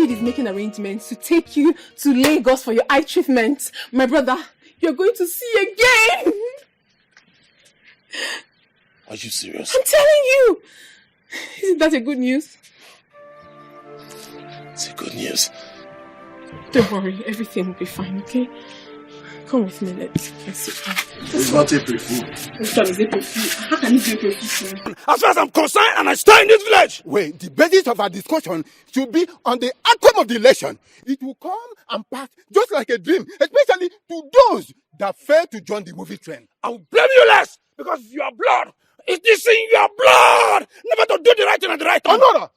Rashid is making arrangements to take you to Lagos for your eye treatment. My brother, you're going to see again. Are you serious? I'm telling you. Isn't that a good news? It's a good news. Don't worry, everything will be fine, okay? Come with me, let's sit down. It's not April Fool. This one is April Fool. How can it be April Fool? As far as I'm concerned, and I stay in this village. Wait, the basis of our discussion should be on the outcome of the election. It will come and pass just like a dream, especially to those that failed to join the movie trend. I will blame you less because you are blood. It's this in your blood. Never to do the right thing at the right time. Honor,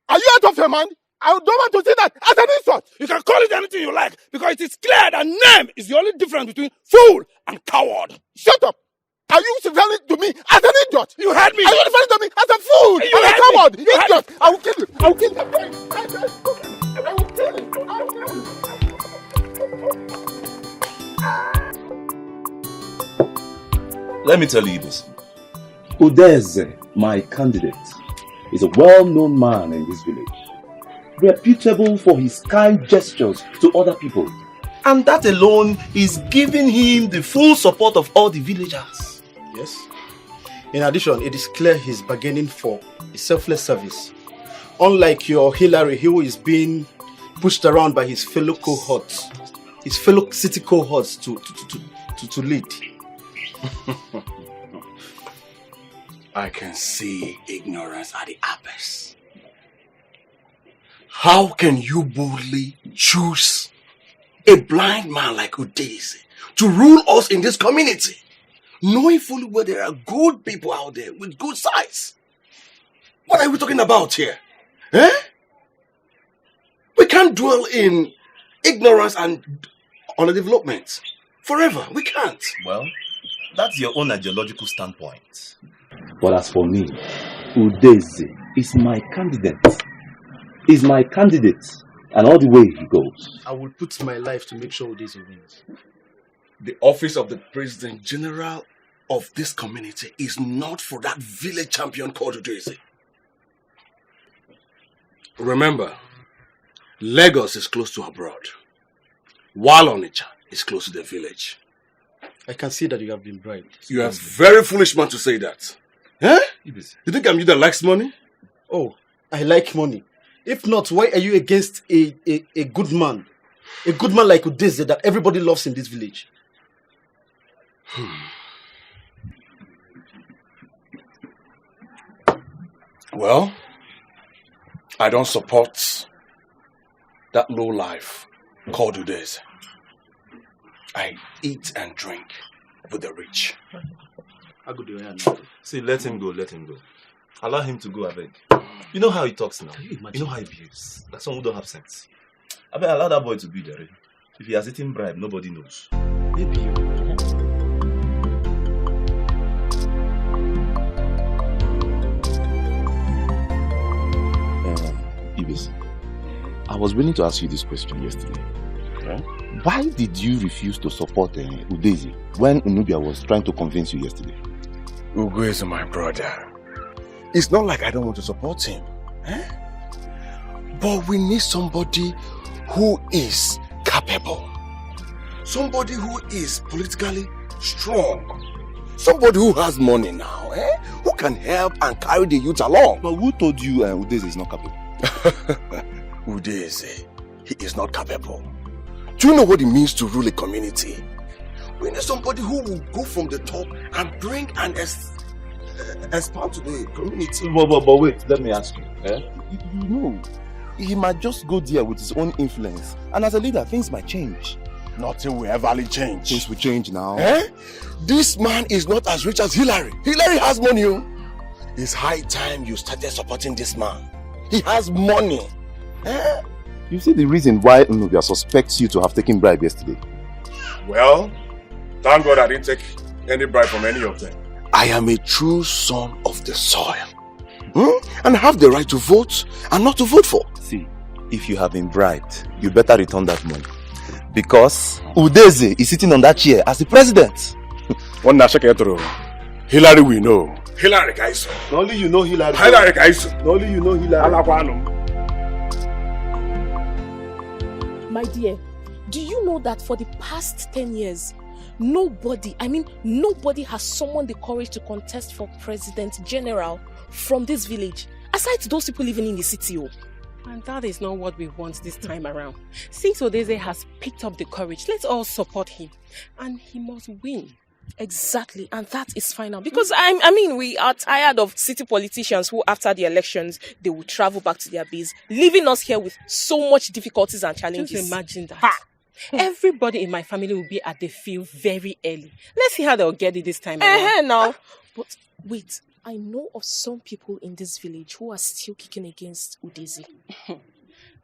are you out of your mind? I don't want to see that as an insult. You can call it anything you like because it is clear that name is the only difference between fool and coward. Shut up. Are you referring to me as an idiot? You heard me. Are you referring to me as a fool and a coward? Idiot. I will kill you. I will kill you. I will kill you. I will kill you. Let me tell you this. Udeze, my candidate, is a well-known man in this village. Reputable for his kind gestures to other people. And that alone is giving him the full support of all the villagers. Yes. In addition, it is clear he's bargaining for a selfless service. Unlike your Hillary, who is being pushed around by his fellow cohorts, his fellow city cohorts to lead. I can see ignorance at the abyss. How can you boldly choose a blind man like Udeze to rule us in this community, knowing fully well there are good people out there with good sides? What are we talking about here? Eh? We can't dwell in ignorance and underdevelopment forever. We can't. Well, that's your own ideological standpoint. But as for me, Udeze is my candidate. He's my candidate, and all the way he goes. I will put my life to make sure Udeze wins. The office of the President General of this community is not for that village champion called Udeze. Remember, Lagos is close to abroad, while Onitsha is close to the village. I can see that you have been bribed. You are a very foolish man to say that. Eh? You think I'm you that likes money? Oh, I like money. If not, why are you against a good man? A good man like Udeze that everybody loves in this village? Well, I don't support that low life called Udeze. I eat and drink with the rich. See, let him go, let him go. Allow him to go, I beg. You know how he talks now. You know how he behaves. Like someone who don't have sense. I beg, allow that boy to be there. If he has eaten bribe, nobody knows. Maybe you. Ibis, I was willing to ask you this question yesterday. Okay. Why did you refuse to support Udeze when Unubia was trying to convince you yesterday? Ugo is my brother. It's not like I don't want to support him. Eh? But we need somebody who is capable. Somebody who is politically strong. Somebody who has money now. Eh? Who can help and carry the youth along. But who told you Udeze is not capable? Udeze, he is not capable. Do you know what it means to rule a community? We need somebody who will go from the top and bring and expand to the community. But wait, let me ask you. You know, he might just go there with his own influence. And as a leader, things might change. Nothing will ever change. Things will change now. Eh? This man is not as rich as Hillary. Hillary has money. It's high time you started supporting this man. He has money. Eh? You see the reason why Unubia suspects you to have taken bribe yesterday? Well, thank God I didn't take any bribe from any of them. I am a true son of the soil. And have the right to vote and not to vote for. See, if you have been bribed, you better return that money. Because Udeze is sitting on that chair as the president. Hillary we know. Hillary Kaiso. Only you know Hillary. Hillary Kaiso. Only you know Hillary. My dear, do you know that for the past 10 years, nobody has summoned the courage to contest for President General from this village, aside those people living in the city? Oh. And that is not what we want this time around. Since Odeze has picked up the courage, let's all support him. And he must win. Exactly, and that is final. Because we are tired of city politicians who, after the elections, they will travel back to their base, leaving us here with so much difficulties and challenges. Just imagine that. Everybody in my family will be at the field very early. Let's see how they'll get it this time around. Now. But wait, I know of some people in this village who are still kicking against Udeze.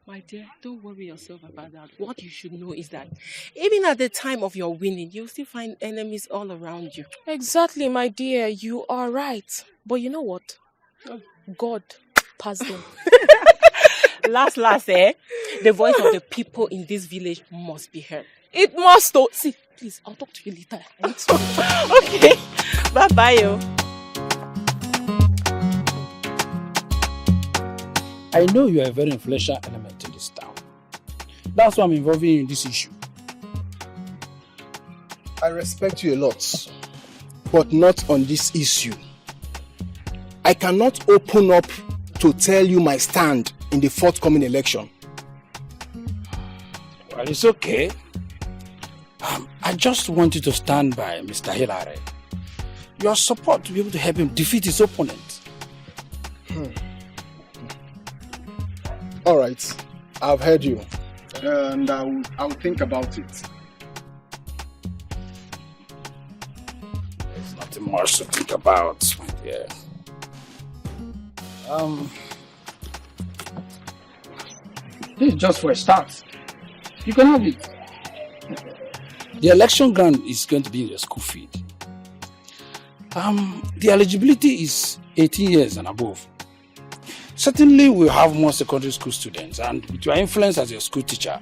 My dear, don't worry yourself about that. What you should know is that even at the time of your winning, you'll still find enemies all around you. Exactly, my dear. You are right. But you know what? God passed them. Last, the voice of the people in this village must be heard. It must. See, please, I'll talk to you later. Okay. Bye-bye, yo. I know you are a very influential element in this town. That's why I'm involving you in this issue. I respect you a lot, but not on this issue. I cannot open up to tell you my stand in the forthcoming election. Well, it's okay. I just want you to stand by Mr. Hilary. Your support to be able to help him defeat his opponent. All right, I've heard you, and I'll think about it. There's nothing much to think about, my dear. This is just for a start. You can have it. The election grant is going to be in your school feed. The eligibility is 18 years and above. Certainly we'll have more secondary school students, and with your influence as your school teacher,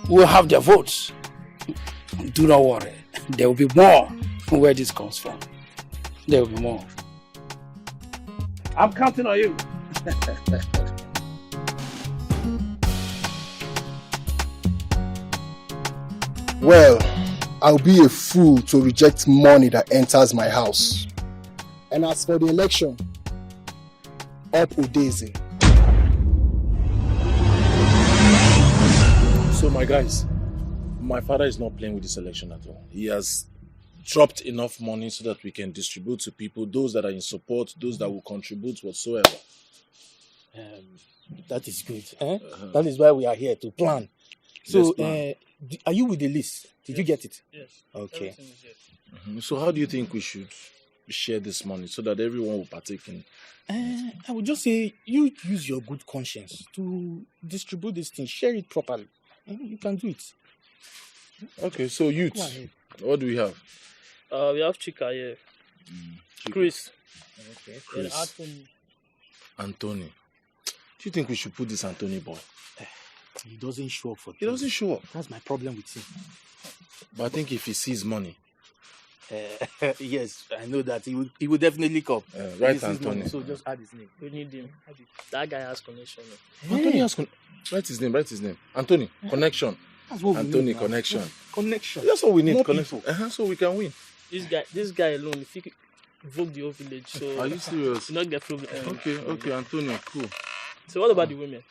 we'll have their votes. Do not worry. There will be more where this comes from. There will be more. I'm counting on you. Well, I'll be a fool to reject money that enters my house. And as for the election, up Udeze. So my guys, my father is not playing with this election at all. He has dropped enough money so that we can distribute to people, those that are in support, those that will contribute whatsoever. That is good. That is why we are here to plan. So, are you with the list? Did you get it? Yes. Okay. So how do you think we should share this money so that everyone will partake in? I would just say you use your good conscience to distribute this thing, share it properly. You can do it. Okay, so youth, what do we have? We have Chika here. Chris. Okay. Chris. Anthony. Do you think we should put this Anthony boy? He doesn't show up for He doesn't show up. That's my problem with him. But I think if he sees money. Yes, I know that. He will definitely come. Right, Anthony. Money, so just add his name. We need him. That guy has connection. Anthony has write his name. Anthony, connection. That's what Anthony, we need, connection. Connection. That's what we need. More connection. So we can win. This guy alone, if he could vote the whole village, so are you serious? Not get problem. Okay, Anthony, cool. So what about the women?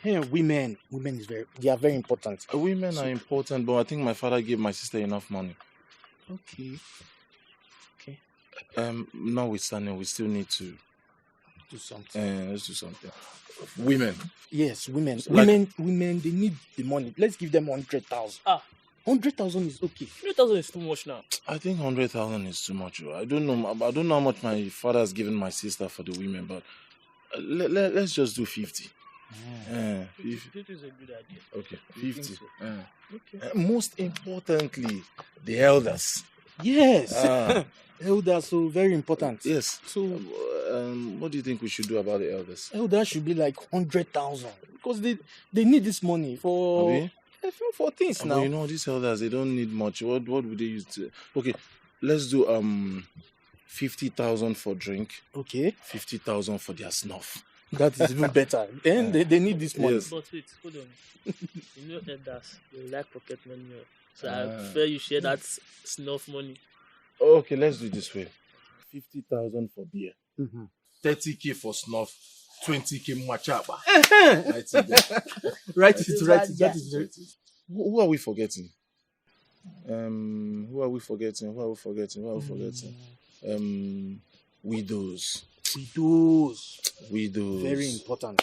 Women is they are very important. Women are important, but I think my father gave my sister enough money. Okay. Notwithstanding, we still need to do something. Let's do something. Women. Yes, women. Women, they need the money. Let's give them 100,000. 100,000 is okay. 100,000 is too much now. I think 100,000 is too much. I don't know how much my father has given my sister for the women, but let's just do 50. 50 is a good idea. Okay, 50. So? Okay. Most importantly, the elders. Yes. Elders, so very important. Yes. So, what do you think we should do about the elders? Elders should be like 100,000 because they need this money for things now. But you know, these elders, they don't need much. What would they use to? Okay, let's do 50,000 for drink. Okay. 50,000 for their snuff. That is even better. Then they need this money. Yes. But wait, hold on. You know elders, they like pocket money. So I prefer you share that snuff money. Okay, let's do it this way. 50,000 for beer. 30K for snuff, 20K machaba. Write it. That is right. Who are we forgetting? Who are we forgetting? Widows. Widows. Very important.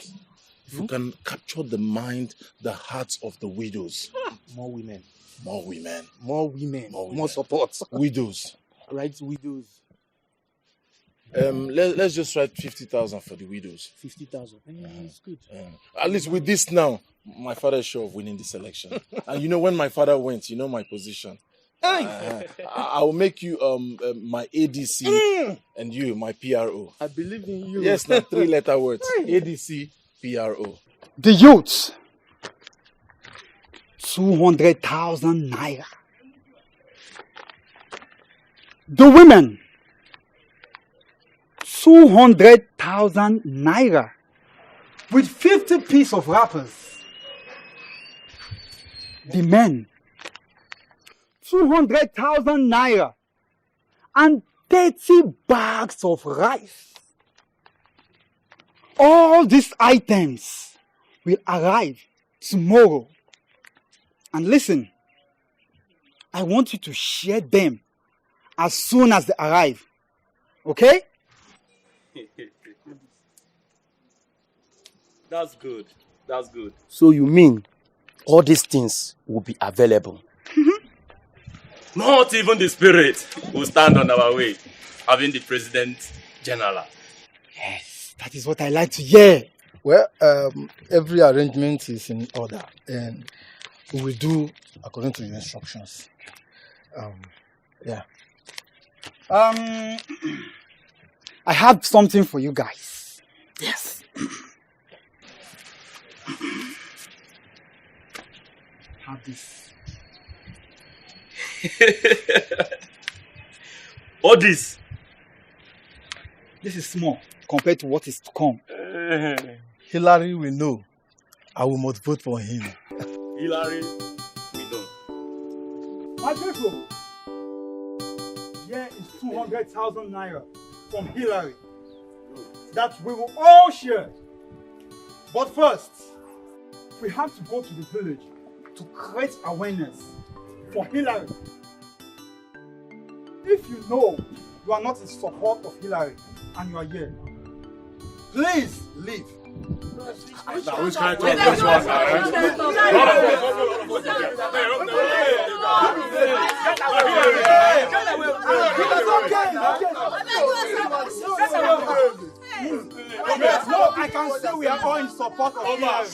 If we can capture the mind, the hearts of the widows. More women. More support. Widows. Right, widows. Let's just write 50,000 for the widows. 50,000. It's good. At least with this now, my father is sure of winning this election. And you know, when my father went, you know my position. I will make you my ADC and you my PRO. I believe in you. Yes, now 3-letter words. ADC, PRO. The youths, 200,000 naira. The women, 200,000 naira. With 50 pieces of wrappers. The men, 200,000 naira. And 30 bags of rice. All these items will arrive tomorrow. And listen, I want you to share them as soon as they arrive. Okay? That's good. So you mean all these things will be available? Not even the spirit will stand on our way, having the President General. Yes, that is what I like to hear. Well, every arrangement is in order, and we will do according to your instructions. I have something for you guys. Yes. Have this. All this. This is small compared to what is to come. Hillary will know. I will not vote for him. Hillary, we know. My people, here is 200,000 naira from Hillary that we will all share. But first, we have to go to the village to create awareness for Hillary. If you know you are not in support of Hillary and you are here, please leave. Now, who's trying to talk this one No, I can say we are all in support of Hillary.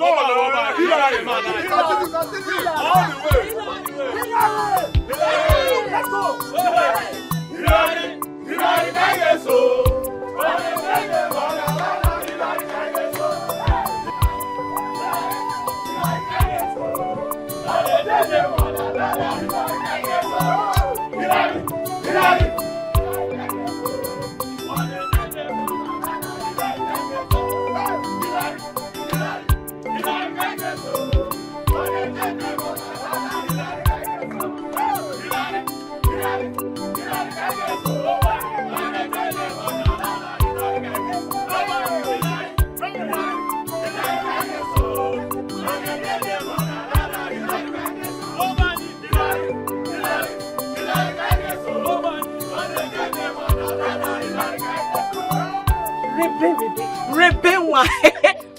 Let's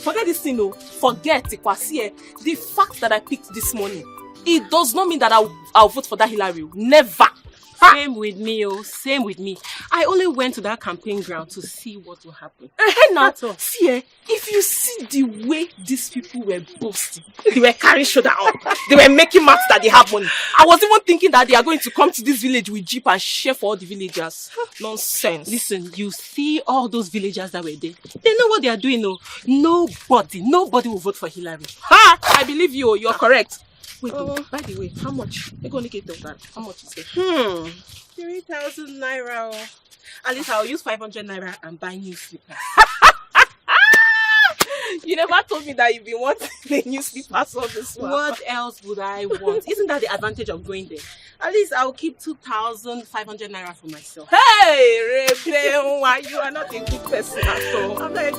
Forget this thing, no. Forget it, Kwasi. The fact that I picked this morning, it does not mean that I'll vote for that Hillary. Never. Same with me, same with me. I only went to that campaign ground to see what will happen. Now, see, if you see the way these people were boasting, they were carrying shoulder up, they were making maths that they have money. I was even thinking that they are going to come to this village with jeep and share for all the villagers. Nonsense. Listen, you see all those villagers that were there. They know what they are doing, no. Nobody will vote for Hillary. Ha! I believe you. You're correct. Wait, by the way, how much? You're going to get that. How much is it? 3,000 naira. At least I'll use 500 naira and buy new slippers. You never told me that you've been wanting a new slippers on this one. What else would I want? Isn't that the advantage of going there? At least I'll keep 2,500 naira for myself. Hey, Rebe, you are not a good person at all. I'm like,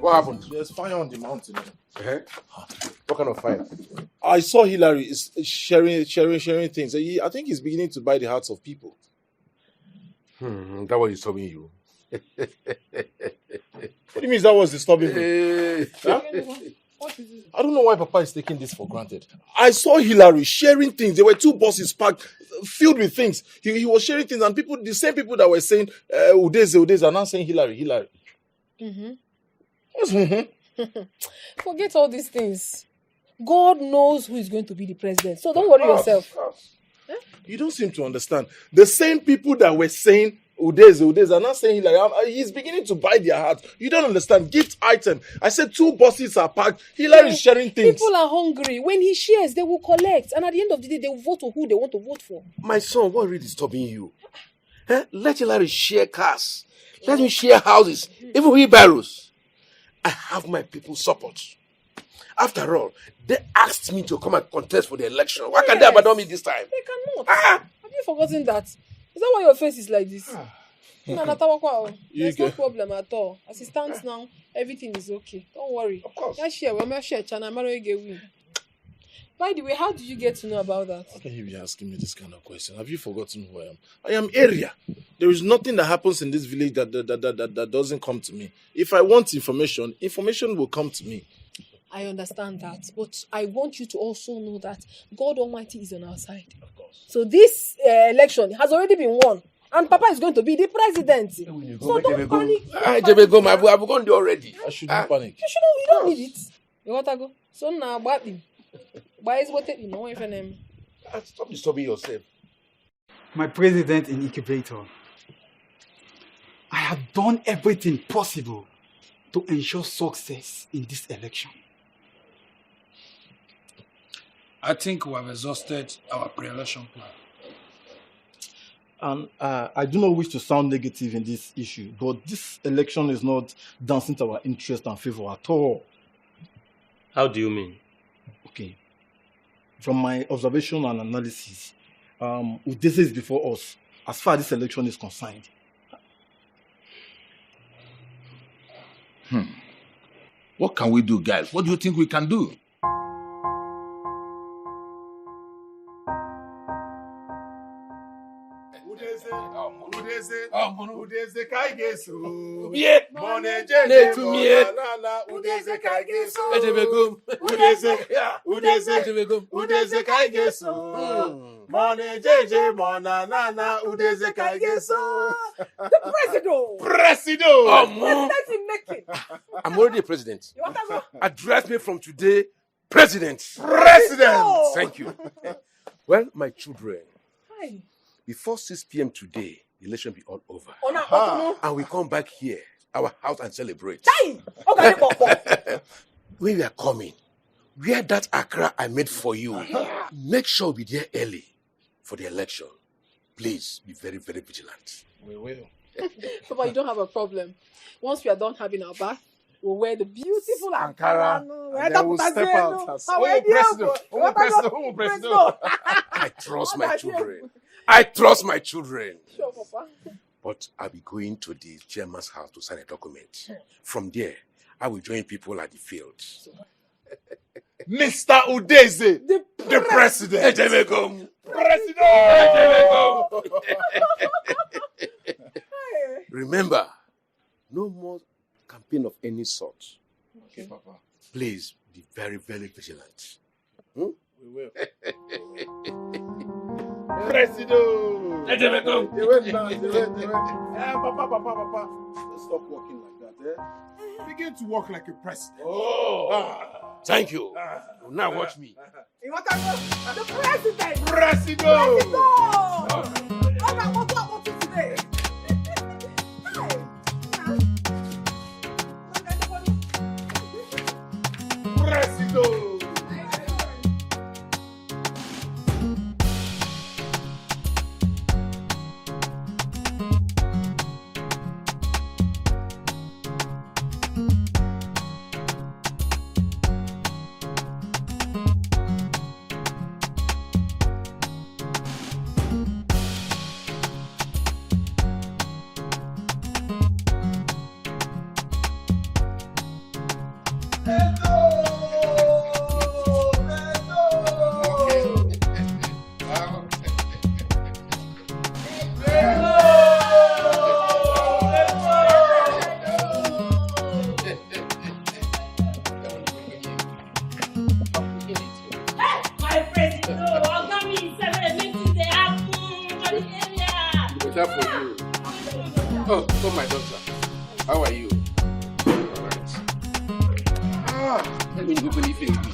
What happened? There's fire on the mountain. What kind of fire? I saw Hillary is sharing things. I think he's beginning to buy the hearts of people. That was disturbing you. What do you mean that was disturbing me? Huh? I don't know why Papa is taking this for granted. I saw Hillary sharing things. There were 2 buses packed, filled with things. He was sharing things, and people, the same people that were saying Udeze, are now saying Hillary. Forget all these things. God knows who is going to be the president. So don't worry yourself. You don't seem to understand. The same people that were saying Udeze are not saying Hillary. He's beginning to buy their heart. You don't understand. Gift item. I said 2 buses are packed. Hillary is sharing things. People are hungry. When he shares, they will collect. And at the end of the day, they will vote for who they want to vote for. My son, what really disturbing you? Let Hillary share cars. Let me share houses. Even wheelbarrows. I have my people's support. After all, they asked me to come and contest for the election. Why can't they abandon me this time? They cannot. Have you forgotten that? Is that why your face is like this? There's no problem at all. As it stands now, everything is okay. Don't worry. Of course. By the way, how did you get to know about that? How can you be asking me this kind of question? Have you forgotten who I am? I am area. There is nothing that happens in this village that doesn't come to me. If I want information will come to me. I understand that, but I want you to also know that God Almighty is on our side. Of course. So this election has already been won, and Papa is going to be the president. So don't panic. I've gone there already. I shouldn't panic. You don't need it. You want to go? So now, stop disturbing yourself. My president in incubator, I have done everything possible to ensure success in this election. I think we have exhausted our pre-election plan. And I do not wish to sound negative in this issue, but this election is not dancing to our interest and favor at all. How do you mean? Okay. From my observation and analysis, Udeze is before us as far as this election is concerned. What can we do, guys? What do you think we can do? Udeze kaigesu. Yeah. Money Netu mie. Udeze kaigesu. Etebegum. Udeze kaigesu. Money jeje mona nana udeze kaigesu. The president. I'm already a president. You want to go? Address me from today, president. Thank you. Well, my children, Hi. before 6 p.m. today, the election will be all over. Ona. And we come back here, our house, and celebrate. Hey. Okay, When we are coming, wear that Accra I made for you. Make sure we'll be there early for the election. Please be very, very vigilant. We will. Papa, you don't have a problem. Once we are done having our bath, we'll wear the beautiful Ankara. And then we'll step out as president. I trust my children. I trust my children. Sure, Papa. But I'll be going to the chairman's house to sign a document. From there, I will join people at the field. Mr. Udeze, the president. Remember, no more campaign of any sort. Okay, Papa. Please be very, very vigilant. We will. President. Papa. Stop walking like that, eh? Begin to walk like a president. Thank you. Now watch me. You want to go? The president. President. What today? Oh, my doctor. How are you? Alright. Let me go to the field.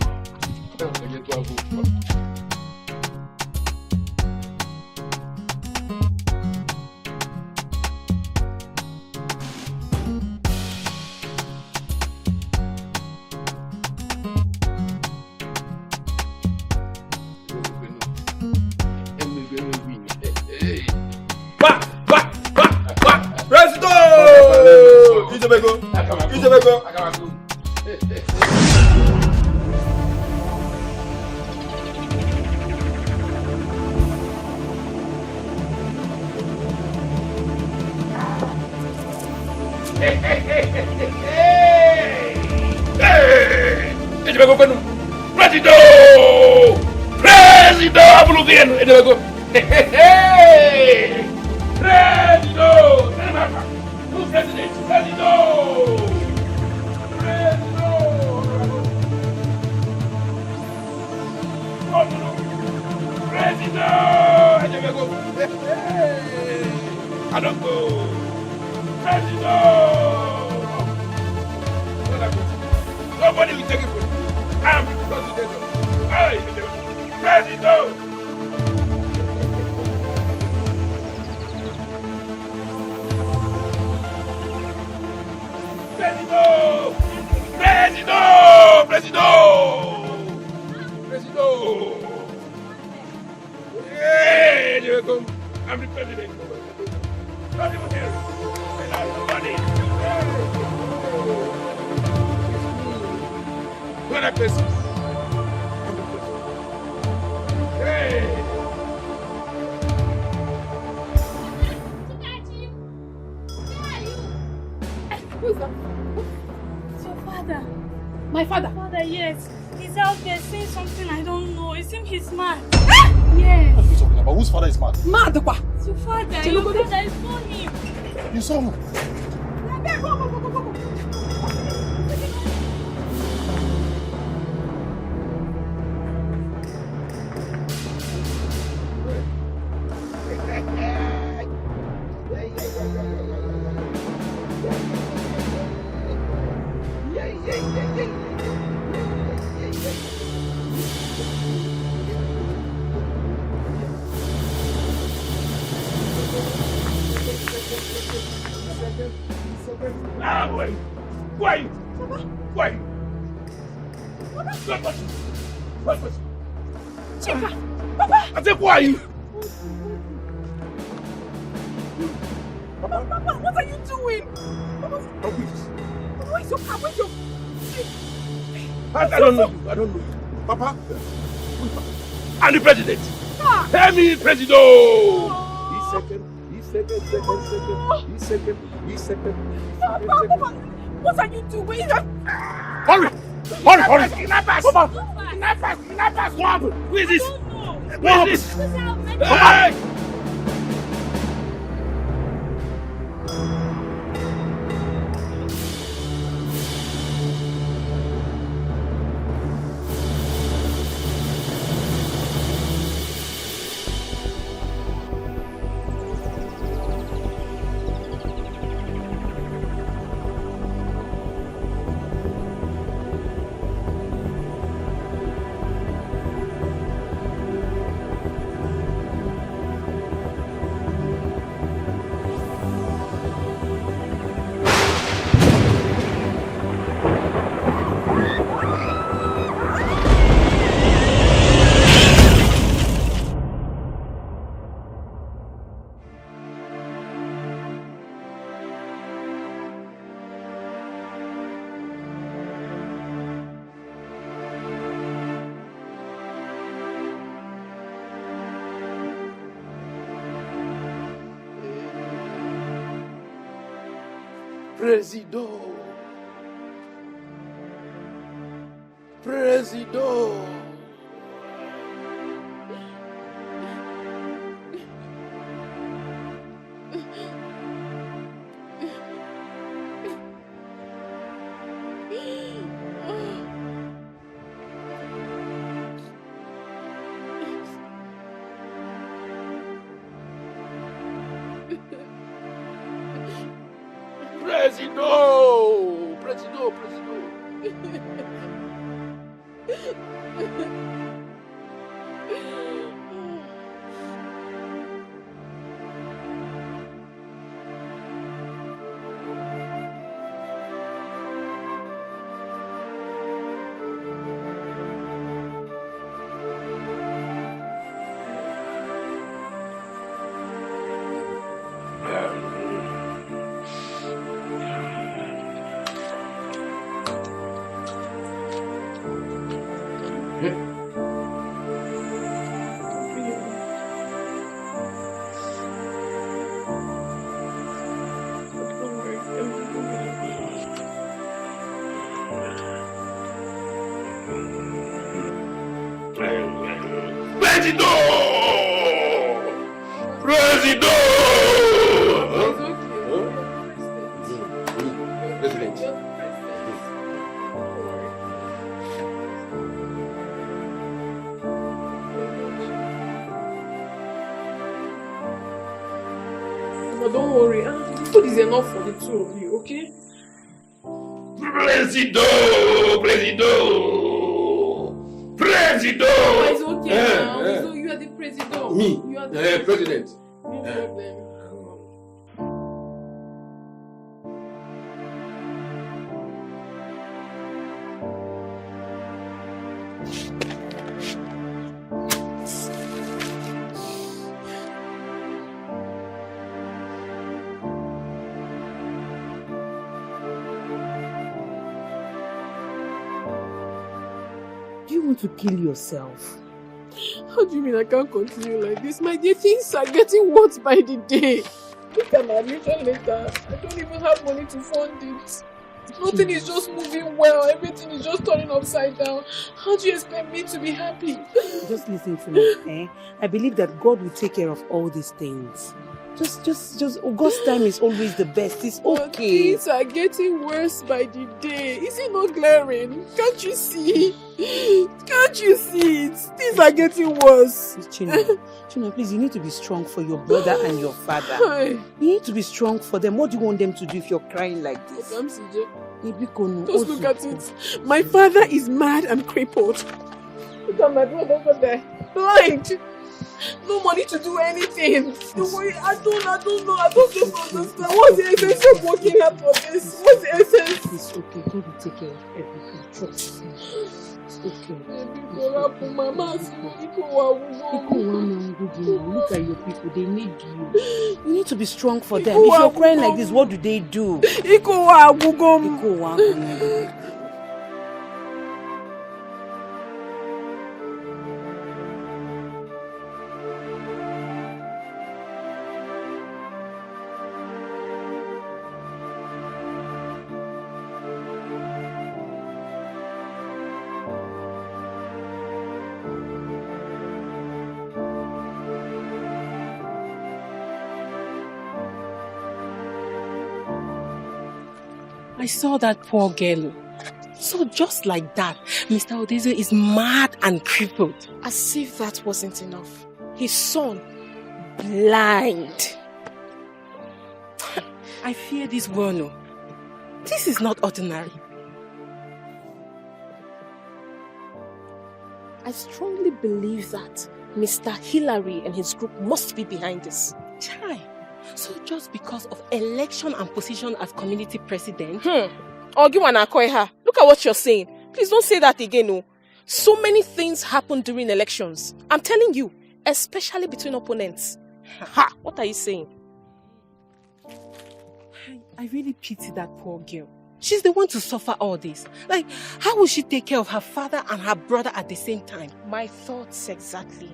What are you doing? Hurry! Kidnappers! Kidnappers! What happened? Who is this? What is this? Hey! Presido. Presido! Presido! But don't worry, food is enough for the two of you, okay? Presido! It's okay now. So you are the president. Me? You are the president. No problem. To kill yourself. How do you mean I can't continue like this? My dear, things are getting worse by the day. Look at my admission letter. I don't even have money to fund it. Nothing is just moving well. Everything is just turning upside down. How do you expect me to be happy? Just listen to me, I believe that God will take care of all these things. Just God's time is always the best. It's okay. Things are getting worse by the day. Is it not glaring? Can't you see? Can't you see it? Things are getting worse. Chino, please, you need to be strong for your brother and your father. You need to be strong for them. What do you want them to do if you're crying like this? Just look at it. My father is mad and crippled. Look at my brother over there. Blind. No money to do anything. Don't worry, I don't know. I don't just understand. What's the essence of working hard for this? What's the essence? It's okay. God will take care of everything. Trust me. It's okay. Look at your people. They need you. You need to be strong for them. If you're crying like this, what do they do? I saw that poor girl. So just like that, Mr. Odezo is mad and crippled. As if that wasn't enough. His son, blind. I fear this world. This is not ordinary. I strongly believe that Mr. Hillary and his group must be behind this. Chai. So just because of election and position as community president? Ogiwana, look at what you're saying. Please don't say that again. No. So many things happen during elections. I'm telling you, especially between opponents. Ha! What are you saying? I really pity that poor girl. She's the one to suffer all this. Like, how will she take care of her father and her brother at the same time? My thoughts exactly.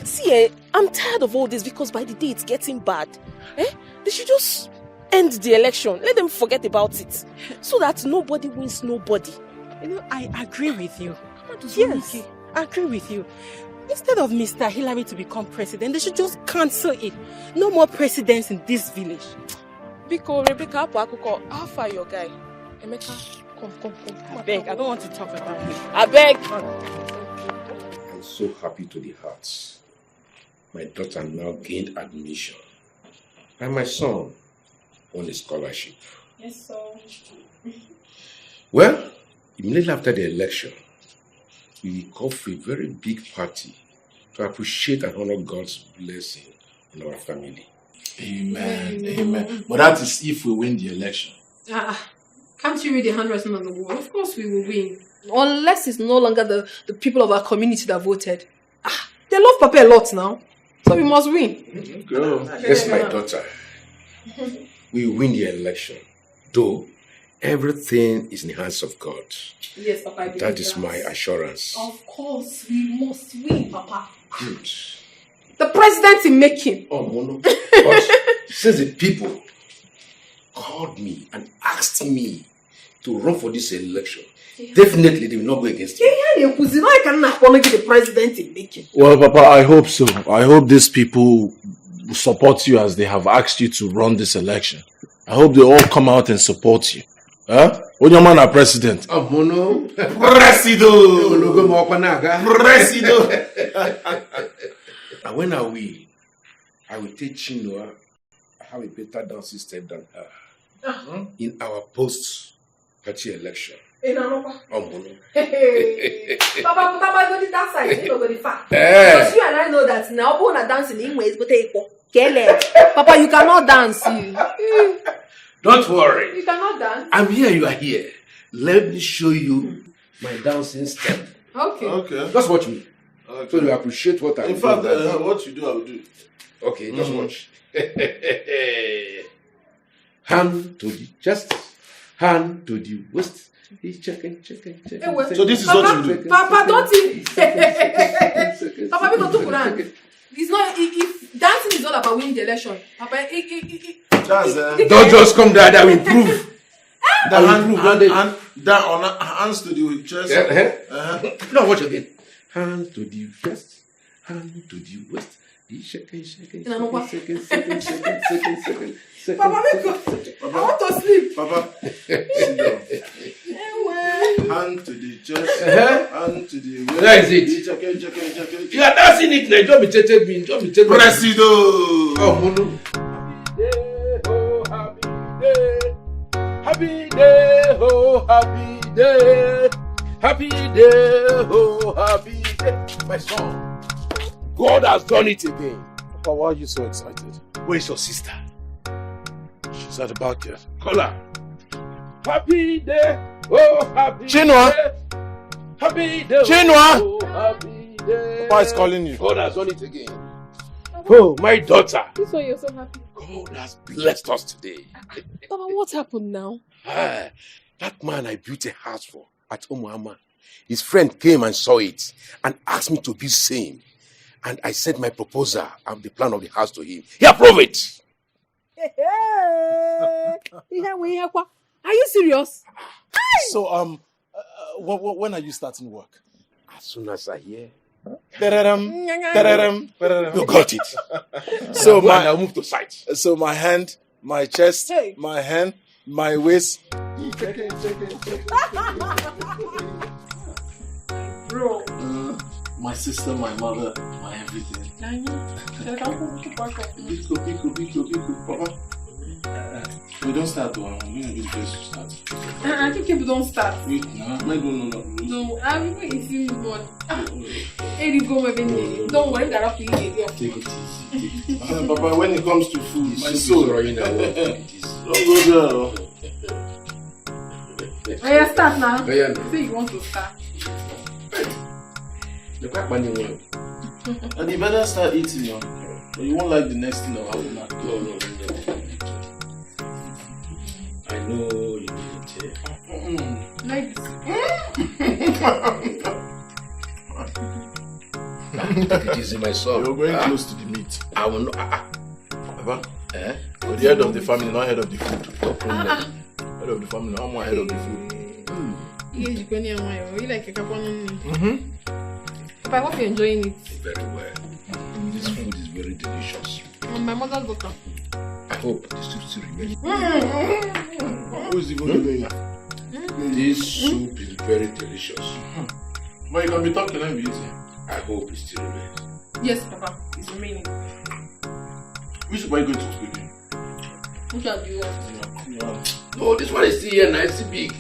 See, I'm tired of all this because by the day it's getting bad. They should just end the election. Let them forget about it. So that nobody wins nobody. You know, I agree with you. Yes, I agree with you. Instead of Mr. Hillary to become president, they should just cancel it. No more presidents in this village. Biko, Rebecca, how far your guy? Emeka, come. I beg, I don't want to talk about it. I beg. I'm so happy to the heart. My daughter now gained admission. And my son won a scholarship. Yes, sir. Well, immediately after the election, we called for a very big party to appreciate and honor God's blessing on our family. Amen. Amen. But that is if we win the election. Can't you read the handwriting on the wall? Of course we will win. Unless it's no longer the people of our community that voted. They love Papa a lot now. So we must win. Girl, that's my daughter. We win the election. Though everything is in the hands of God. Yes, Papa. I believe That is my assurance. Of course, we must win, Papa. Good. The president in making. Oh, no. But since the people called me and asked me to run for this election, definitely they will not go against me. I cannot get the president in making. Well, Papa, I hope so. I hope these people will support you as they have asked you to run this election. I hope they all come out and support you. Huh? When your man are president? Oh, no. Presido! And when I will teach Chinua have a better dance system than her in our post-party election. Papa, go to that side. You don't go to far. Because you and I know that now, when I dance in English, but Papa, you cannot dance. Don't worry. You cannot dance. I'm here, you are here. Let me show you my dancing step. Okay. Just watch me. Okay. So you appreciate what I do. In fact, what you do, I will do. Okay, just watch. Hand to the chest, hand to the waist. Checking. So this is what you do. Papa, don't Papa, we go to Quran. It's not if dancing is all about winning the election. Papa, don't just come there. That will improve. Hands to the chest. No, watch again. Hand to the chest, hand to the waist. Shaking. Papa, I want to sleep. Papa, sit down. Hand to the chest, hand to the waist. That is it. You are dancing it now. Don't be tempted me. Presido. Oh, no. Happy day, oh happy day. Happy day, oh happy day. My son, God has done it again. Papa, why are you so excited? Where's your sister? She's at the back there. Call her. Happy day, oh happy Chinua. day. Happy day, Chinua. oh happy day. Papa is calling you. God has done it again. Oh, my daughter. This one you're so happy. God has blessed us today. Papa, what happened now? That man I built a house for at Omuama, his friend came and saw it and asked me to be same. And I sent my proposal and the plan of the house to him. He approved it. Are you serious? So, when are you starting work? As soon as I hear. You got it. So I'll move to site. So my hand, my chest, my hand, my waist. Bro. My sister, my mother, my everything. Biko, Papa. We don't start though. I'm going to be the first to start. I think people don't start. Wait, no. No, I'm going to see you one. Don't worry, that take it easy. Papa, when it comes to food, my soul. Don't go there. I start now. Yeah. Say you want to start. And you better start eating now. But you won't like the next thing I'll have not. No. I know you need it. Like Take it easy, my son. You're going close to the meat. I will not. Papa? You're the head of the family, not head of the food. No problem. Head of the family, I'm more head of the food. You like a capon. Papa, I hope you're enjoying it. Very well. This food is very delicious. My mother's daughter. I hope the soup still remains. Who's even doing it? This soup is very delicious. But you can be talking and be eating. I hope it still remains. Yes, Papa, it's remaining. Which soup are you going to cook again? Which one do you want? No, this one is still here now. It's still big.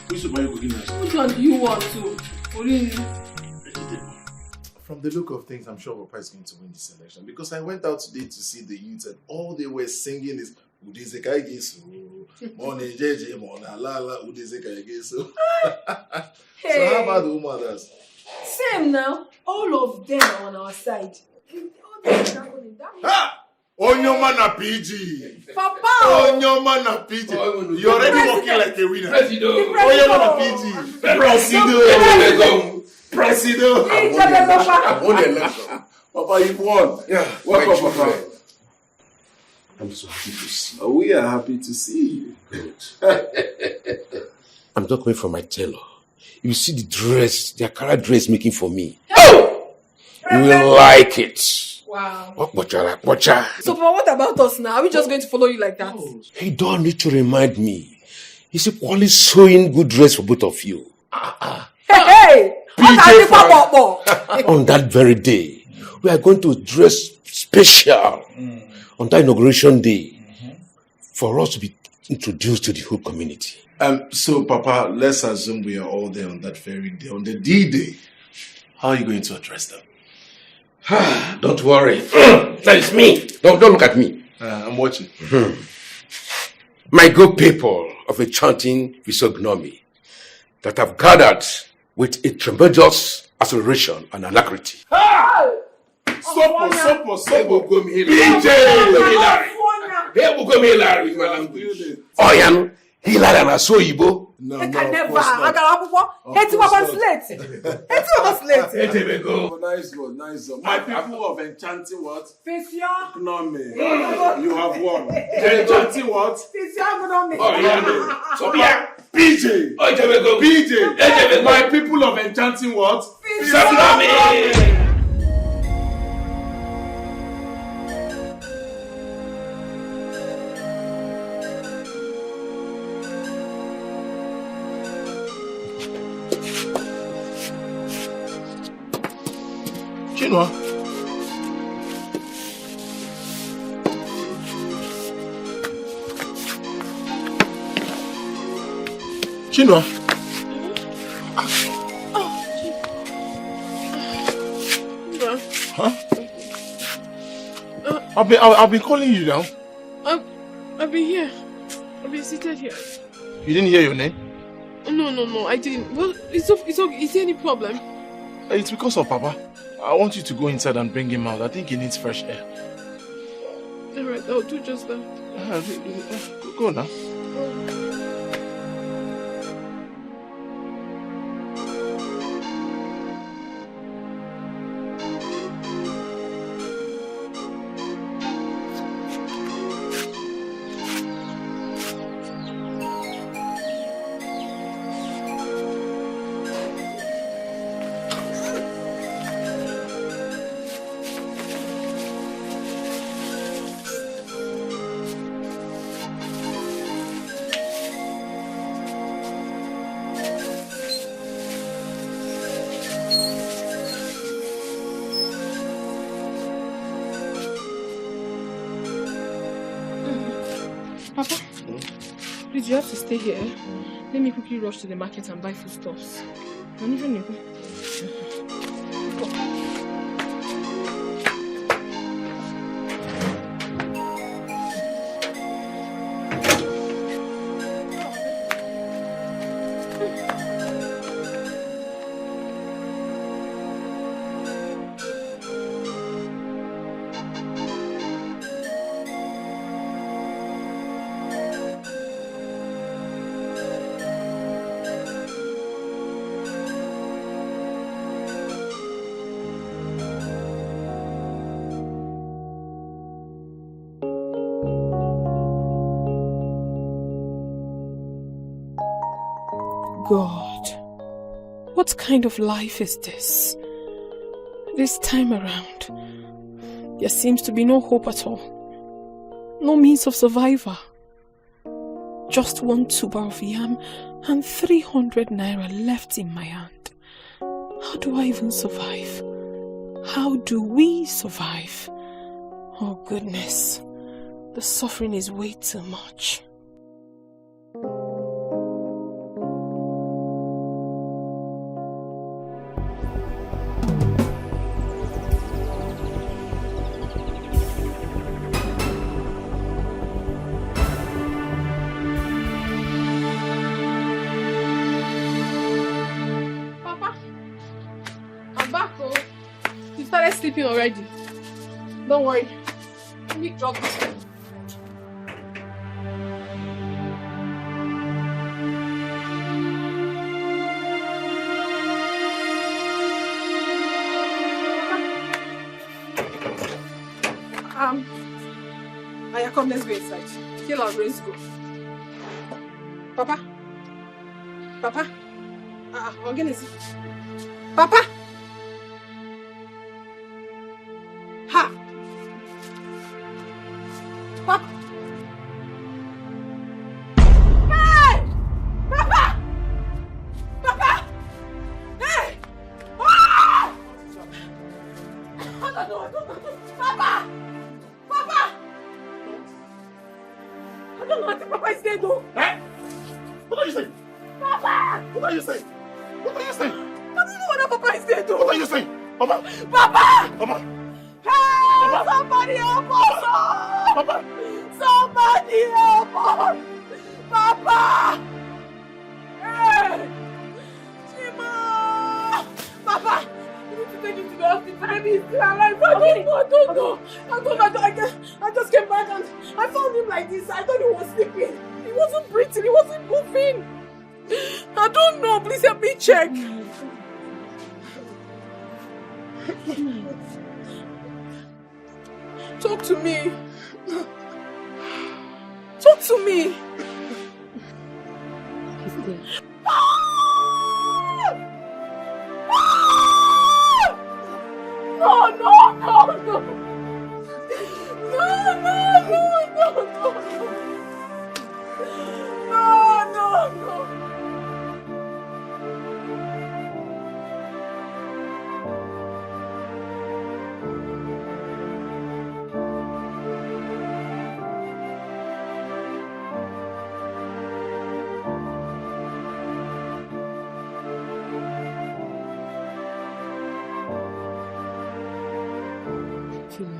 Which one you cooking next? Which one do you want to? Really? From the look of things, I'm sure Papa is going to win this election because I went out today to see the youth and all they were singing is Udezeka Yesu, Mone Jeje, Mona Lala, Udezeka Yesu. Hey. So how about the mothers? Same now. All of them are on our side. Onyoma na PG. Papa! Onyoma na PG. You're already walking like a winner. Presido. Onyoma na PG. Presido. Presido. I won the election. Papa, you won. Yeah. Welcome, Papa. I'm so happy to see you. Oh, we are happy to see you. I'm just coming from my tailor. You see the dress, the Akara dress making for me. Oh! You will like it. Wow. Watcha. So, Papa, what about us now? Are we just going to follow you like that? You don't need to remind me. He's equally sewing good dress for both of you. Hey! On that very day, we are going to dress special on that inauguration day for us to be introduced to the whole community. So, Papa, let's assume we are all there on that very day, on the D-Day. How are you going to address them? Don't worry. That is me. Don't look at me. I'm watching. My good people of a chanting physiognomy that have gathered with a tremendous acceleration and alacrity. Sopo. Hilary with my language. Oyan, Hilary and Asoyibo. No, I can never. I got a Nice one. My people of enchanting what? Physiognomy. You have won. Enchanting what? Physiognomy. Oh, yeah. So, yeah. PJ. PJ. My people of enchanting what? Physiognomy. Chinua. Huh? I've been calling you now. I've been here. I've been seated here. You didn't hear your name? No, I didn't. Well, it's okay. Is there any problem? It's because of Papa. I want you to go inside and bring him out. I think he needs fresh air. Alright, I'll do just that. Go now. Please, you have to stay here. Let me quickly rush to the market and buy foodstuffs. I'm even God, what kind of life is this? This time around, there seems to be no hope at all. No means of survival. Just one tuber of yam and 300 naira left in my hand. How do I even survive? How do we survive? Oh goodness, The suffering is way too much. Sleeping already. Don't worry. Let me drop this one. Aya, come, let's go inside. Kill our race, go. Papa? Papa? Organize. Papa? Ha! Papa! Hey! Papa! Papa! Hey! Ah! I don't know. Papa! Papa! I don't know what Papa is dead, though. Eh? What are you saying? Papa! What are you saying? What are you saying? I don't know what Papa is dead, though. What are you saying? Papa! Papa! Papa! Hey! Papa. Somebody help us! Papa! Somebody help us! Papa! Hey! Chima! Papa! You need to take him to the hospital. I mean, he's still alive. I don't know. I just came back and I found him like this. I thought he was sleeping. He wasn't breathing. He wasn't moving. I don't know. Please help me check. Talk to me. Talk to me. No, no, no, no. No, no, no, no, no. No, no, no.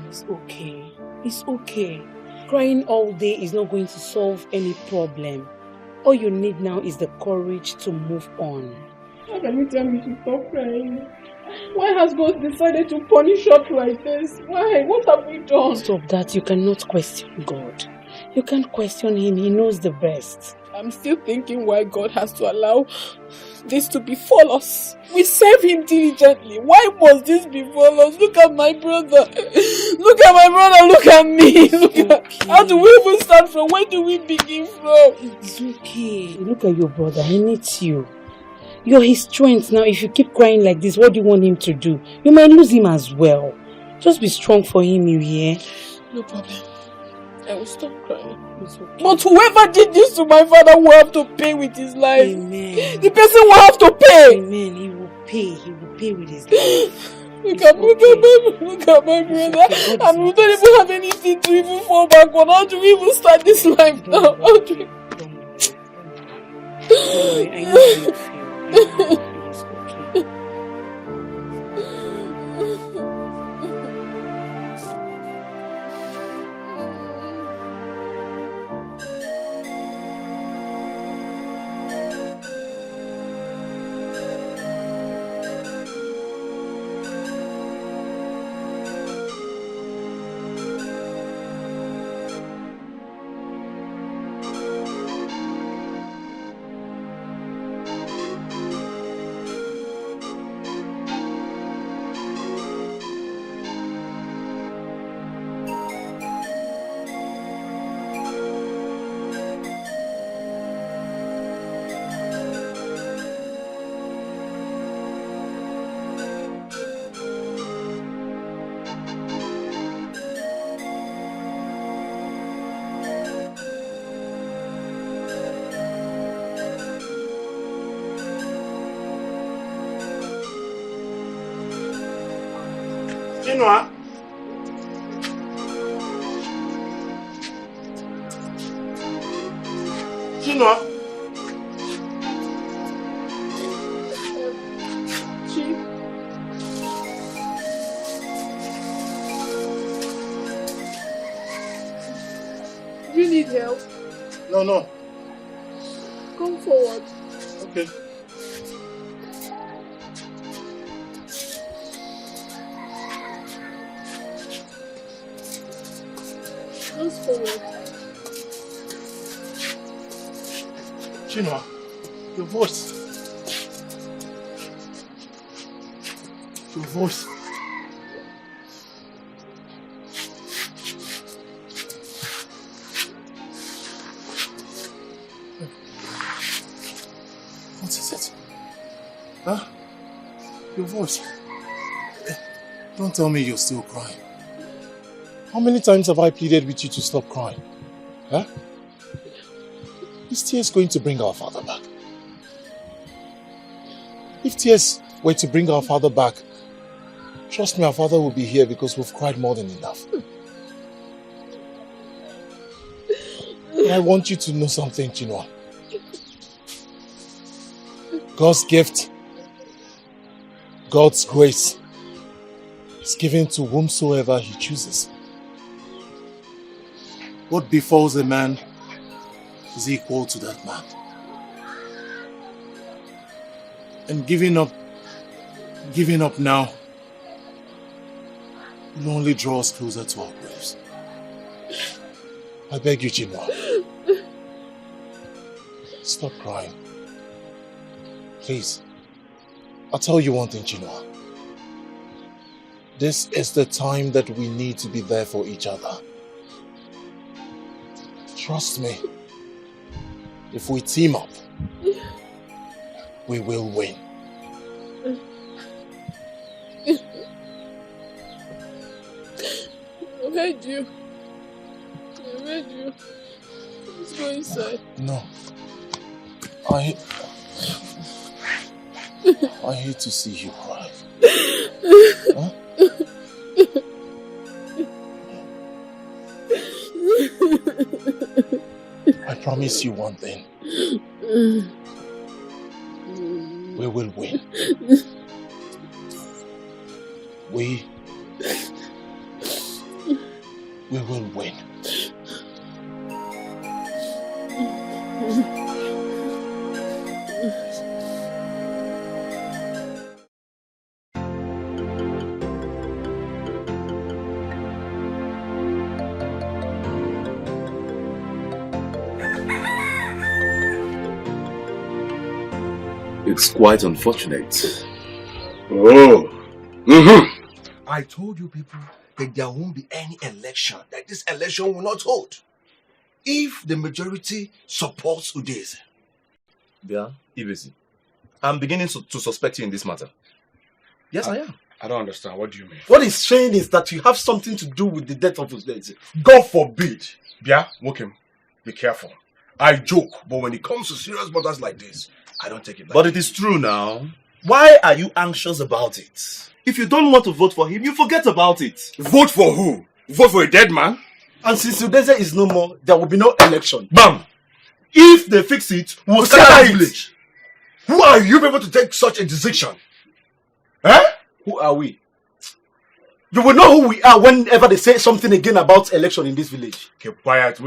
It's okay. It's okay. Crying all day is not going to solve any problem. All you need now is the courage to move on. How can you tell me to stop crying? Why has God decided to punish us like this? Why? What have we done? Stop that. You cannot question God. You can't question Him. He knows the best. I'm still thinking why God has to allow this to befall us. We serve Him diligently. Why must this befall us? Look at my brother. Look at my brother. Look at me. How do we even start from? Where do we begin from? It's okay. Look at your brother. He needs you. You're his strength now. If you keep crying like this, what do you want him to do? You might lose him as well. Just be strong for him, you hear? No problem. I will stop crying. Okay. But whoever did this to my father will have to pay with his life. Amen. The person will have to pay. Amen. He will pay. He will pay with his life. Look at my brother. Okay, and we don't even have anything to even fall back on. How do we even start this life now? How do we... Don't worry. I know how you feel. It's okay. Chinua. Do you need help? No. Come forward. Okay. Just forward. Chinua, your voice. Your voice. What is it? Huh? Your voice. Don't tell me you're still crying. How many times have I pleaded with you to stop crying? Huh? Is tears going to bring our father back? If tears were to bring our father back, trust me, our father will be here because we've cried more than enough. And I want you to know something, Chinua. God's gift, God's grace is given to whomsoever He chooses. What befalls a man is equal to that man. And giving up now will only draw us closer to our graves. I beg you, Chinua. Stop crying. Please. I'll tell you one thing, Chinua. This is the time that we need to be there for each other. Trust me. If we team up, we will win. I heard you. Let's go inside. No. I hate to see you cry. Huh? I promise you one thing. We will win. We will win. It's quite unfortunate. Oh. I told you people that there won't be any election, that this election will not hold. If the majority supports Udeze. Yeah, Ibesi. I'm beginning to suspect you in this matter. Yes, I am. I don't understand. What do you mean? What he's saying is that you have something to do with the death of Udeze. God forbid. Yeah, Wokim, be careful. I joke, but when it comes to serious matters like this, I don't take it. But it is true now. Why are you anxious about it? If you don't want to vote for him, you forget about it. Vote for who? Vote for a dead man? And since Udeze is no more, there will be no election. Bam! If they fix it, we'll scatter the village. Who are you able to take such a decision? Eh? Who are we? You will know who we are whenever they say something again about election in this village. Keep quiet. You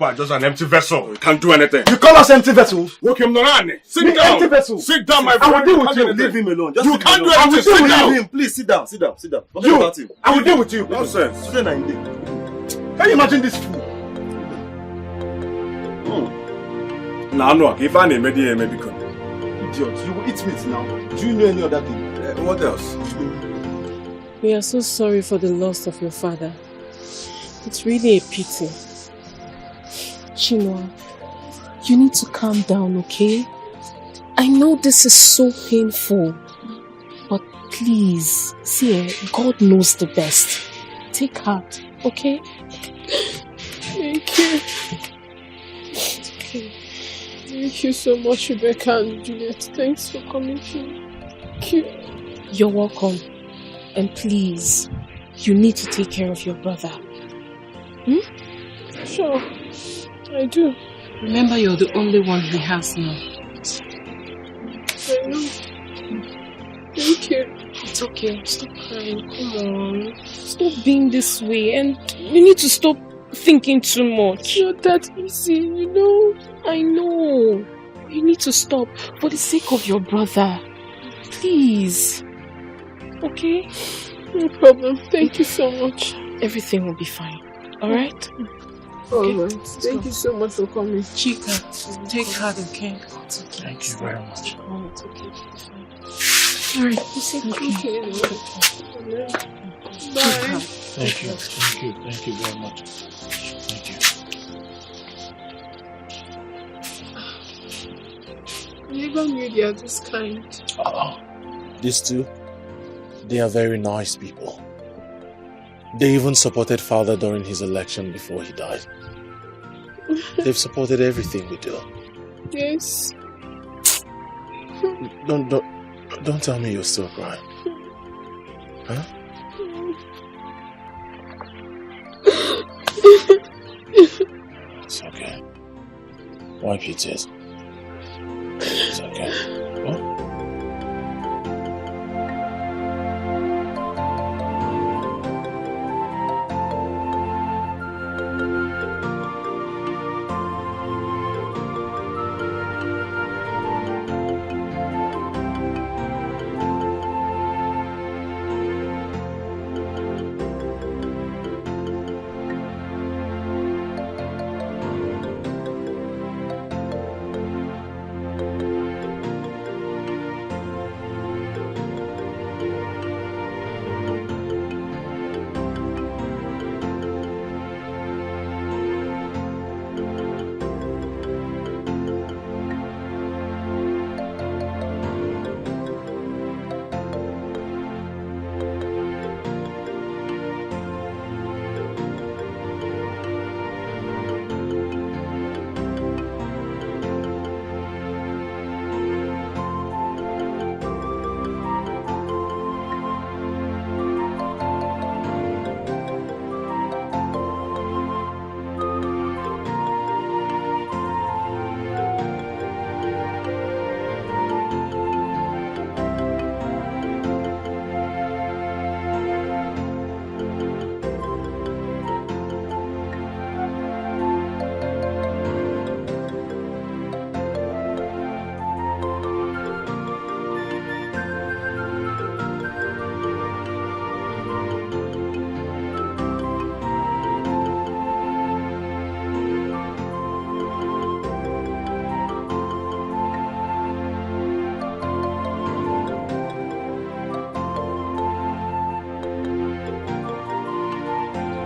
are just an empty vessel. You can't do anything. You call us empty vessels? Sit down. Empty vessels. Sit down, my friend. I will deal with you. Leave him alone. You can't do anything. Sit down. Please sit down. Sit down. Forget about him. I will deal with you. Nonsense. Can you imagine this fool? No. If I need maybe come. Idiot. You will eat meat now. Do you know any other thing? What else? We are so sorry for the loss of your father. It's really a pity. Chinua, you need to calm down, okay? I know this is so painful, but please, see, God knows the best. Take heart, okay? Thank you. It's okay. Thank you so much, Rebecca and Juliet. Thanks for coming here. Thank you. You're welcome. And please, you need to take care of your brother. Sure, I do. Remember, you're the only one he has now. I know. Thank you. It's okay. Stop crying. Come on. Stop being this way. And you need to stop thinking too much. You're that easy, you know. I know. You need to stop. For the sake of your brother. Please. Okay? No problem. Thank you so much. Everything will be fine. Alright? Alright. Thank you so much for coming. Chika, take her, okay? Thank you very much. Oh, it's okay. It's fine. Alright. You say okay. Bye. Thank you. Thank you. Thank you very much. Thank you. I never knew they are this kind. These two, they are very nice people. They even supported father during his election before he died. They've supported everything we do. Yes. Don't tell me you're still crying. Huh? It's okay. Wipe your tears. It's okay. Huh?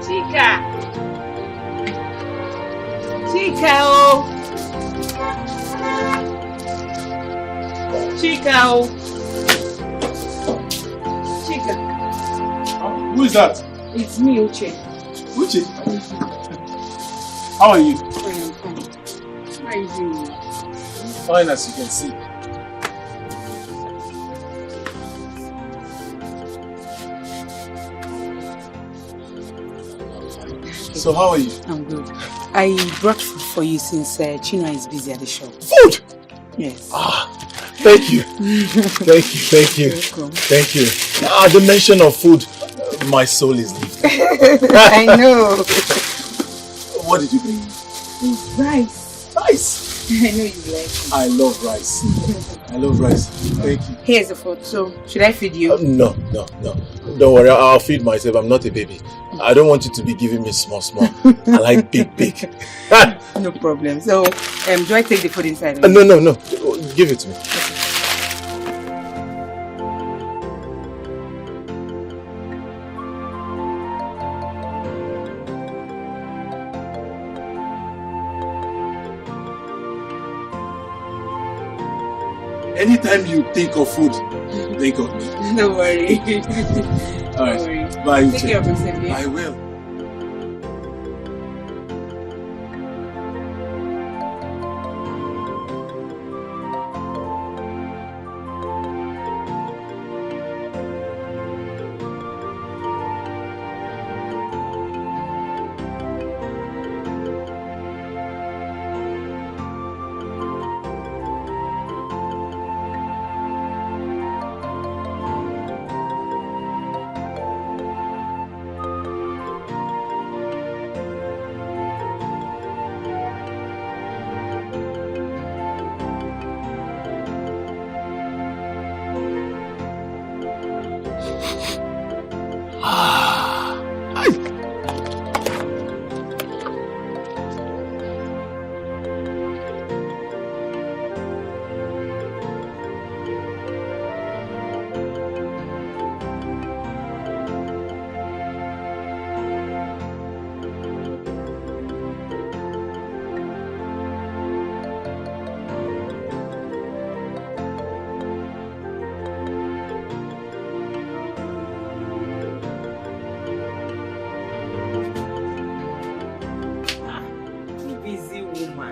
Chika. Chika. Who is that? It's me, Uche. Uche? How are you? Fine. How are you doing? Fine, as you can see. So how are you? I'm good. I brought food for you since China is busy at the shop. Food? Yes. Thank you. Thank you. Thank you. The mention of food, my soul is lifted. I know. What did you bring? It's rice. Rice? I know you like it. I love rice. I love rice. Thank you. Here's the food. So, should I feed you? No. Don't worry, I'll feed myself. I'm not a baby. I don't want you to be giving me small. I like big. No problem. So, do I take the food inside? No. Give it to me. Anytime you think of food, think of me. Don't worry. Alright. Don't worry. Bye, Uche. Take care of yourself, yeah? I will.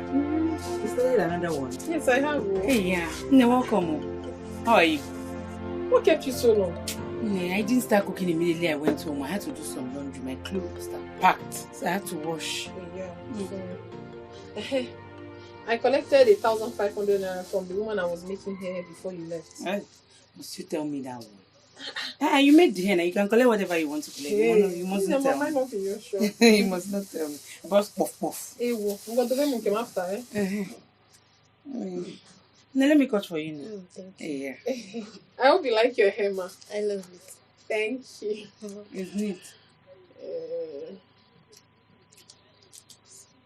man. You started another one. Yes, I have. Hey, yeah. Welcome. How are you? What kept you so long? I didn't start cooking immediately. I went home. I had to do some laundry. My clothes are packed, so I had to wash. Yeah. I collected 1,500 naira from the woman I was making hair before you left. Must you tell me that one? You made the hair. You can collect whatever you want to collect. Hey, you mustn't tell me. Not in your shop. You must not tell me. Boss, puff. Hey, I'm going to them came after, Now let me cut for you now. Thank you. Yeah. I hope you like your hair, ma. I love it. Thank you. It's neat.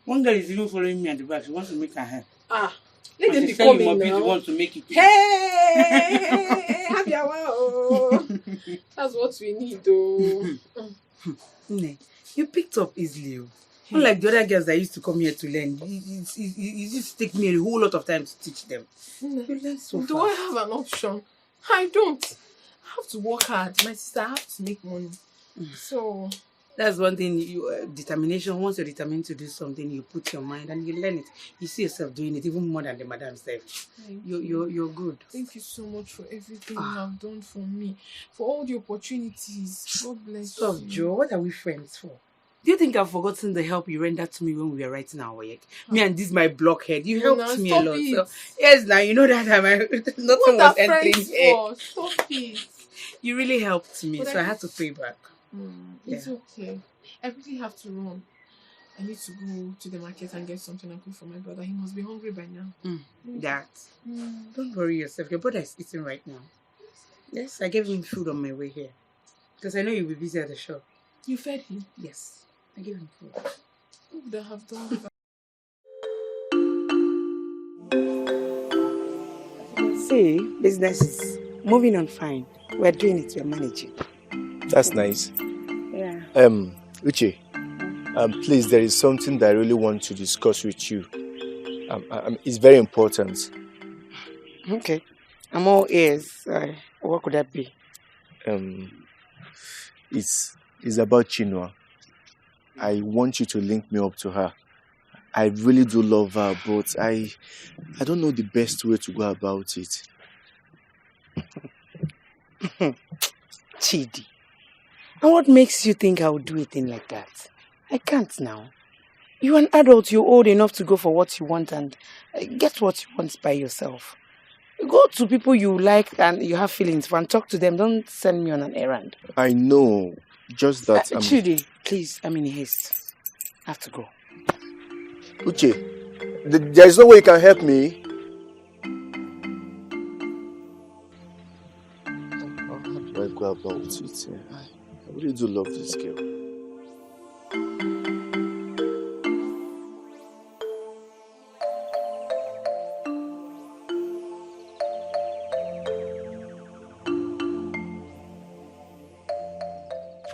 One girl is even following me at the back. She wants to make her hair. Let them be coming now. She wants to make it. Hey, have your wow. That's what we need, though. You picked up easily. Unlike the other girls that used to come here to learn, it used to take me a whole lot of time to teach them. You learn so fast. Do I have an option? I don't. I have to work hard. My sister, I have to make money. So that's one thing. Determination. Once you're determined to do something, you put your mind and you learn it. You see yourself doing it even more than the madam self. You're good. Thank you so much for everything you have done for me, for all the opportunities. God bless Stop, you. Joe. What are we friends for? Do you think I've forgotten the help you rendered to me when we were writing our work? Me and this my blockhead. You helped me a lot. So, yes, now you know that nothing was entering here. Stop it. You really helped me, But so I had to pay back. It's okay. I really have to run. I need to go to the market and get something and cook for my brother. He must be hungry by now. Don't worry yourself. Your brother is eating right now. Yes, I gave him food on my way here. Because I know you'll be busy at the shop. You fed him? Yes. I gave him food. Who would I have done that? See, business is moving on fine. We're doing it. We're managing. That's nice. Yeah. Uche, please, there is something that I really want to discuss with you. It's very important. Okay. I'm all ears. What could that be? It's about Chinua. I want you to link me up to her. I really do love her, but I don't know the best way to go about it. Chidi. And what makes you think I would do a thing like that? I can't now. You're an adult, you're old enough to go for what you want and get what you want by yourself. Go to people you like and you have feelings for and talk to them. Don't send me on an errand. I know. Just that... Chidi, please, I'm in haste. I have to go. Uche, there is no way you can help me. How do I go about it? I really do love this girl.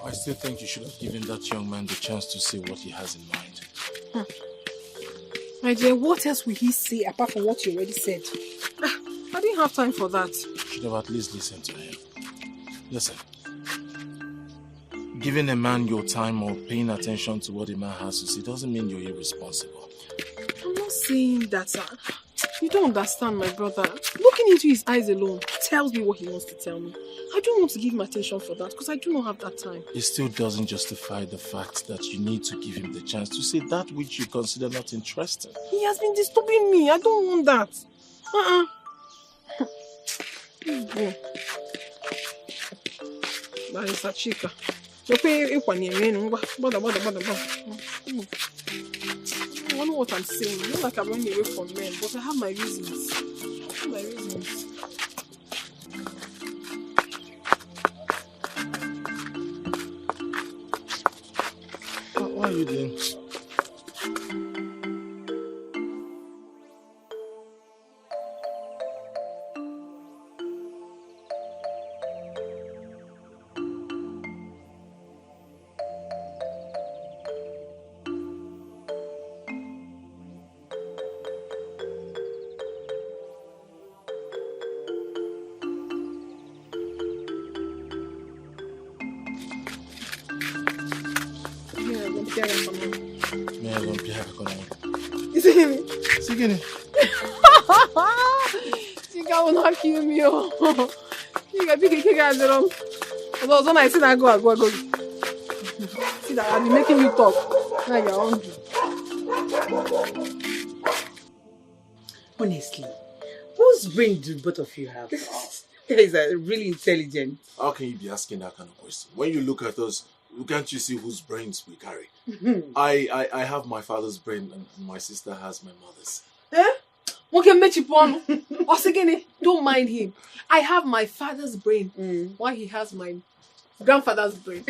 I still think you should have given that young man the chance to say what he has in mind. My dear, what else will he say apart from what you already said? I didn't have time for that. You should have at least listened to him. Listen. Giving a man your time or paying attention to what a man has to say doesn't mean you're irresponsible. I'm not saying that. You don't understand, my brother. Looking into his eyes alone tells me what he wants to tell me. I don't want to give him attention for that because I do not have that time. It still doesn't justify the fact that you need to give him the chance to say that which you consider not interesting. He has been disturbing me. I don't want that. Please go. Marisa Chika. I don't know what I'm saying. It's not like I'm running away from men, but I have my reasons. What are you doing? Is it him? Sigini. Chika will not kill me. Chika, big guys. Although when I see that, go. See that I've been making you talk. Now you're hungry. Honestly, whose brain do both of you have? Guys are really intelligent. How can you be asking that kind of question? When you look at us, can't you see whose brains we carry? I have my father's brain and my sister has my mother's. Okay, Mechipon. Osigini, don't mind him. I have my father's brain while he has my grandfather's brain.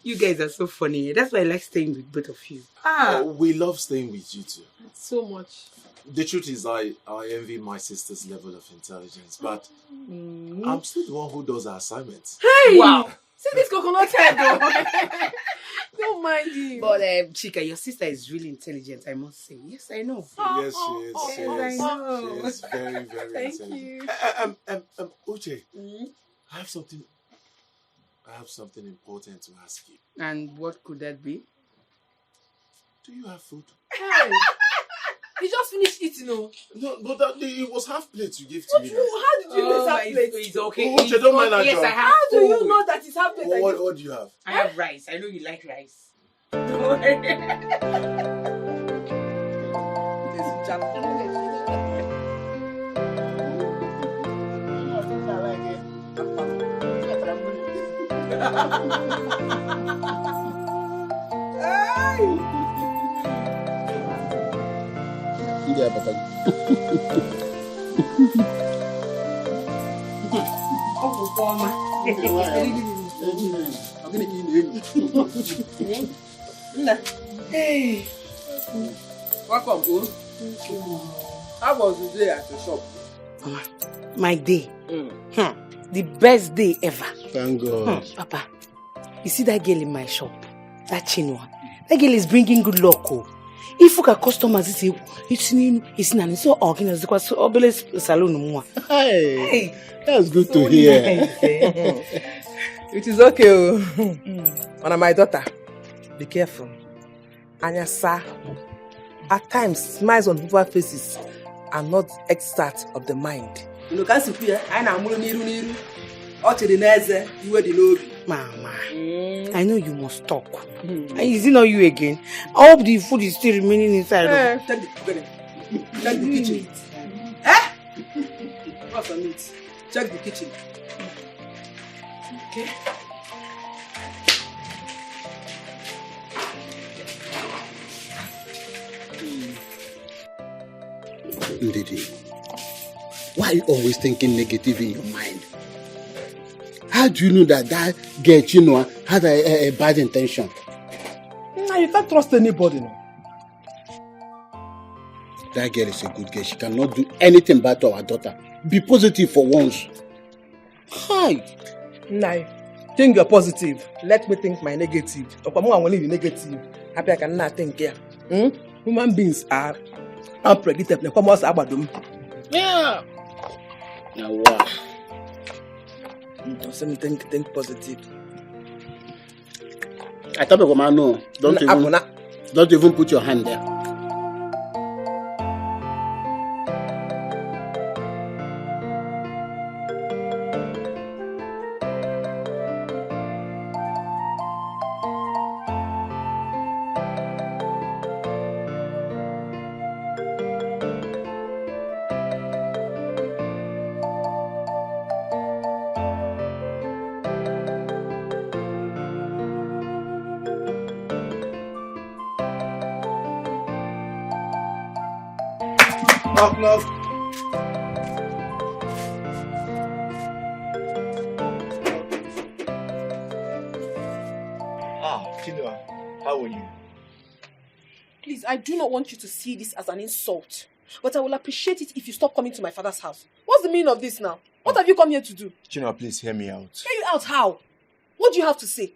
You guys are so funny. That's why I like staying with both of you. We love staying with you too. So much. The truth is I envy my sister's level of intelligence, but I'm still the one who does her assignments. Hey! Wow! See this coconut head though. Don't mind him. But Chika, your sister is really intelligent, I must say. Yes, I know. Yes, she is. Yes, I know. She is very, very Thank intelligent. you. Uche, I have something important to ask you. And what could that be? Do you have food? Hey! He just finished eating, no? No, but it was half plate you gave to me. How did you miss half plate? It's okay. Uche, don't mind that. Yes, I have How do you food. know that it's half plate? What do you have? I have rice. I know you like rice. Hey. Welcome, bro. How was the day at the shop? My day. The best day ever. Thank God. Papa, you see that girl in my shop? That Chinua. That girl is bringing good luck. Oh. If you can customers say it's not so organized because so obvious salon. Hey, that's good to hear. It is okay. And my daughter, be careful. Anya sir, at times smiles on people's faces are not extract of the mind. You know, can't see I know niru. Mama, I know you must talk. Is it not you again? I hope the food is still remaining inside. Check the kitchen. What's the meat? Check the kitchen. Okay. Ndidi, why are you always thinking negative in your mind? How do you know that girl Chinua had a bad intention? Nah, you can't trust anybody now. That girl is a good girl. She cannot do anything bad to our daughter. Be positive for once. Hi. Nah, think you're positive. Let me think my negative. If I'm going to be negative, happy I cannot think here. Human beings are unpredictable. Yeah. Now what? Don't say me think positive. I thought about no. Don't even put your hand there. Knock. Chinua, how are you? Please, I do not want you to see this as an insult. But I will appreciate it if you stop coming to my father's house. What's the meaning of this now? What have you come here to do? Chinua, please hear me out. Hear you out how? What do you have to say?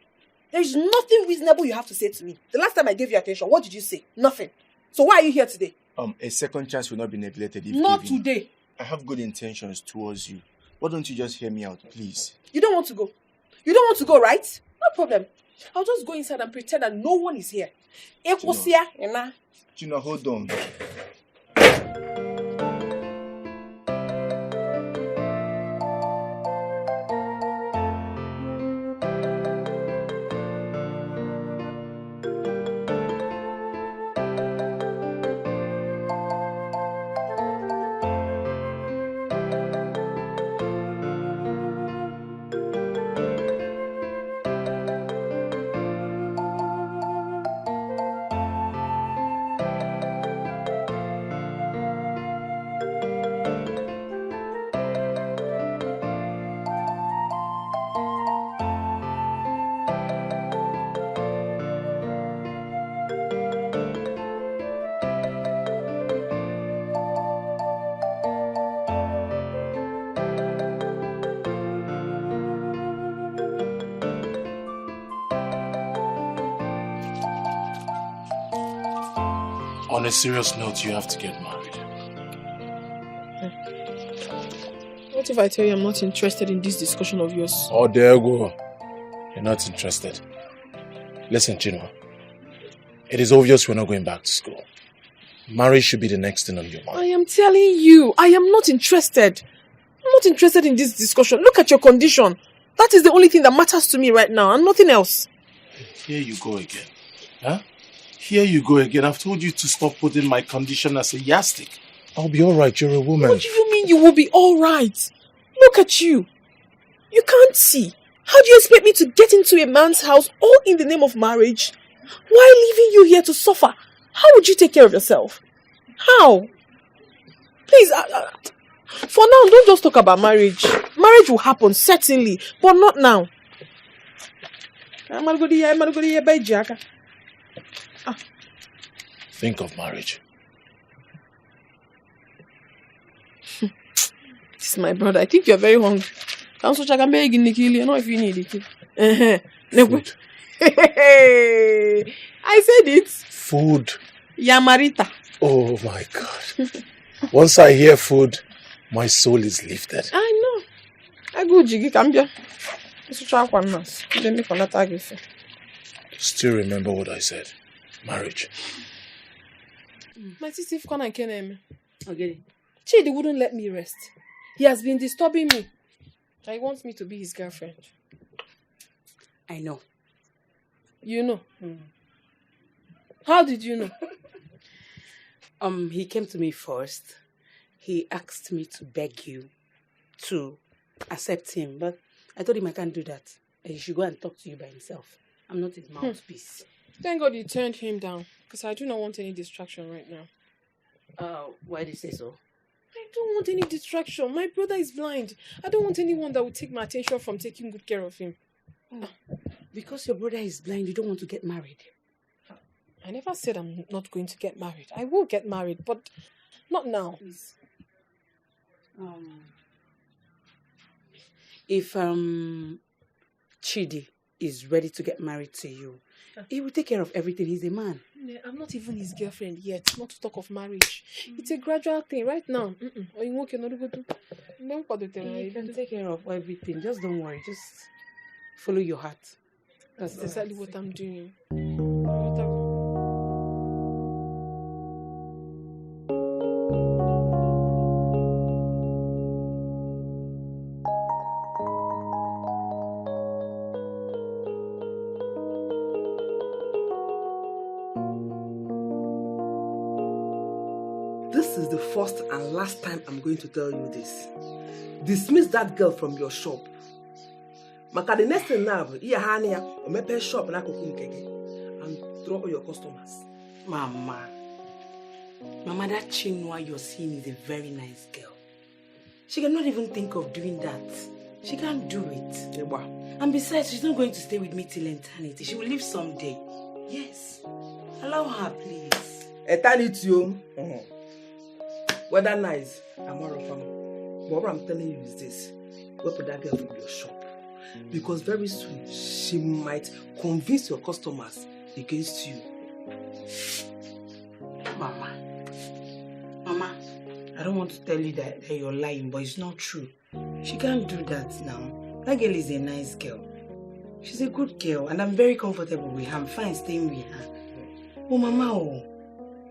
There is nothing reasonable you have to say to me. The last time I gave you attention, what did you say? Nothing. So why are you here today? A second chance will not be neglected if Not given. today. I have good intentions towards you. Why don't you just hear me out, please? You don't want to go. You don't want to go, right? No problem. I'll just go inside and pretend that no one is here. Chino, hold on. On a serious note, you have to get married. What if I tell you I'm not interested in this discussion of yours? Oh, there you go. You're not interested. Listen, Chinua. It is obvious we're not going back to school. Marriage should be the next thing on your mind. I am telling you, I am not interested. I'm not interested in this discussion. Look at your condition. That is the only thing that matters to me right now and nothing else. Here you go again. Huh? Here you go again. I've told you to stop putting my condition as a yardstick. I'll be alright, you're a woman. What do you mean you will be alright? Look at you. You can't see. How do you expect me to get into a man's house all in the name of marriage? While leaving you here to suffer? How would you take care of yourself? How? Please, for now, don't just talk about marriage. Marriage will happen, certainly, but not now. Think of marriage. This is my brother. I think you're very hungry. I know if you need it. Food. I said it. Food. Yamarita. Oh my God. Once I hear food, my soul is lifted. I know. I go jiggy cambia. Still remember what I said. Marriage. My sister Kona and Kenem. Okay. Chidi wouldn't let me rest. He has been disturbing me. He wants me to be his girlfriend. I know. You know? How did you know? He came to me first. He asked me to beg you to accept him, but I told him I can't do that. He should go and talk to you by himself. I'm not his mouthpiece. Thank God you turned him down, because I do not want any distraction right now. Why do you say so? I don't want any distraction. My brother is blind. I don't want anyone that will take my attention from taking good care of him. Because your brother is blind, you don't want to get married? I never said I'm not going to get married. I will get married, but not now. Please. If Chidi is ready to get married to you, he will take care of everything. He's a man. I'm not even his girlfriend yet, not to talk of marriage. It's a gradual thing right now. You can take care of everything. Just don't worry. Just follow your heart. That's exactly what I'm doing. This is the first and last time I'm going to tell you this. Dismiss that girl from your shop. Maka the next thing now, you have a shop and draw all your customers. Mama, that Chinua you're seeing is a very nice girl. She cannot even think of doing that. She can't do it. And besides, she's not going to stay with me till eternity. She will leave someday. Yes. Allow her, please. Eternity, whether nice, I'm more of them. But what I'm telling you is this. Go put that girl from your shop. Because very soon, she might convince your customers against you. Mama, I don't want to tell you that you're lying, but it's not true. She can't do that now. That girl is a nice girl. She's a good girl, and I'm very comfortable with her. I'm fine staying with her. Oh, Mama,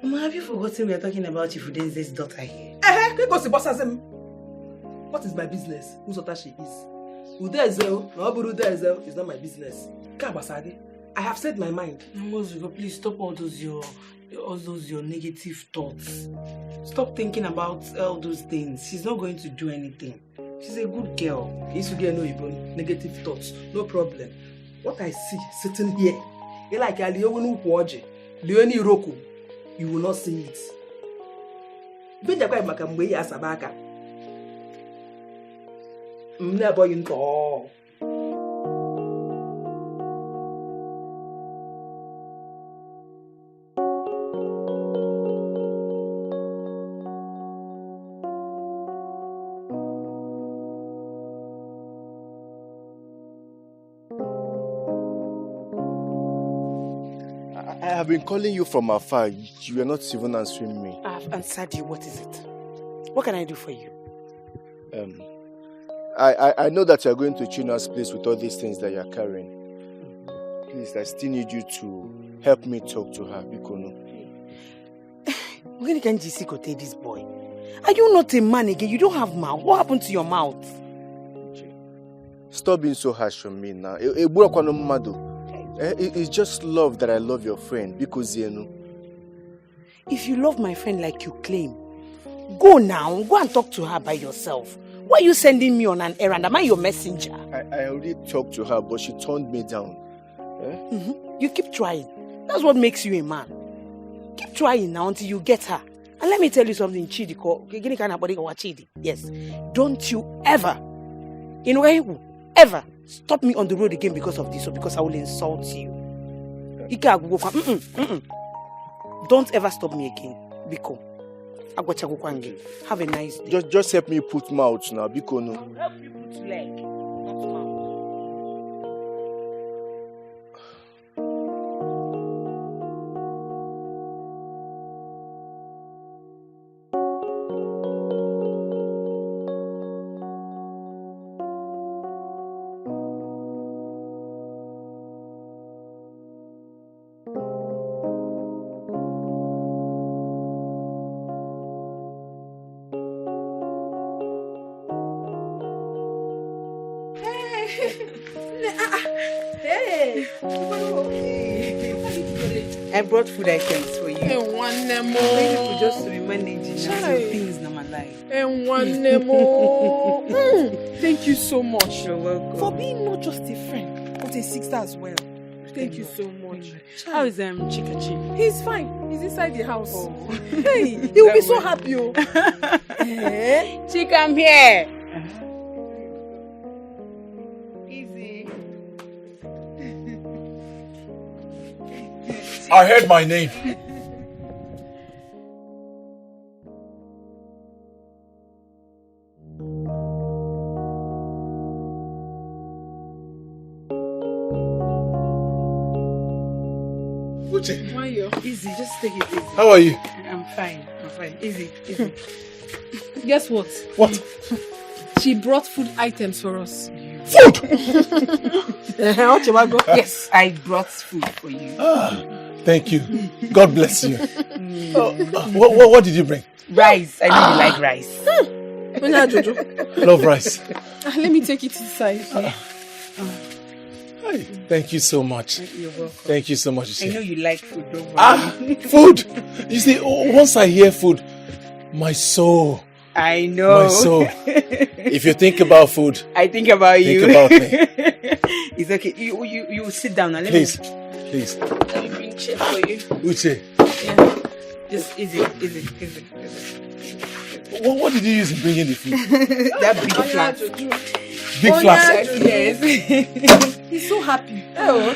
Mama, have you forgotten we are talking about Chifudenze's daughter here? What is my business? Whose daughter she is? Udezel, Udezel is not my business. I have said my mind. Mozugo, please stop all those your negative thoughts. Stop thinking about all those things. She's not going to do anything. She's a good girl. Negative thoughts, no problem. What I see sitting here, like Leoni Roku, you will not see it. Never in all. I have been calling you from afar. You are not even answering me. I have answered you. What is it? What can I do for you? I know that you are going to Chino's place with all these things that you are carrying. Please, I still need you to help me talk to her. Bikono. When can Jessica take this boy? Are you not a man again? You don't have mouth. What happened to your mouth? Stop being so harsh on me now. It's just love that I love your friend because you know. If you love my friend like you claim, go now. Go and talk to her by yourself. Why are you sending me on an errand? Am I your messenger? I already talked to her, but she turned me down. You keep trying. That's what makes you a man. Keep trying now until you get her. And let me tell you something, Chidiko. Yes. Don't you ever, ever stop me on the road again because of this or because I will insult you. Don't ever stop me again. Biko. Have a nice day. Just help me put mouth now, Bikono. I'll help you put leg, not mouth. I brought food items for you. And one nemo. Maybe just to be managing some things in my life. And one nemo. Thank you so much. You're welcome. For being not just a friend, but a sister as well. Thank you so much. How is Chikachi? He's fine. He's inside the house. Oh. Hey, he will be so happy. Oh. Chika, I'm here. I heard my name. Uche. Easy, just take it easy. How are you? I'm fine. Easy. Guess what? What? She brought food items for us. Food? Yes, I brought food for you. Thank you. God bless you. What did you bring? Rice. I know you like rice. Love rice. Let me take it inside. Thank you so much. You're welcome. Thank you so much. I know you like food, don't worry. Food! You see, once I hear food, my soul. I know. My soul. If you think about food, I think about you. Think about me. It's okay. You sit down and Please. Let me bring chair for you. Uche. Yeah. Just easy. What did you use in bringing the food? That big flat. Big flask. Yes. He's so happy. Oh,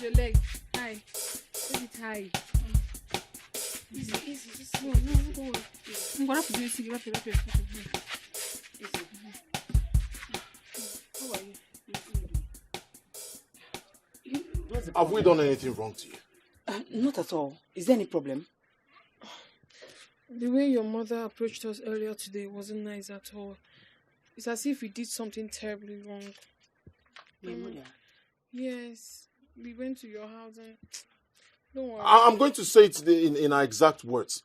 Use your leg. High. Hold it high. Easy, easy. Just no, don't worry. I'm gonna have to do it. Wrap it. Easy. How are you? Have we done anything wrong to you? Not at all. Is there any problem? The way your mother approached us earlier today wasn't nice at all. It's as if we did something terribly wrong. My mother? Yes. We went to your house and... Don't worry. I'm going to say it in her exact words.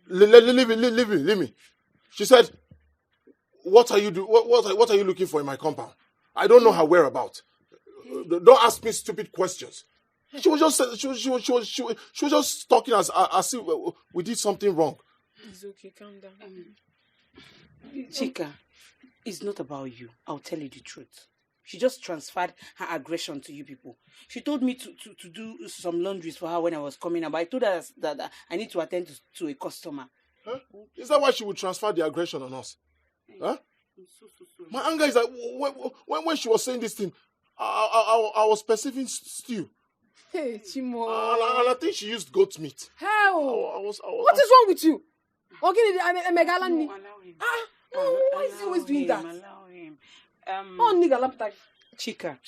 Leave me. She said, what are you looking for in my compound? I don't know her whereabouts. Don't ask me stupid questions. She was just talking as if we did something wrong. It's okay, calm down. Chika, it's not about you. I'll tell you the truth. She just transferred her aggression to you people. She told me to do some laundries for her when I was coming up. I told her that I need to attend to a customer. Huh? Is that why she would transfer the aggression on us? Huh? My anger is that when she was saying this thing, I was perceiving stew. Hey, Chimo. And I think she used goat meat. How? What is wrong with you? Why is he always doing that? Allow him. Chika,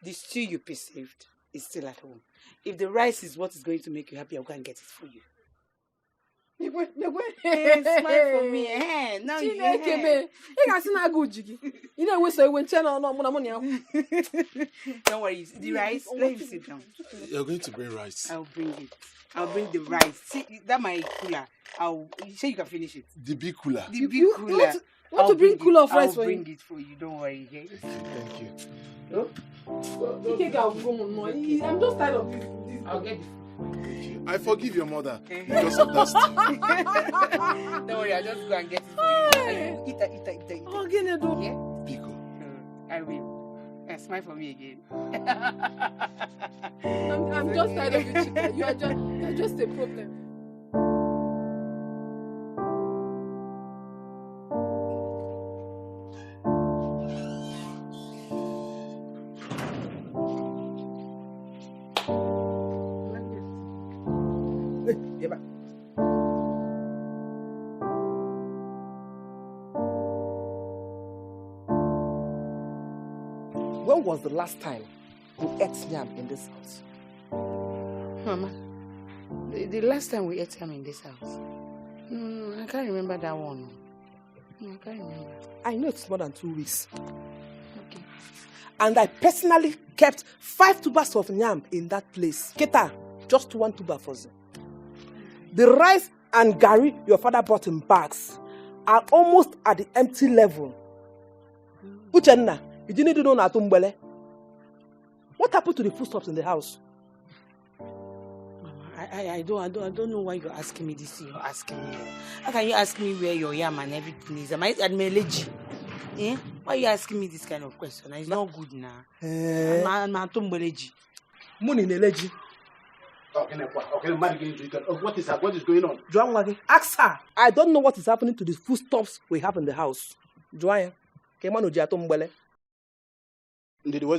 the stew you perceived is still at home. If the rice is what is going to make you happy, I'll go and get it for you. Hey, smile for me. Now you Don't worry, the rice. Let him sit down. You're going to bring rice. I'll bring it. I'll bring the rice. See, that my cooler. You say you can finish it. The big cooler. The big cooler. Want to bring cooler of rice for you? I'll bring it for you. Don't worry, okay? Thank you. I'm just tired of this. I'll get it. I forgive your mother because of that. Don't worry, I'll just go and get it for you. Eat. Oh, get it, though. Yeah? Pico. I will. Smile for me again. I'm just tired of you, Chika. You're just a problem. When was the last time you ate yam in this house? Mama, the last time we ate yam in this house? No, I can't remember that one. No, I can't remember. I know it's more than 2 weeks. Okay. And I personally kept 5 tubers of yam in that place. Keta, just 1 tuber for them. The rice and gari your father brought in bags are almost at the empty level. Uchenna, you didn't do no natumbele. What happened to the foodstuffs in the house? Mama, I don't know why you're asking me this. You're asking me. How can you ask me where your yam and everything is? Am I at Meleji? Eh? Why are you asking me this kind of question? It's not good now. I'm Money Neleji. What is going on? Joanne, ask her. I don't know what is happening to the foodstuffs we have in the house. Joanne, what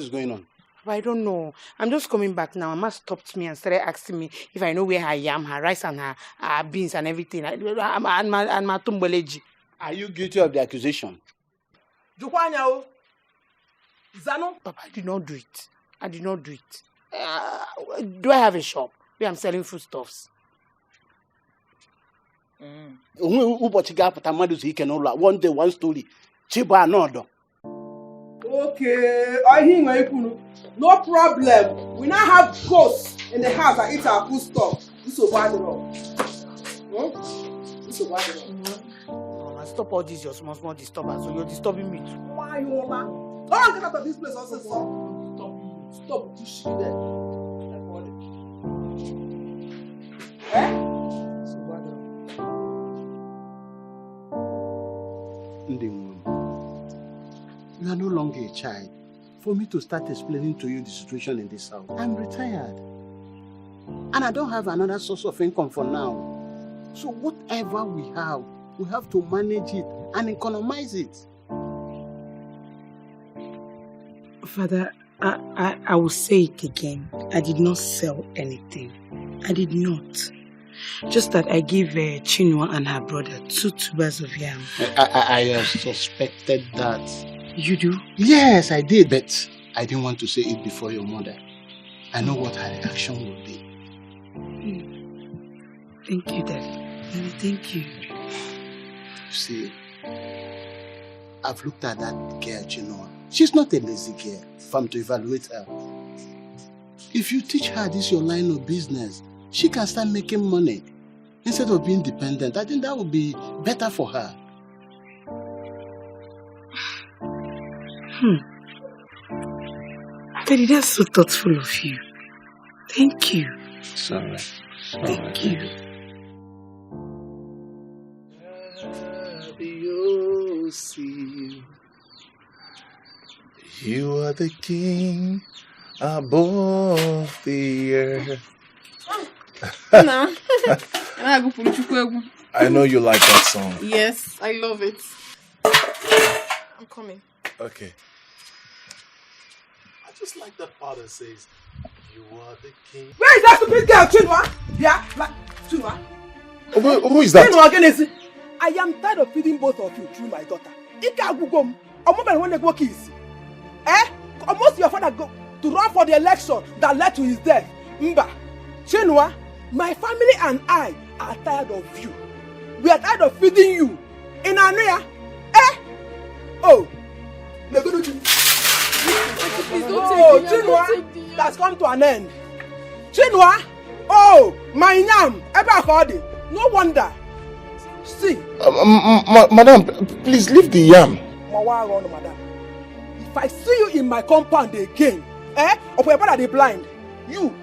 is going on? I don't know. I'm just coming back now. Mama stopped me and started asking me if I know where her yam, her rice, and her beans and everything. And my tumbeleji. Are you guilty of the accusation? Zano? Papa, I did not do it. Do I have a shop where I'm selling foodstuffs? One day, one story. Chiba another. Okay, no problem. We now have ghosts in the house that eat our foodstuff. This is why Stop all these your small disturbance. So you're disturbing me too. Why, Mama? Don't get out of this place also. Stop this shit there. You are no longer a child for me to start explaining to you the situation in this house. I'm retired. And I don't have another source of income for now. So whatever we have to manage it and economize it. Father, I will say it again. I did not sell anything. I did not. Just that I gave Chinua and her brother 2 tubers of yam. I suspected that. You do? Yes, I did, but I didn't want to say it before your mother. I know what her reaction would be. Thank you, Daddy. Thank you. See, I've looked at that girl, Chinua. She's not a lazy girl, if I'm to evaluate her. If you teach her this your line of business, she can start making money. Instead of being dependent, I think that would be better for her. Daddy, that's so thoughtful of you. Thank you. Sorry. Thank you. You are the king above the earth. I know you like that song. Yes, I love it. I'm coming. Okay. I just like that part that says, you are the king. Where is that stupid girl, Chinua? Yeah, Chinua. Who is that? Chinua, Genesi. I am tired of feeding both of you through my daughter. Ike Agugom, a woman when they go kiss. Almost your father go to run for the election that led to his death. Mba, Chinua, my family and I are tired of you. We are tired of feeding you. In Anuya, Oh, Chinua, that's come to an end. Chinua, my yam, no wonder. See, Madam, please leave the yam. Madam. If I see you in my compound again, or whoever are they blind, you,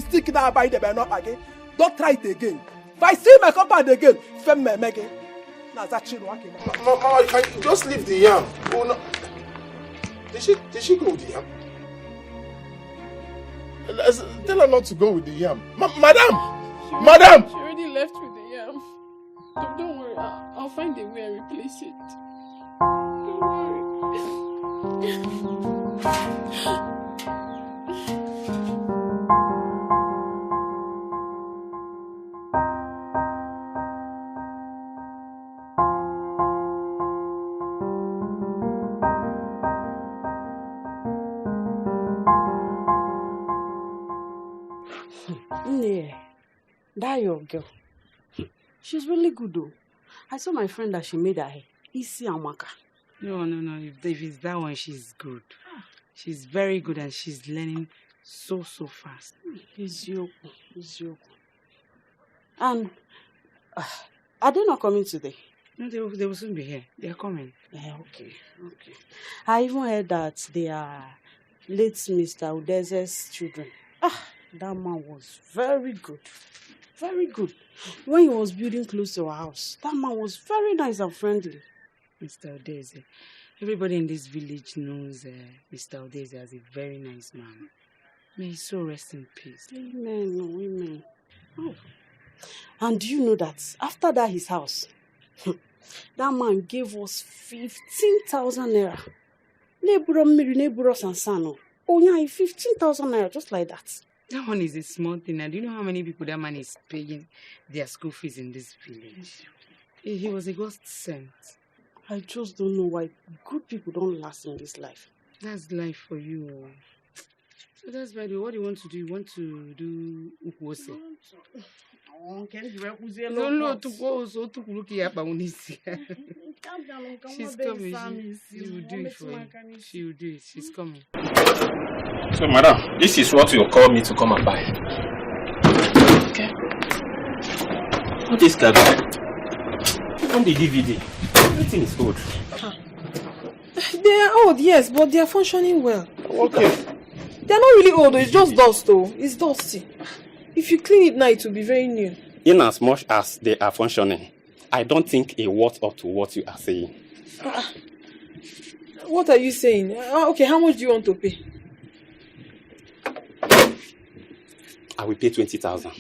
stick that by the banner again. Don't try it again. If I see my compound again, Mama, can you just leave the yam? Oh no. Did she go with the yam? Tell her not to go with the yam. Madam! Madam! She already left with the yam. Don't worry, I'll find a way and replace it. Don't worry. That your girl. She's really good though. I saw my friend that she made her hair. Isi Amaka. No. If it's that one, she's good. She's very good and she's learning so fast. Etiko. And are they not coming today? No, they will soon be here. They are coming. Okay. I even heard that they are late Mr. Udez's children. That man was very good. Very good. When he was building close to our house, that man was very nice and friendly. Mr. Udeze. Everybody in this village knows Mr. Udeze as a very nice man. May his soul rest in peace. Amen. Oh. And do you know that after that his house, that man gave us 15,000 naira. Neburo Sansano. Oh yeah, 15,000 naira, just like that. That one is a small thing. And do you know how many people that man is paying their school fees in this village? He was a ghost sent. I just don't know why good people don't last in this life. That's life for you. So that's why what do you want to do? You want to do Ukwose? No, to go so to look here. She's coming. She will do it for you. She will do it. She's coming. So, madam, this is what you call me to come and buy. Okay. What is that? Even the DVD. Everything is old. They are old, yes, but they are functioning well. Okay. They are not really old, though. It's just dust, though. It's dusty. If you clean it now, it will be very new. In as much as they are functioning, I don't think a word up to what you are saying. What are you saying? Okay, how much do you want to pay? I will pay 20,000.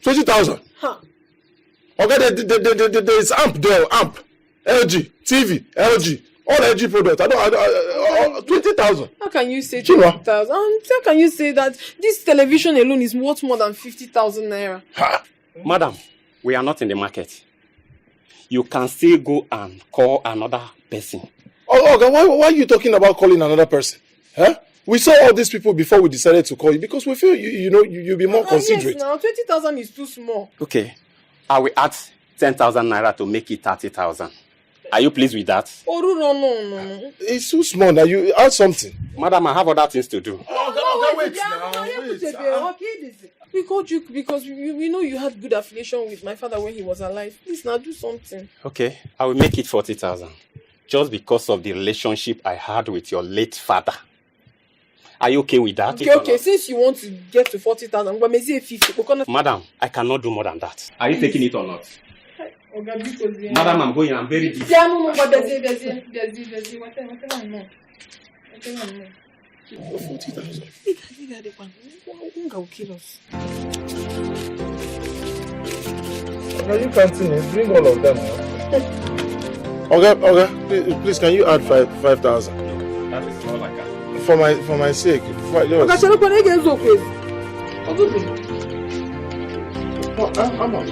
20,000? Okay, there is amp there, amp. LG, TV, LG. All energy products. I don't 20,000. How can you say Chinua. 20,000? How can you say that this television alone is worth more than 50,000 naira? Madam, we are not in the market. You can still go and call another person. Oh, God, why are you talking about calling another person? Huh? We saw all these people before we decided to call you because we feel you'll be more considerate. Yes, now 20,000 is too small. Okay, I will add 10,000 naira to make it 30,000. Are you pleased with that? Oh, no. It's too small now. You add something. Madam, I have other things to do. Wait. We called you because we know you had good affiliation with my father when he was alive. Please now do something. Okay, I will make it 40,000. Just because of the relationship I had with your late father. Are you okay with that? Okay. Since you want to get to 40,000, but maybe 50. Madam, I cannot do more than that. Are you taking it or not? Madam, I'm going. I'm very busy. Yeah, no, but there's whatever. 40,000. Will kill us. Are you continue? Bring all of them now. Okay. Please, can you add 5,000? That is all I can. For my sake. I'm on.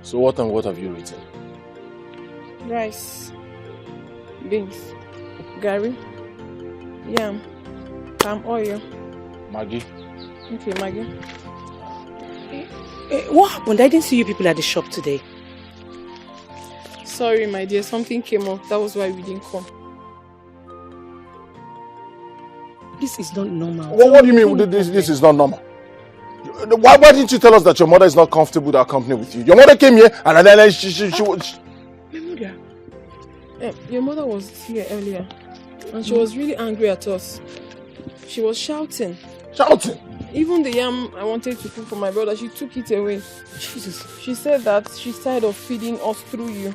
So what have you written? Rice, beans, gari, yam, palm oil. Maggie. Okay, Maggie. What happened? I didn't see you people at the shop today. Sorry, my dear. Something came up. That was why we didn't come. This is not normal. What do you mean this is not normal? Why didn't you tell us that your mother is not comfortable with our company with you? Your mother came here and then she My mother? Your mother was here earlier and she was really angry at us. She was shouting. Shouting? Even the yam I wanted to cook for my brother, she took it away. Jesus. She said that she's tired of feeding us through you.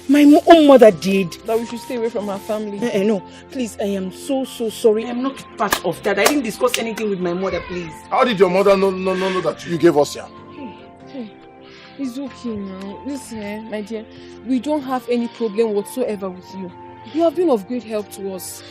My own mother did. That we should stay away from her family. No, please, I am so sorry. I am not part of that. I didn't discuss anything with my mother, please. How did your mother know that you gave us yam? Hey, it's okay now. Listen, my dear, we don't have any problem whatsoever with you. You have been of great help to us.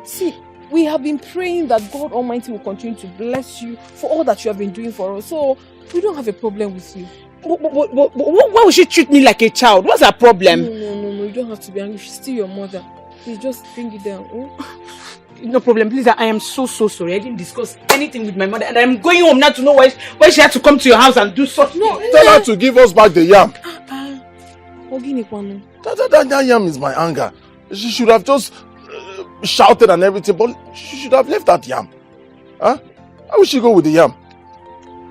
See, we have been praying that God Almighty will continue to bless you for all that you have been doing for us. So, we don't have a problem with you. Why would she treat me like a child? What's her problem? No, you don't have to be angry. She's still your mother. Please just bring it down. No problem, please. I am so sorry. I didn't discuss anything with my mother, and I'm going home now to know why she had to come to your house and do such. Tell her to give us back the yam. That yam is my anger. She should have just shouted and everything, but she should have left that yam. Huh? How will she go with the yam?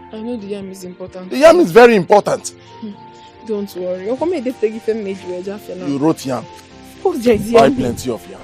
I know the yam is important. The yam is very important. Don't worry. You wrote yam. Buy plenty of yam.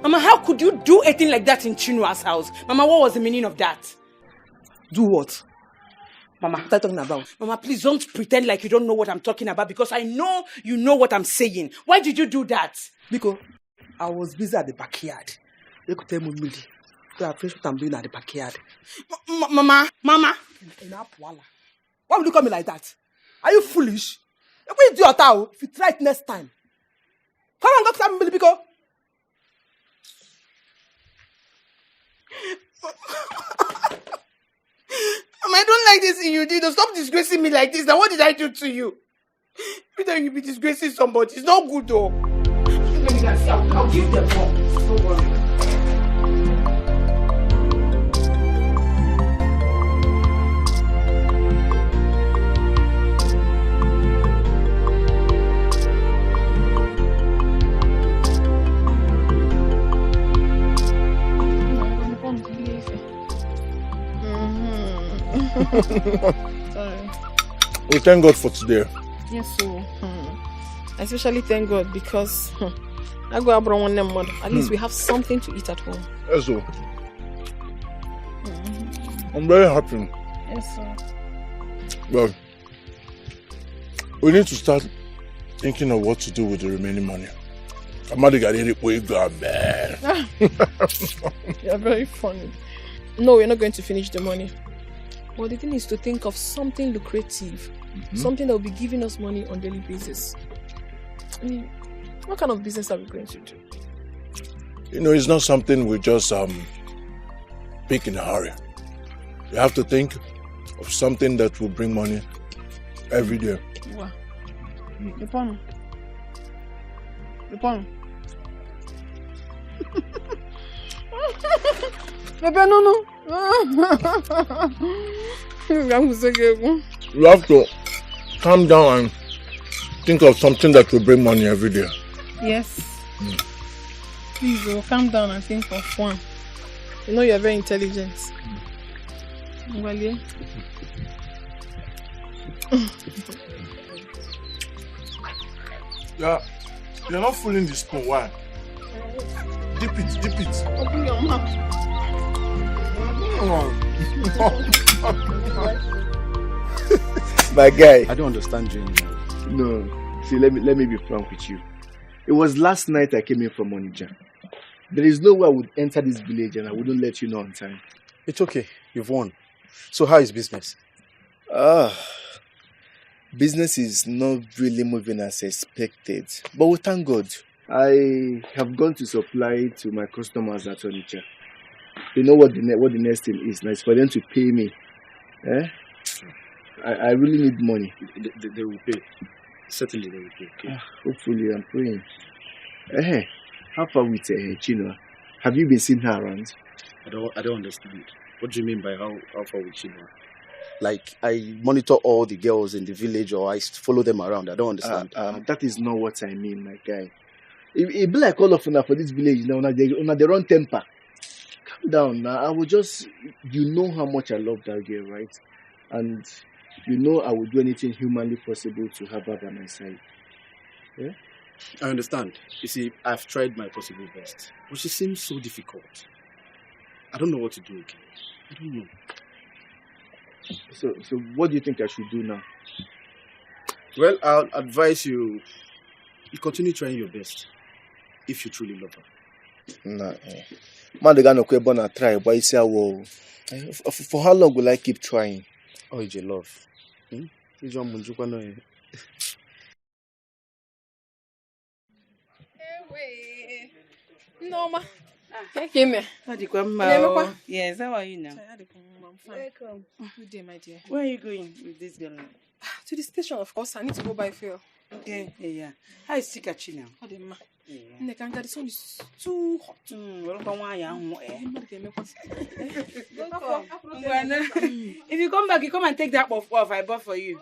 Mama, how could you do a thing like that in Chinua's house? Mama, what was the meaning of that? Do what? Mama, what are you talking about? Mama, please don't pretend like you don't know what I'm talking about because I know you know what I'm saying. Why did you do that? Because I was busy at the backyard. You could tell me, so I finished what I'm doing at the backyard. Mama. Why would you call me like that? Are you foolish? Wait your towel. If you try it next time. Come on, go to Billy Biko. I don't like this in you, Dino. Stop disgracing me like this. Now what did I do to you? You don't you be disgracing somebody. It's not good though. I'll give them more. Don't worry. Sorry. We thank God for today. Yes, so I especially thank God because I go abroad one month. At least we have something to eat at home. Yes, so. I'm very happy. Yes, sir. Well, we need to start thinking of what to do with the remaining money. You're very funny. No, we're not going to finish the money. But the thing is to think of something lucrative, something that will be giving us money on a daily basis. I mean, what kind of business are we going to do? You know, it's not something we just pick in a hurry. You have to think of something that will bring money every day. Wow. Lepon. No. You have to calm down and think of something that will bring money every day. Yes. Please, calm down and think of one. You know you're very intelligent. Yeah, you're not fooling the spoon. Why? Dip it. Open your mouth. My guy. I don't understand you anymore. No. See, let me be frank with you. It was last night I came in from Onitsha. There is no way I would enter this village and I wouldn't let you know on time. It's okay. You've won. So how is business? Business is not really moving as expected. But we thank God. I have gone to supply to my customers at Onitsha. You know what the next thing is. Now it's for them to pay me. I really need money. They will pay. Certainly they will pay. Okay. Hopefully, I'm praying. How far with Chinua? Have you been seeing her around? I don't understand. What do you mean by how far with Chinua? Like I monitor all the girls in the village or I follow them around. I don't understand. That is not what I mean, my guy. It be like all of them for this village now. They run temper. Calm down now. I will just, you know how much I love that girl, right? And you know I will do anything humanly possible to have her by my side. Yeah? I understand. You see, I've tried my possible best, but she seems so difficult. I don't know what to do again. I don't know. So what do you think I should do now? Well, I'll advise you continue trying your best if you truly love her. Nah, man, they gonna try, but you say, well, for how long will I keep trying? Oh, it's your love. No, ma. Yes, how are you now? I'm fine. Welcome. Good day, my dear. Where are you going with this girl? To the station, of course. I need to go buy fuel. Okay, yeah. How is Tikachi now? Oh, ma. The sun is too hot. If you come back, you come and take that off I bought for you.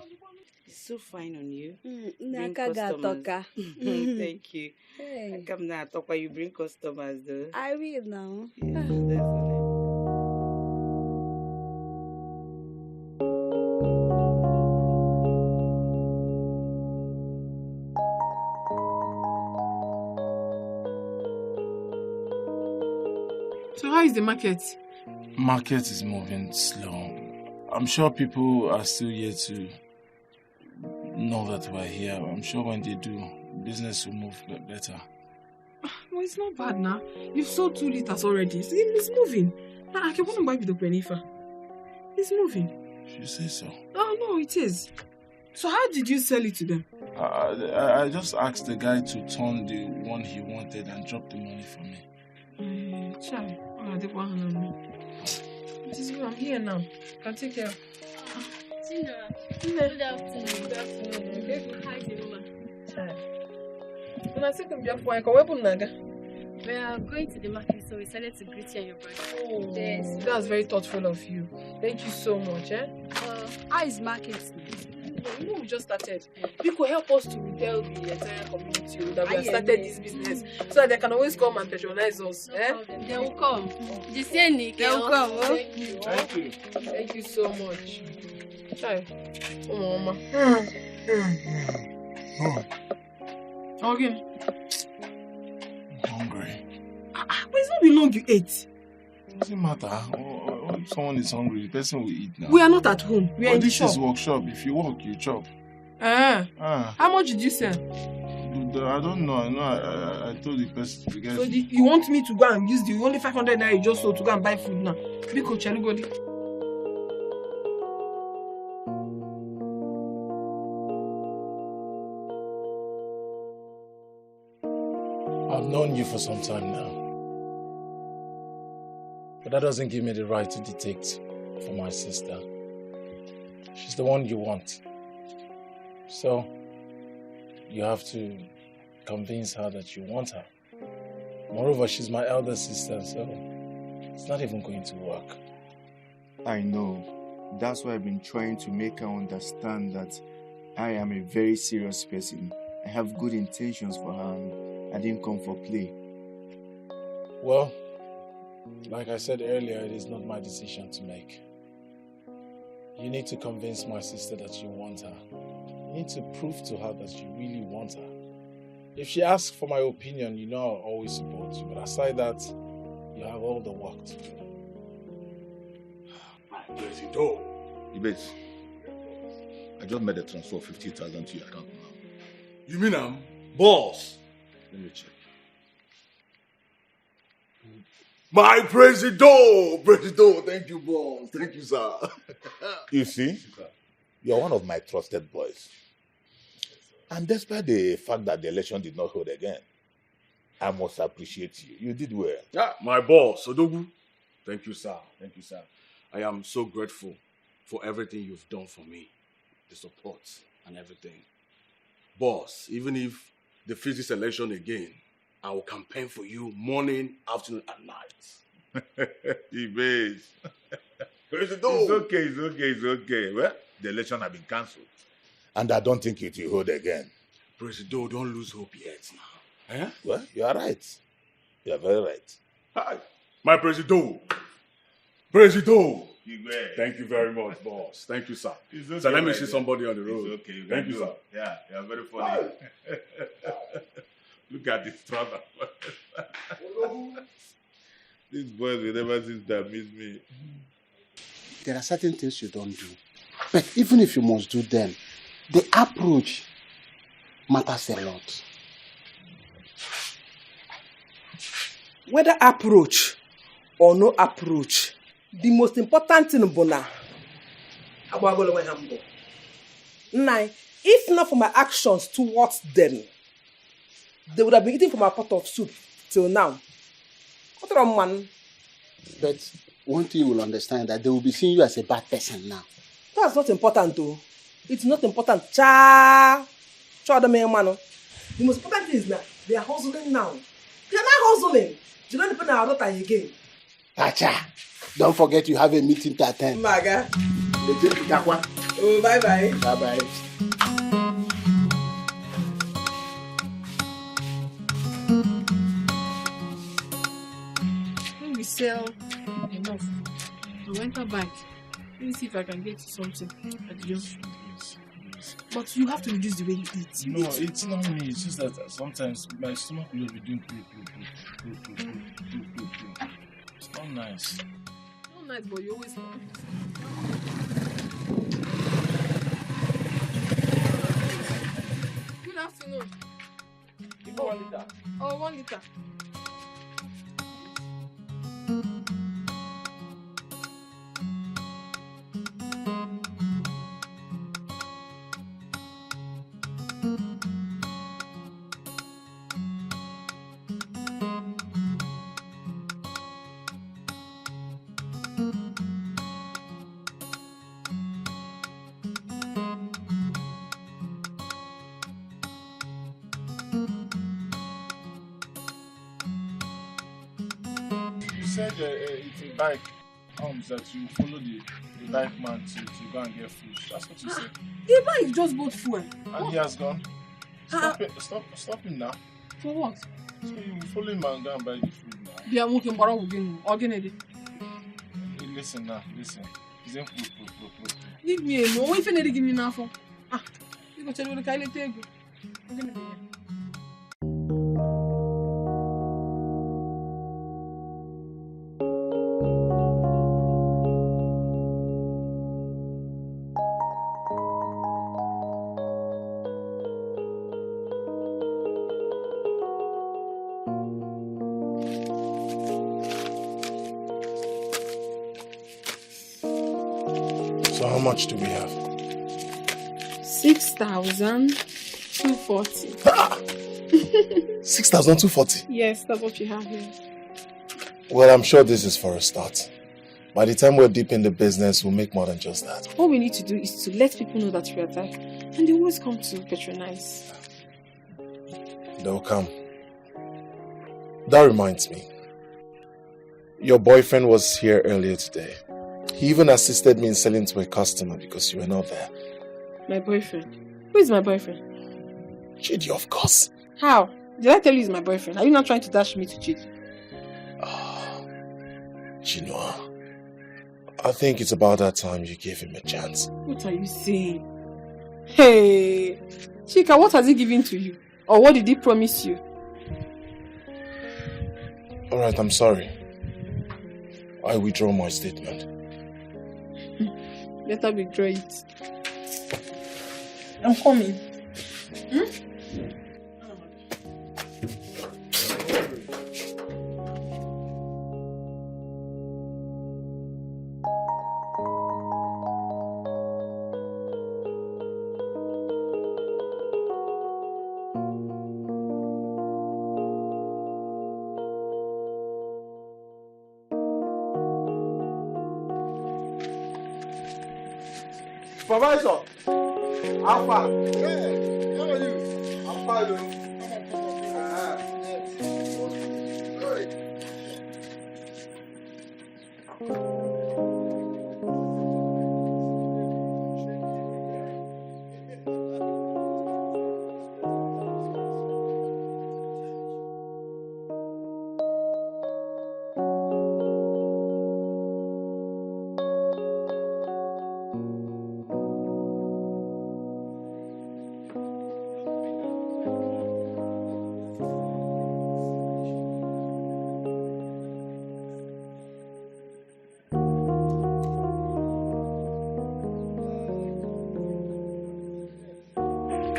It's so fine on you. Bring customers. Thank you. Hey. Come now, talk while you bring customers though. I will now. Yes, definitely. So how is the market? Market is moving slow. I'm sure people are still yet to know that we're here. I'm sure when they do, business will move better. Well, it's not bad now. You've sold 2 liters already. It's moving. I can buy with the Benifa. It's moving. You say so? Oh, no, it is. So how did you sell it to them? I just asked the guy to turn the one he wanted and drop the money for me. Chai, it is good. I'm here now. Can take care. Good afternoon. Good afternoon. When I said to you, we are going to the market, so we decided to greet you and your brother. Oh, yes. That's very thoughtful of you. Thank you so much. How is market? You know, we just started. You could help us to tell the entire community that we have started this business so that they can always come and patronize us. They will come. They will come. Thank you. Thank you. Thank you so much. Chai. Oh, Mama. Again. I'm hungry. But it's not been long you ate. Doesn't matter. If someone is hungry, the person will eat now. We are not at home. We are in the shop. This is workshop. If you work, you chop. How much did you sell? I don't know. I know. I told the person to get. So you want me to go and use the only 500 naira you just sold to go and buy food now? Biko Chalugodi. I've known you for some time now. But that doesn't give me the right to dictate for my sister. She's the one you want. So, you have to convince her that you want her. Moreover, she's my elder sister, so it's not even going to work. I know. That's why I've been trying to make her understand that I am a very serious person. I have good intentions for her and I didn't come for play. Well, like I said earlier, it is not my decision to make. You need to convince my sister that you want her. You need to prove to her that you really want her. If she asks for my opinion, you know I'll always support you. But aside that, you have all the work to do. Where's it all? Ibet, I just made a transfer of 50,000 to your account now. You mean I'm boss? Let me check. My Presido! Thank you, boss. Thank you, sir. You see, you're one of my trusted boys. And despite the fact that the election did not hold again, I must appreciate you. You did well. Yeah, my boss, Odogu. Thank you, sir. Thank you, sir. I am so grateful for everything you've done for me, the support and everything. Boss, even if they face this election again, I will campaign for you morning, afternoon, and night. Ibet. It's okay. Well, the election has been cancelled. And I don't think it will hold again. Presido, don't lose hope yet now. Eh? Well, you are right. You are very right. Hi. My Presido. Thank you very much, boss. Thank you, sir. Okay, so let me see somebody on the road. It's okay. Thank you, sir. Yeah, you are very funny. Look at this trouble. These boys will never since they miss me. There are certain things you don't do. But even if you must do them, the approach matters a lot. Whether approach or no approach, the most important thing is if not for my actions towards them, they would have been eating from my pot of soup till now. But one thing you will understand that they will be seeing you as a bad person now. That's not important though. It's not important. The most important thing is that they are hustling now. They are not hustling. You don't depend on our daughter again. Acha, don't forget you have a meeting to attend. Maga. Oh, bye-bye. Bye-bye. When we sell enough, I'll enter bank. Let me see if I can get something at the junction. But you have to reduce the way you eat. No, it's not me. It's just that sometimes my stomach will be doing poo. It's not nice. Not nice, but you always. Good afternoon. Give me 1 liter. Oh, 1 liter. said if a bike comes that you follow the bike man to go and get food. That's what you said. The bike just bought fuel. And he has gone. Stop him now. For what? So you follow him and go and buy the food now. They are working for again. Listen now, listen. He's in food. Give me a no. If you give me enough. You go tell you the kind of thing. So how much do we have? 6,240. 6,240? Yes, that's what you have here. Well, I'm sure this is for a start. By the time we're deep in the business, we'll make more than just that. All we need to do is to let people know that we are there. And they always come to patronize. They'll come. That reminds me. Your boyfriend was here earlier today. He even assisted me in selling to a customer because you were not there. My boyfriend? Who is my boyfriend? Chidi, of course. How? Did I tell you he's my boyfriend? Are you not trying to dash me to cheat? Chinua, I think it's about that time you gave him a chance. What are you saying? Hey, Chika, what has he given to you? Or what did he promise you? Alright, I'm sorry. I withdraw my statement. Better withdraw it. I'm coming. Supervisor, how far? Hey, how are you? I'm fine.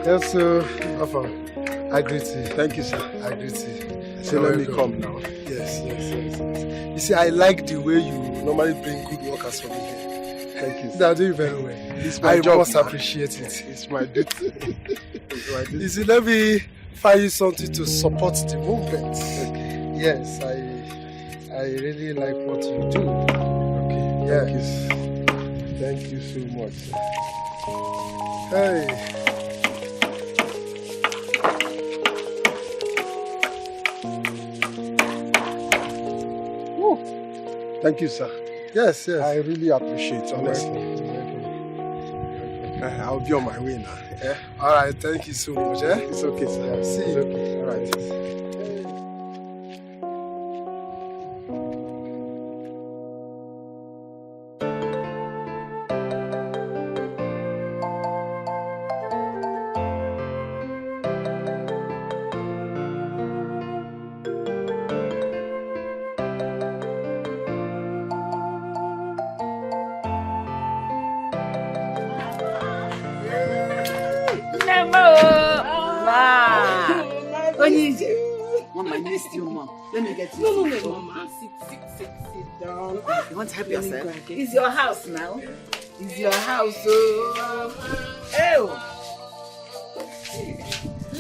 Yes, sir. I greet you. Thank you, sir. I greet you. So let me come now. Yes. You see, I like the way you normally bring good workers for me here. Thank you. They're doing very well. It's my job. I must appreciate it. It's my duty. It's my duty. You see, let me find you something to support the movement. Okay. Yes, I really like what you do. Okay. Yes. Thank you so much, sir. Hey. Thank you, sir. Yes. I really appreciate it, honestly. I'll be on my way now. Yeah? All right, thank you so much. Eh? It's okay, sir. Yeah, see you. It's okay. All right. Let me get you. No, Mama. Sit down. You want to help yourself? It's your house now. It's your house.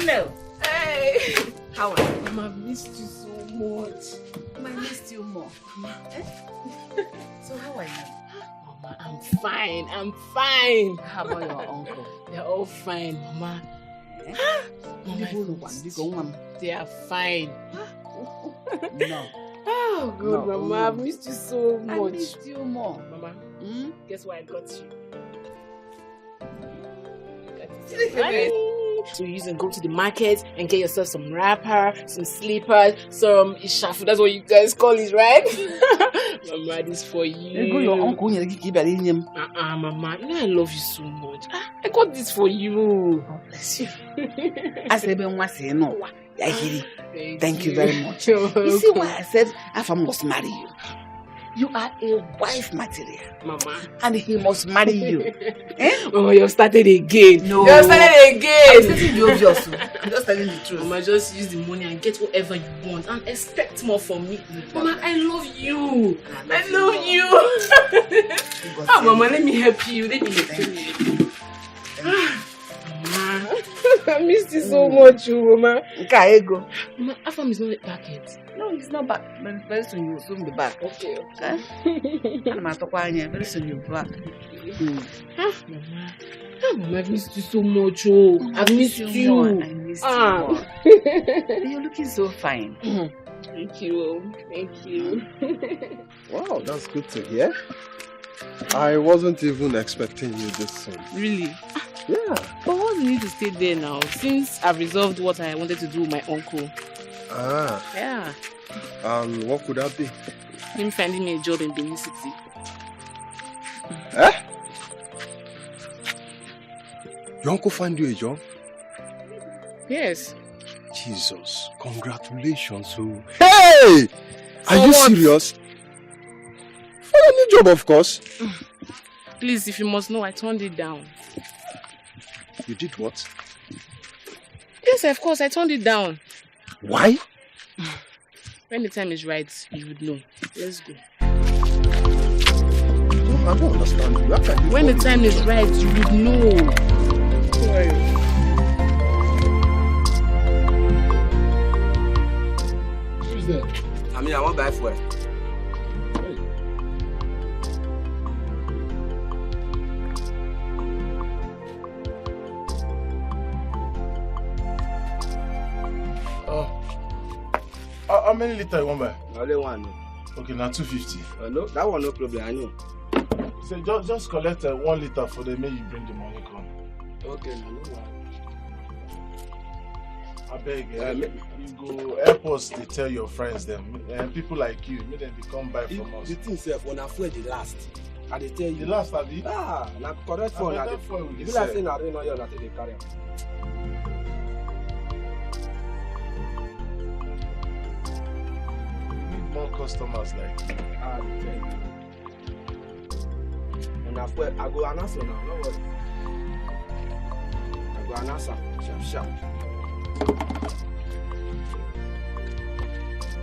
No. Hey. How are you? Mama, I've missed you so much. I missed you more. So how are you? Mama, I'm fine. How about your uncle? They're all fine, Mama. Mama, they are fine. No. Oh, good, No. Mama. I've missed you so much. I missed you more. Mama, guess what I got you? So you can go to the market and get yourself some wrapper, some slippers, some ishafu. That's what you guys call it, right? Mama, this for you. Mama, you know I love you so much. I got this for you. Oh, bless you. Thank you very much. You see why I said Afa must marry you? You are a wife material. Mama. And he must marry you. Mama, you've started again. No. You've started again. I'm stating the obvious. I'm just telling the truth. Mama, just use the money and get whatever you want and expect more from me. Mama, I love you. I love you. Oh, Mama, let me help you. Let me help you. Mama, I missed you so much, Mama. Mama, Afam is not back yet. No, he's not back. But very soon you will soon be back. Okay. Very soon you'll be back. Mama. Mama, I've missed you so much. Oh, I've missed you. More. I missed you more. You're looking so fine. Thank you. Thank you. Wow, that's good to hear. I wasn't even expecting you this soon. Really? Yeah. But what's the need to stay there now? Since I've resolved what I wanted to do with my uncle. Ah. Yeah. What could that be? Him finding me a job in Benin City. Eh? Your uncle find you a job? Yes. Jesus, congratulations. Oh. Hey! Are you serious? For a new job, of course. Please, if you must know, I turned it down. You did what? Yes, of course, I turned it down. Why? When the time is right, you would know. Let's go. I don't understand you. When the time is right, you would know. Sorry. Who's there? I mean, I want to buy fuel. How many liters you want buy? Only one. Okay, now 250. No, that one no problem, I know. So just collect 1 liter for the may you bring the money come. Okay, no one. I beg you go help us to tell your friends them. People like you, make them become buy from us. The thing self, when I fuel the last, I dey tell you. The last, Abi? Ah, na correct phone. That phone will If be you like say na rain or you na take the carry. More customers like you. Ah, I tell you. And I fuel, I go announce now, no worry. I go announce sharp.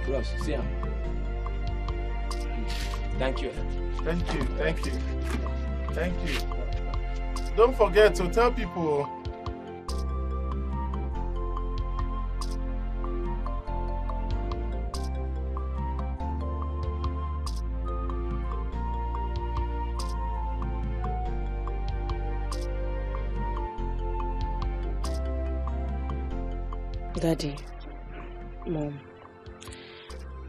Bros, see him. Thank you. Thank you. Don't forget to tell people. Daddy, Mom,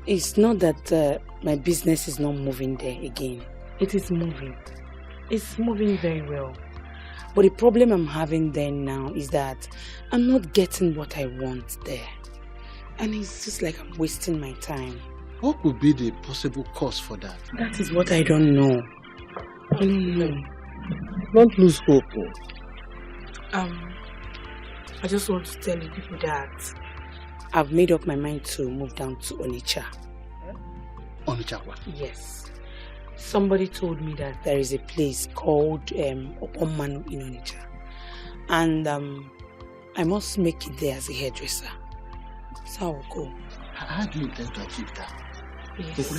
it's not that my business is not moving there again. It is moving. It's moving very well. But the problem I'm having there now is that I'm not getting what I want there. And it's just like I'm wasting my time. What could be the possible cause for that? That is what I don't know. I don't know. Don't lose hope. I just want to tell you people that I've made up my mind to move down to Onitsha. Onitsha? Yes. Somebody told me that there is a place called Oponmanu in Onitsha. And I must make it there as a hairdresser. So I will go. How do you intend to achieve that? Yes.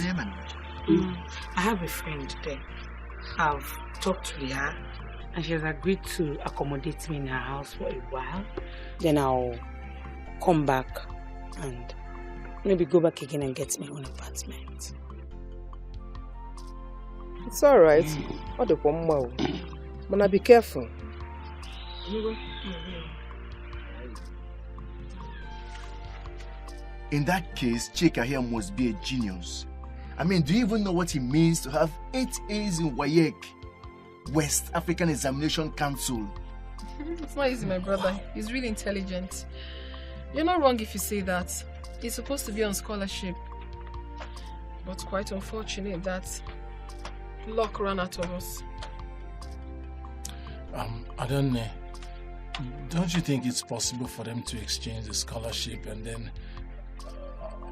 I have a friend there. I've talked to her. And she has agreed to accommodate me in her house for a while. Then I'll come back and maybe go back again and get my own apartment. It's alright. What the one Mona, be careful. In that case, Chika here must be a genius. I mean, do you even know what it means to have 8 A's in WAEC, West African Examination Council? It's not easy, my brother. He's really intelligent. You're not wrong if you say that. He's supposed to be on scholarship. But quite unfortunate that luck ran out of us. I don't know. Don't you think it's possible for them to exchange the scholarship and then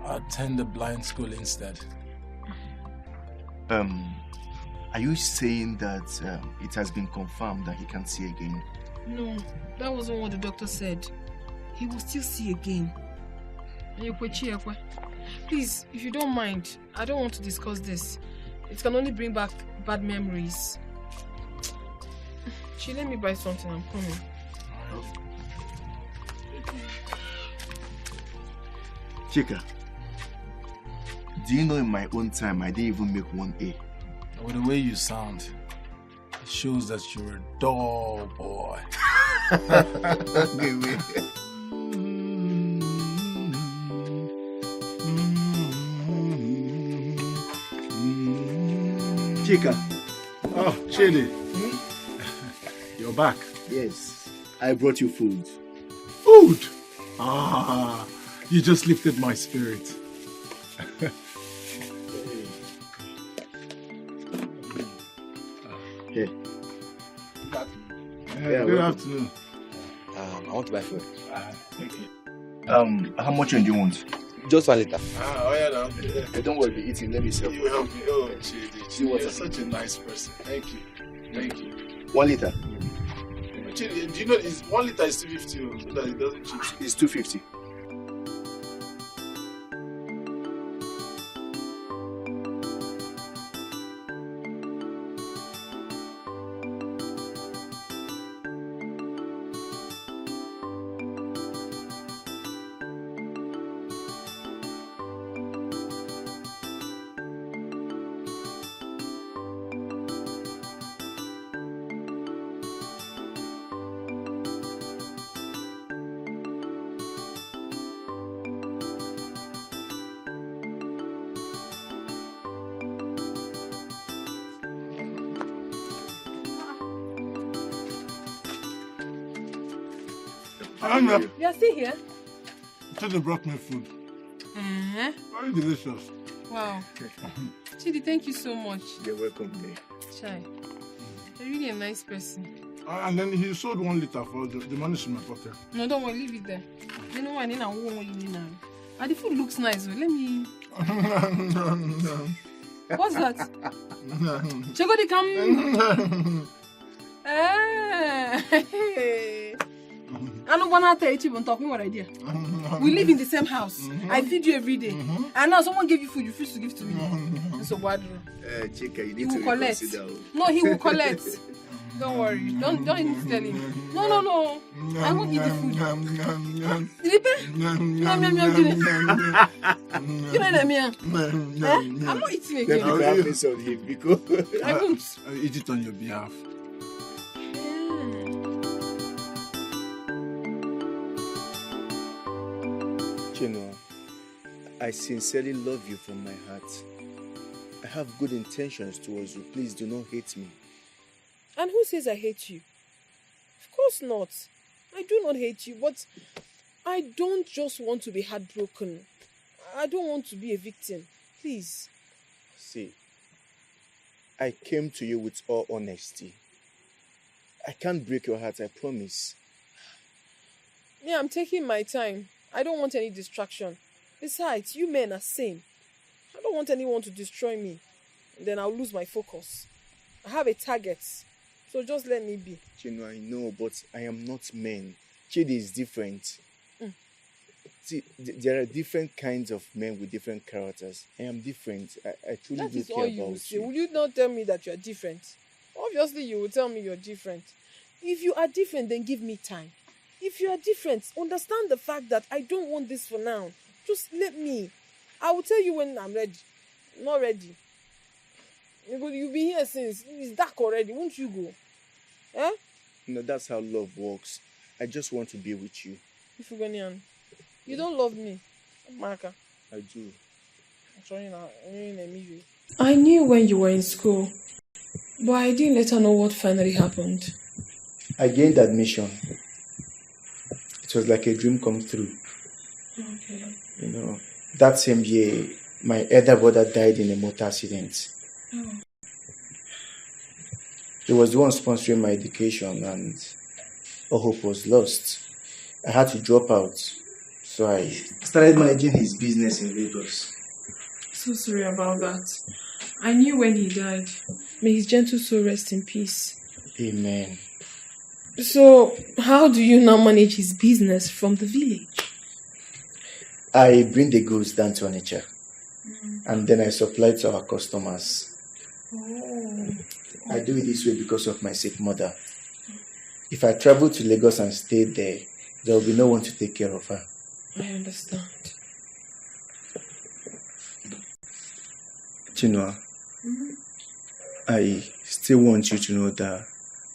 attend the blind school instead? Are you saying that it has been confirmed that he can't see again? No, that wasn't what the doctor said. He will still see again. Please, if you don't mind, I don't want to discuss this. It can only bring back bad memories. Let me buy something, I'm coming. Chika, do you know in my own time I didn't even make 1A? With the way you sound, it shows that you're a dull boy. Okay, wait. Chika. Oh, Chidi. You're back. Yes, I brought you food. Food? Ah, you just lifted my spirit. Here. Good afternoon. I want to buy food. How much do you want? Just 1 liter. Oh yeah, no. Hey, don't worry, be eating. Let me serve. You help me. Oh, Chidi. You're such a nice person. Thank you. Thank you. 1 liter. Chidi, do you know 1 liter is 250 so that it doesn't cheap? It's 250. You are still here? Chidi brought me food. Very delicious. Wow. Chidi, thank you so much. You're welcome. Chai, you're really a nice person. And then he sold 1 liter for the money in my pocket. No, don't worry, leave it there. You know what? And the food looks nice. Let me. What's that? Chegodi come. I don't want to tell you, talking what idea. We live in the same house. I feed you every day. And now someone gave you food, you refuse to give to me. So what? Chika, you need He to will collect. No, he will collect. Don't worry. Don't even tell him. No. I won't eat the food. I'm not eating again. I won't. I'll eat it on your behalf. Chinua, I sincerely love you from my heart. I have good intentions towards you. Please do not hate me. And who says I hate you? Of course not. I do not hate you, but I don't just want to be heartbroken. I don't want to be a victim. Please. See, I came to you with all honesty. I can't break your heart, I promise. Yeah, I'm taking my time. I don't want any distraction. Besides, you men are sane. I don't want anyone to destroy me. Then I'll lose my focus. I have a target. So just let me be. Chino, I know, but I am not men. Chidi is different. See, there are different kinds of men with different characters. I am different. I truly do care about you. Will you not tell me that you are different? Obviously, you will tell me you're different. If you are different, then give me time. If you are different, understand the fact that I don't want this for now. Just let me. I will tell you when I'm ready. Not ready. You'll be here since it's dark already. Won't you go? Eh? No, that's how love works. I just want to be with you. Ifugonian, you don't love me. Maka, I do. I'm showing you. I knew when you were in school, but I didn't let her know what finally happened. I gained admission. It was like a dream come true. Okay. You know, that same year, my elder brother died in a motor accident. Oh. He was the one sponsoring my education, and all hope was lost. I had to drop out, so I started managing his business in Lagos. So sorry about that. I knew when he died. May his gentle soul rest in peace. Amen. So, how do you now manage his business from the village? I bring the goods down to Onitsha, and then I supply to our customers. Oh. I do it this way because of my sick mother. If I travel to Lagos and stay there, there will be no one to take care of her. I understand. Chinua, I still want you to know that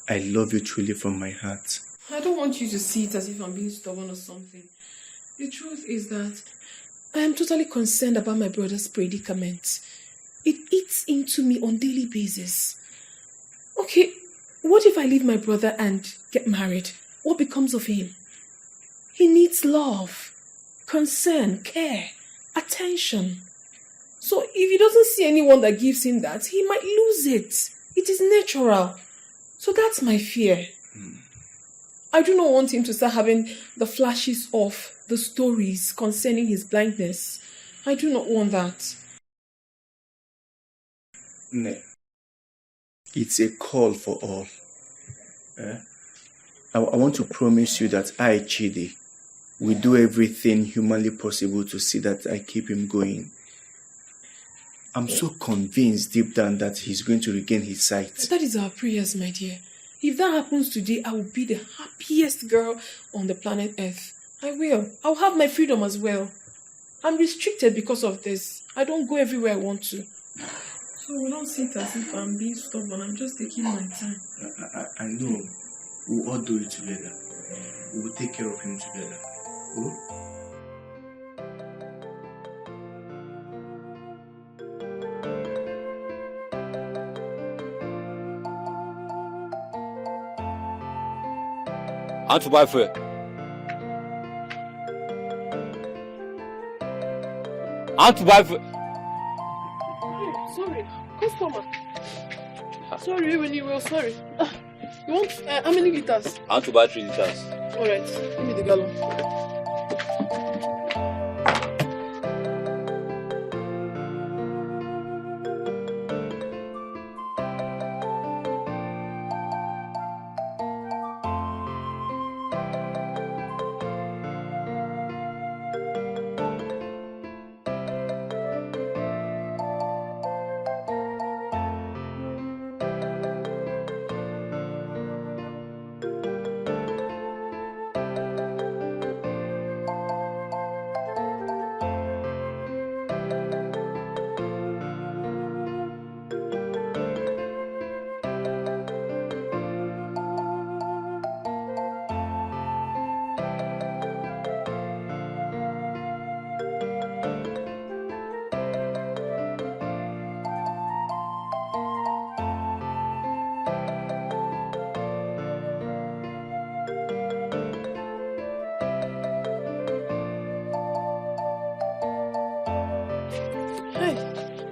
I love you truly from my heart. I don't want you to see it as if I'm being stubborn or something. The truth is that I am totally concerned about my brother's predicament. It eats into me on a daily basis. Okay, what if I leave my brother and get married? What becomes of him? He needs love, concern, care, attention. So if he doesn't see anyone that gives him that, he might lose it. It is natural. So that's my fear. I do not want him to start having the flashes of the stories concerning his blindness. I do not want that. No. It's a call for all. I want to promise you that I, Chidi, will do everything humanly possible to see that I keep him going. I'm so convinced deep down that he's going to regain his sight. That is our prayers, my dear. If that happens today, I will be the happiest girl on the planet Earth. I will. I'll have my freedom as well. I'm restricted because of this. I don't go everywhere I want to. So we don't see it as if I'm being stubborn. I'm just taking my time. I know. We'll all do it together. We will take care of him together. Oh? I want to buy fuel. I want to buy fuel. Sorry, customer. Sorry, when you were sorry. You want how many liters? I want to buy 3 liters. Alright, give me the gallon.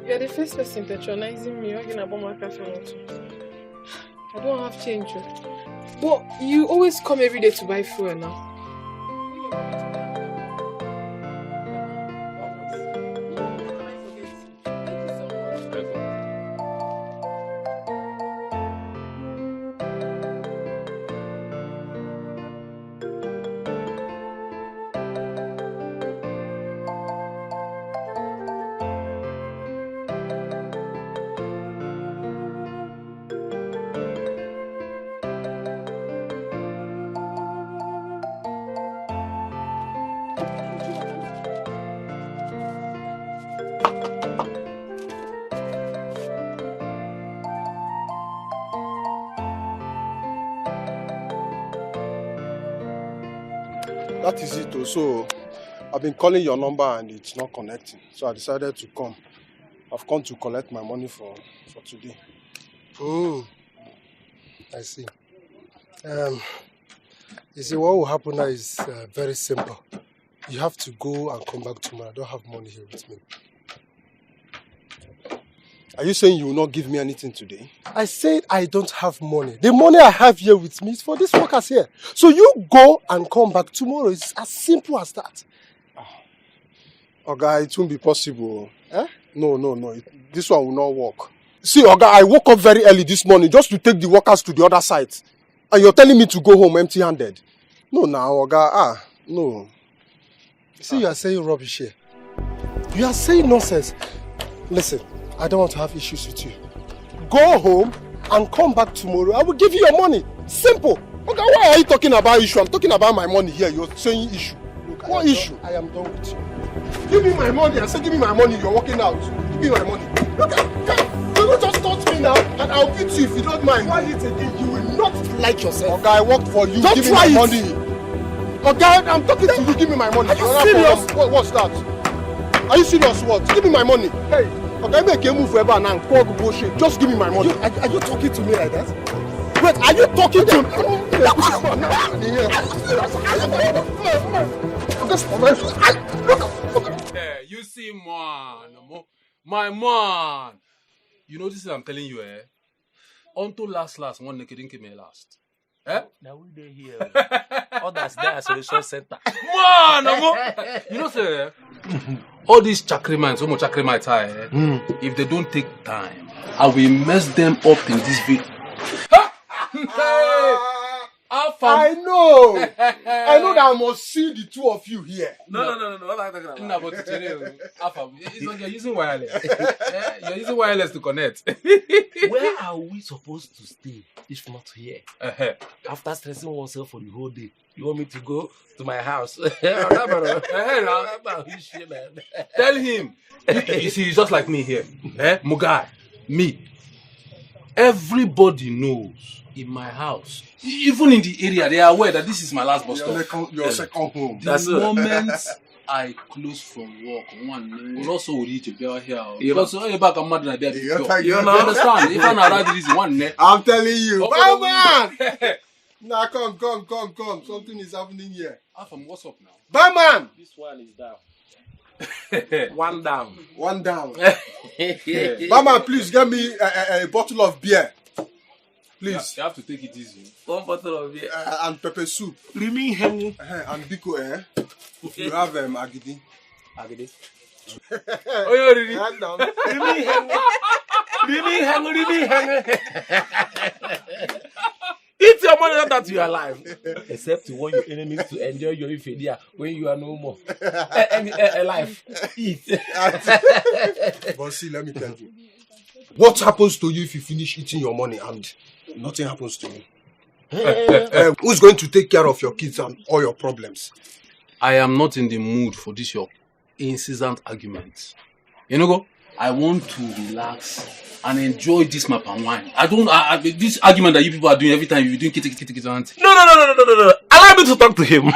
You're the first person patronizing me talking about my cafe. I don't have change. But you always come every day to buy fuel now. That is it. So I've been calling your number and it's not connecting. So I decided to come. I've come to collect my money for today. I see. You see, what will happen now is very simple. You have to go and come back tomorrow. I don't have money here with me. Are you saying you will not give me anything today? I said I don't have money. The money I have here with me is for these workers here. So you go and come back tomorrow. It's as simple as that. Oga, it won't be possible. Eh? No. This one will not work. See, Oga, I woke up very early this morning just to take the workers to the other side. And you're telling me to go home empty-handed. No, now, Oga. No. See, you are saying rubbish here. You are saying nonsense. Listen, I don't want to have issues with you. Go home and come back tomorrow. I will give you your money. Simple. Okay, why are you talking about issue? I'm talking about my money here. You're saying issue. Look, what issue? I am done with you. Give me my money. I said give me my money. You're walking out. Give me my money. Look, you will just touch me now and I'll beat you if you don't mind. Try it again. You will not like yourself. Okay, I worked for you. Don't give me my money. Okay, I'm talking to you. Give me my money. Are you serious? What's that? Are you serious? What? Give me my money. Hey. Okay, make a move forever now. Bullshit. Just give me my money. Are you talking to me like that? Wait, are you talking to me? Hey, you see, man. My man. You know this is I'm telling you, eh? Until last, one naked didn't give me last. Eh? Now we dey here. Others there as a resource center. Man, you know, sir, all these chakrimans, so much chakrimite, if they don't take time, I will mess them up in this video. I know that I must see the two of you here. No. What are you talking about? It's like you're using wireless. You're using wireless to connect. Where are we supposed to stay if not here? After stressing oneself for the whole day, you want me to go to my house? Tell him. You see, he's just like me here. Mugai, me. Everybody knows in my house, even in the area, they are aware that this is my last bus stop. Your second home. The moment I close from work, one will also reach a bell here. Because you back a mother there. You understand? If I'm not this one, I'm telling you, Barman. Now come. Something is happening here. What's up now? Barman. This one is down. One down. Barman, please get me a bottle of beer. Please. You have to take it easy. One bottle of beer. And pepper soup. Rimi hengu. And biko, You have agidi. Agidi. Oh, you already? Hand down. Rimi hengu. Eat your money that you are alive. Except you want your enemies to enjoy your infidia when you are no more. Alive. Eat. But see, let me tell you. What happens to you if you finish eating your money and nothing happens to you? Who's going to take care of your kids and all your problems? I am not in the mood for this your incessant arguments. You know, I want to relax and enjoy this map and wine. This argument that you people are doing every time you're doing kitty. No. Allow me to talk to him.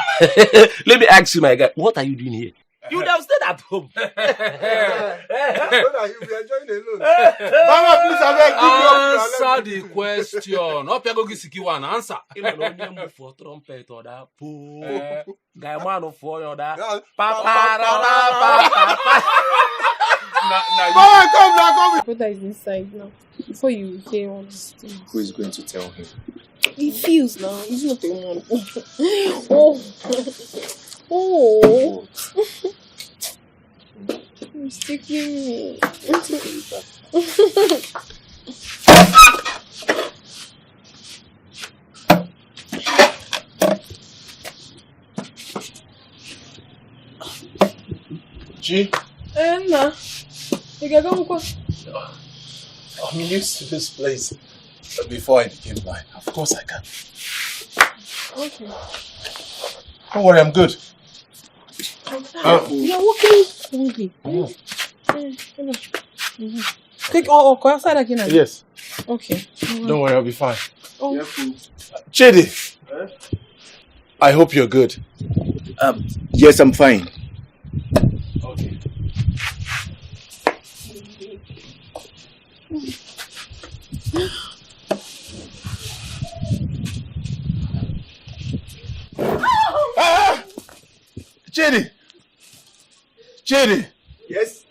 Let me ask you, my guy, what are you doing here? You would have stayed at home. So that you'll be enjoying alone. Mama, please, answer the question. Answer. For trumpet or that guy man for your that. Mama, come. Brother is inside now. Before you hear all these things. Who is going to tell him? He feels now. He's not a one. Oh. You're sticking me. G? Emma. You can go. I'm used to this place before I became blind. Of course I can. Okay. Don't worry, I'm good. You're walking smoothly. Take all outside again. Yes. Okay. Don't worry, I'll be fine. Oh. Chidi, I hope you're good. Yes, I'm fine. Chidi! Chidi! Yes?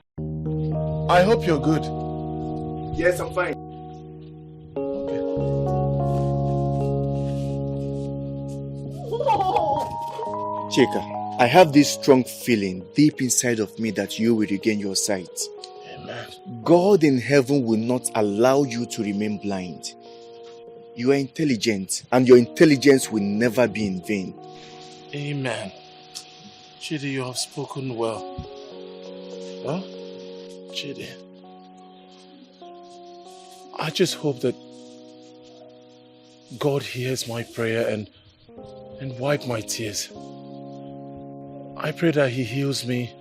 I hope you're good. Yes, I'm fine. Chika, I have this strong feeling deep inside of me that you will regain your sight. Amen. God in heaven will not allow you to remain blind. You are intelligent, and your intelligence will never be in vain. Amen. Chidi, you have spoken well. Huh? Chidi, I just hope that God hears my prayer and wipe my tears. I pray that He heals me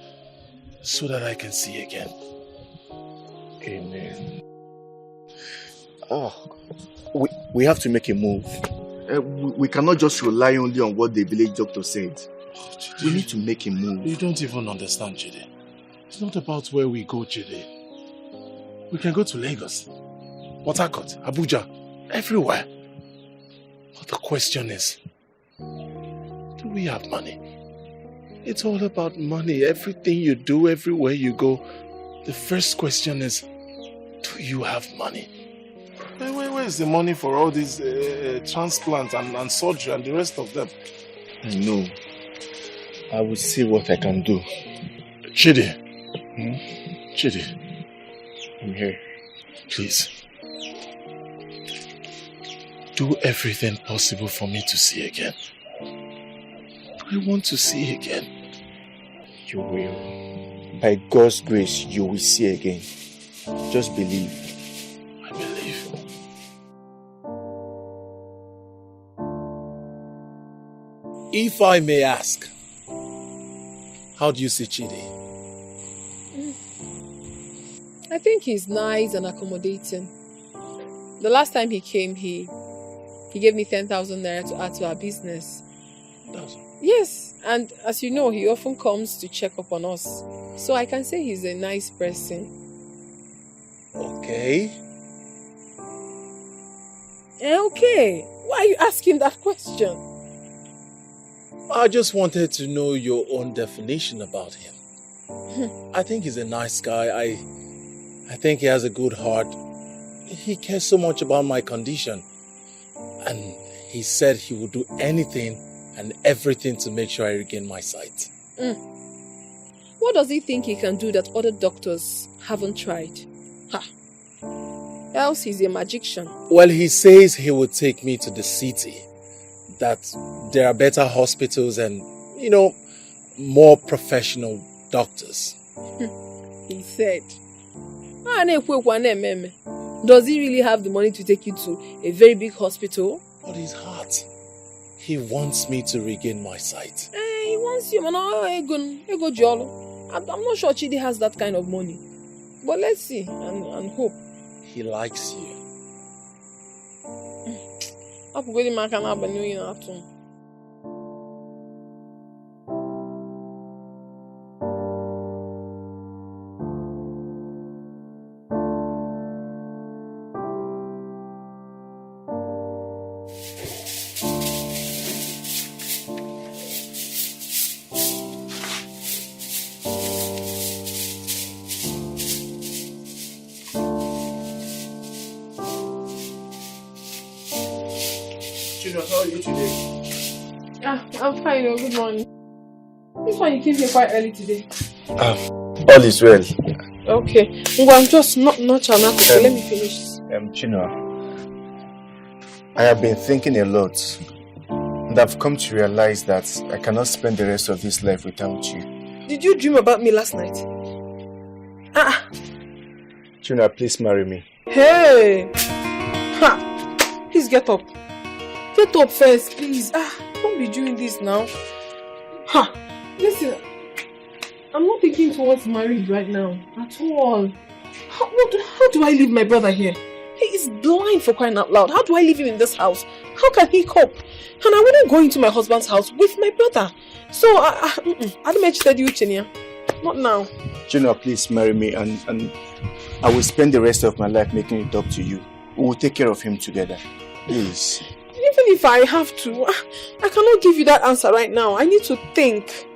so that I can see again. Amen. We have to make a move. We cannot just rely only on what the village doctor said. We need to make a move. You don't even understand, Chidi. It's not about where we go, Chidi. We can go to Lagos, Port Harcourt, Abuja, everywhere. But the question is, do we have money? It's all about money. Everything you do, everywhere you go, the first question is, do you have money? Where's the money for all these transplants and surgery and the rest of them? No. I will see what I can do. Chidi. Chidi. I'm here. Please. Do everything possible for me to see again. I want to see again. You will. By God's grace, you will see again. Just believe. I believe. If I may ask, how do you see Chidi? I think he's nice and accommodating. The last time he came, he gave me 10,000 naira to add to our business. 10,000? Yes, and as you know, he often comes to check up on us. So I can say he's a nice person. Okay. Okay. Why are you asking that question? I just wanted to know your own definition about him. I think he's a nice guy. I think he has a good heart. He cares so much about my condition. And he said he would do anything and everything to make sure I regain my sight. What does he think he can do that other doctors haven't tried? Else he's a magician. Well, he says he would take me to the city. That there are better hospitals and, more professional doctors. He said. Does he really have the money to take you to a very big hospital? But his heart. He wants me to regain my sight. He wants you, man. I'm not sure Chidi has that kind of money. But let's see and hope. He likes you. How are you today? I'm fine. Good morning. This one you came here quite early today. All is well. Okay. I'm just not let me finish. Chinua, I have been thinking a lot, and I've come to realize that I cannot spend the rest of this life without you. Did you dream about me last night? Chinua, please marry me. Hey! Please get up. Get up first, please. Don't be doing this now. Listen, I'm not thinking towards marriage right now at all. How do I leave my brother here? He is blind, for crying out loud. How do I leave him in this house? How can he cope? And I wouldn't go into my husband's house with my brother. So I don't make you Chinia. Not now. Chinua, please marry me and I will spend the rest of my life making it up to you. We will take care of him together. Please. Even if I have to, I cannot give you that answer right now. I need to think.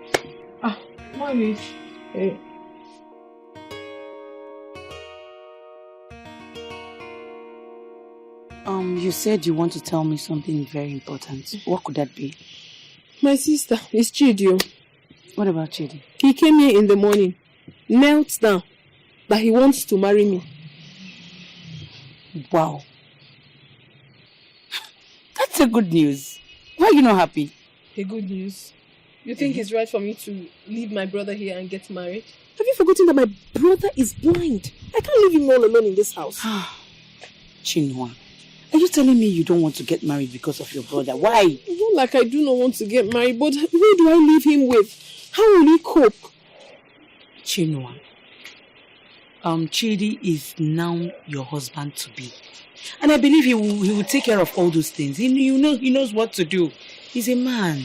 Marriage. Hey. You said you want to tell me something very important. What could that be? My sister is Chidi. What about Chidi? He came here in the morning, knelt down, that he wants to marry me. Wow. That's a good news. Why are you not happy? A good news. You think it's right for me to leave my brother here and get married? Have you forgotten that my brother is blind? I can't leave him all alone in this house. Chinua, are you telling me you don't want to get married because of your brother? Why? Not like I do not want to get married, but who do I leave him with? How will he cope? Chinua, Chidi is now your husband-to-be. And I believe he will take care of all those things. He knows what to do. He's a man.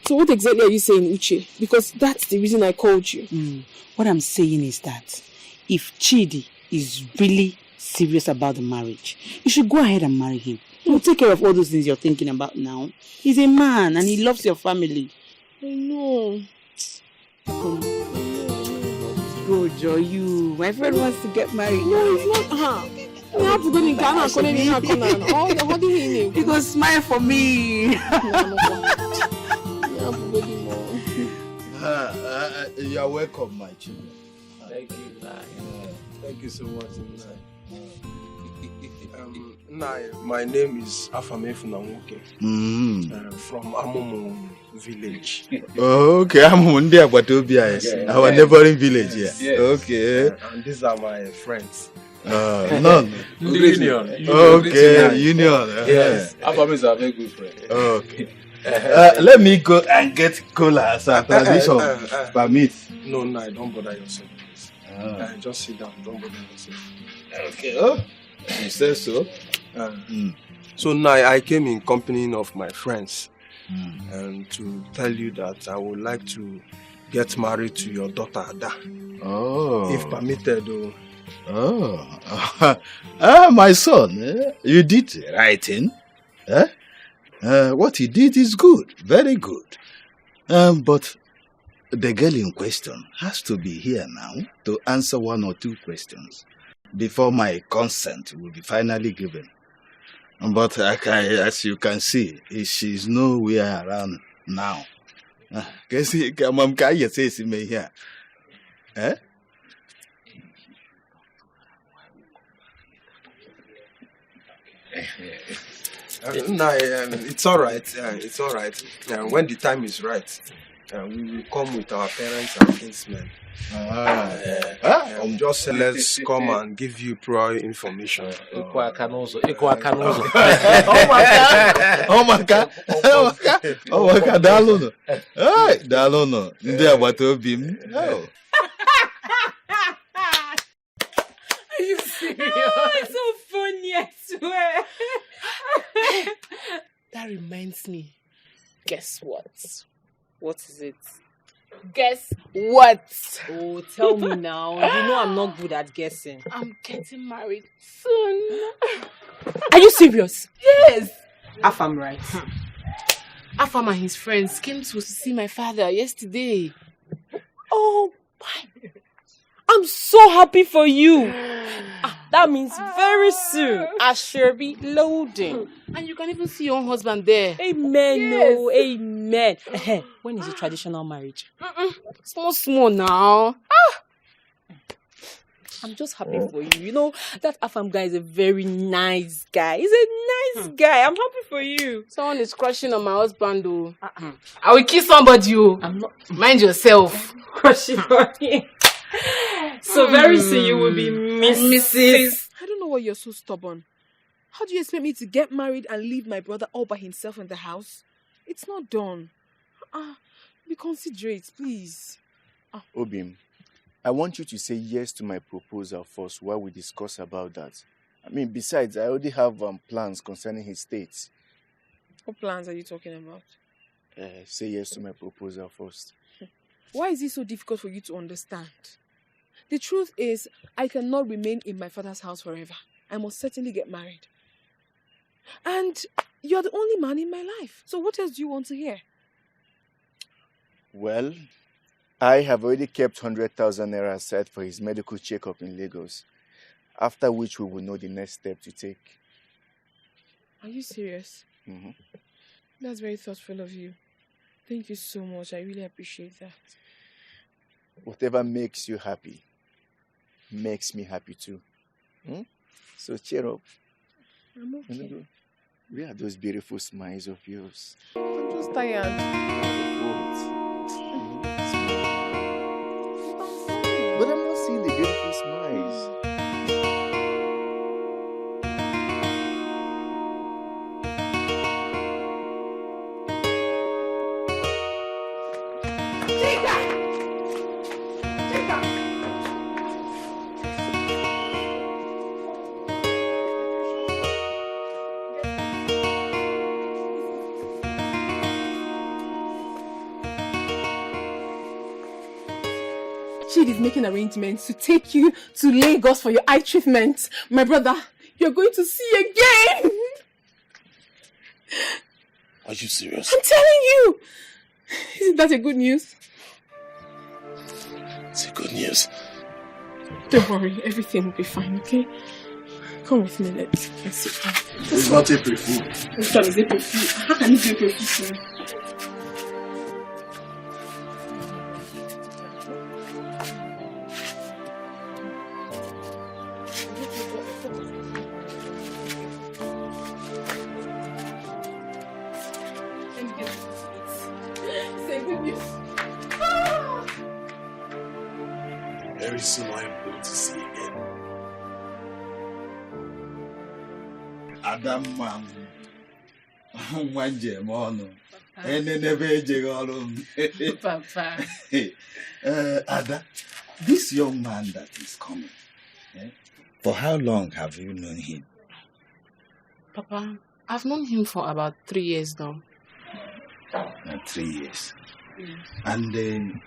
So what exactly are you saying, Uche? Because that's the reason I called you. What I'm saying is that if Chidi is really serious about the marriage, you should go ahead and marry him. He will take care of all those things you're thinking about now. He's a man and he loves your family. I know. Come on. Go, Joy, you. My friend wants to get married. No, it's not her. You go smile for me. You are welcome, my children. Thank you. Thank you so much. My name is Afame Funanwoke from Amumu village. Okay, Amumu Ndia Batobia, our neighboring village. Yes. Okay. And these are my friends. None. Union. Okay, Union. Yes. Afame is a very good friend. Okay. Let me go and get cola as a tradition. Permit. No, don't bother yourself, please. Just sit down. Don't bother yourself. Okay. Oh, you say so. So now I came in company of my friends and to tell you that I would like to get married to your daughter Ada. Oh. If permitted. My son, you did the right thing. What he did is good, very good. But the girl in question has to be here now to answer one or two questions before my consent will be finally given. But as you can see, she's nowhere around now. Mom, can you say me here? It's all right. It's all right. When the time is right, we will come with our parents and kinsmen. Just let's come and give you prior information. Oh my God! Dalono. Hey, Dalono. Ndi agbataobi m. Are you serious? Oh, it's so funny, I swear. That reminds me. Guess what? What is it? Guess what? Oh, tell me now. You know I'm not good at guessing. I'm getting married soon. Are you serious? Yes. Afam, right? Afam and his friends came to see my father yesterday. Oh my! I'm so happy for you. That means very soon I shall be loading. And you can even see your own husband there. Amen. Yes. No, amen. When is the traditional marriage? Small now. I'm just happy for you. You know, that Afam guy is a very nice guy. He's a nice guy. I'm happy for you. Someone is crushing on my husband, though. I will kiss somebody, I'm not. Mind yourself. Crushing on him. So very soon you will be Mrs. I don't know why you're so stubborn. How do you expect me to get married and leave my brother all by himself in the house? It's not done. Be considerate, please. Obim, I want you to say yes to my proposal first while we discuss about that. I mean, besides, I already have plans concerning his states. What plans are you talking about? Say yes to my proposal first. Why is it so difficult for you to understand? The truth is, I cannot remain in my father's house forever. I must certainly get married. And you're the only man in my life. So what else do you want to hear? Well, I have already kept 100,000 naira aside for his medical checkup in Lagos, after which we will know the next step to take. Are you serious? Mm-hmm. That's very thoughtful of you. Thank you so much. I really appreciate that. Whatever makes you happy makes me happy too. So cheer up. I'm okay. Where are those beautiful smiles of yours? I'm just tired. But I'm not seeing the beautiful smiles. Chidi is making arrangements to take you to Lagos for your eye treatment. My brother, you're going to see again. Are you serious? I'm telling you. Isn't that a good news? It's a good news. Don't worry, everything will be fine, okay? Come with me, let's sit down. It's not April Fool. Which one is April Fool? How can it be April Fool? Very soon I am going to see you again. Adam Wanje Mono. And then never jig Papa. Ada, this young man that is coming, for how long have you known him? Papa, I've known him for about 3 years now. 3 years. Yes. And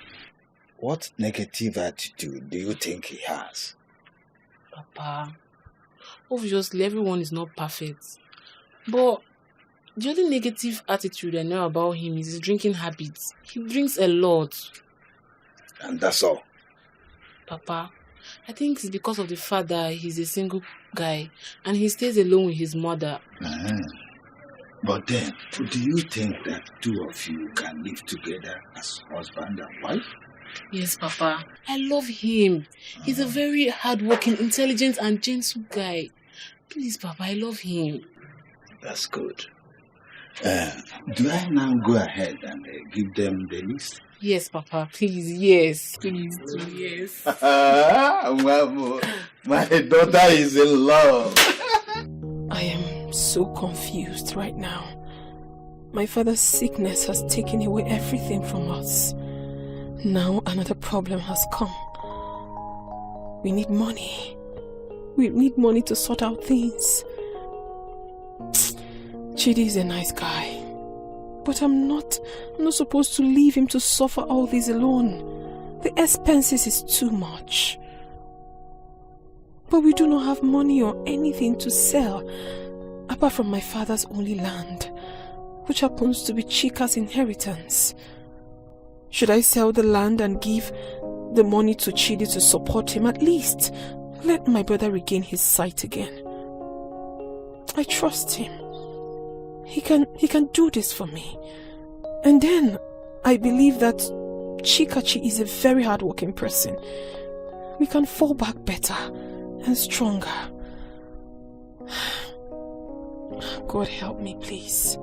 what negative attitude do you think he has? Papa, obviously everyone is not perfect. But the only negative attitude I know about him is his drinking habits. He drinks a lot. And that's all? Papa, I think it's because of the fact that he's a single guy and he stays alone with his mother. But then, do you think that two of you can live together as husband and wife? Yes, Papa. I love him. He's a very hardworking, intelligent and gentle guy. Please, Papa, I love him. That's good. Do I now go ahead and give them the list? Yes, Papa, please, yes. Please do, yes. My daughter is in love. I am so confused right now. My father's sickness has taken away everything from us. Now another problem has come. We need money. We need money to sort out things. Chidi is a nice guy. But I'm not supposed to leave him to suffer all this alone. The expenses is too much. But we do not have money or anything to sell apart from my father's only land, which happens to be Chika's inheritance. Should I sell the land and give the money to Chidi to support him? At least let my brother regain his sight again. I trust him. He can do this for me. And then I believe that Chikachi is a very hardworking person. We can fall back better and stronger. God help me, please.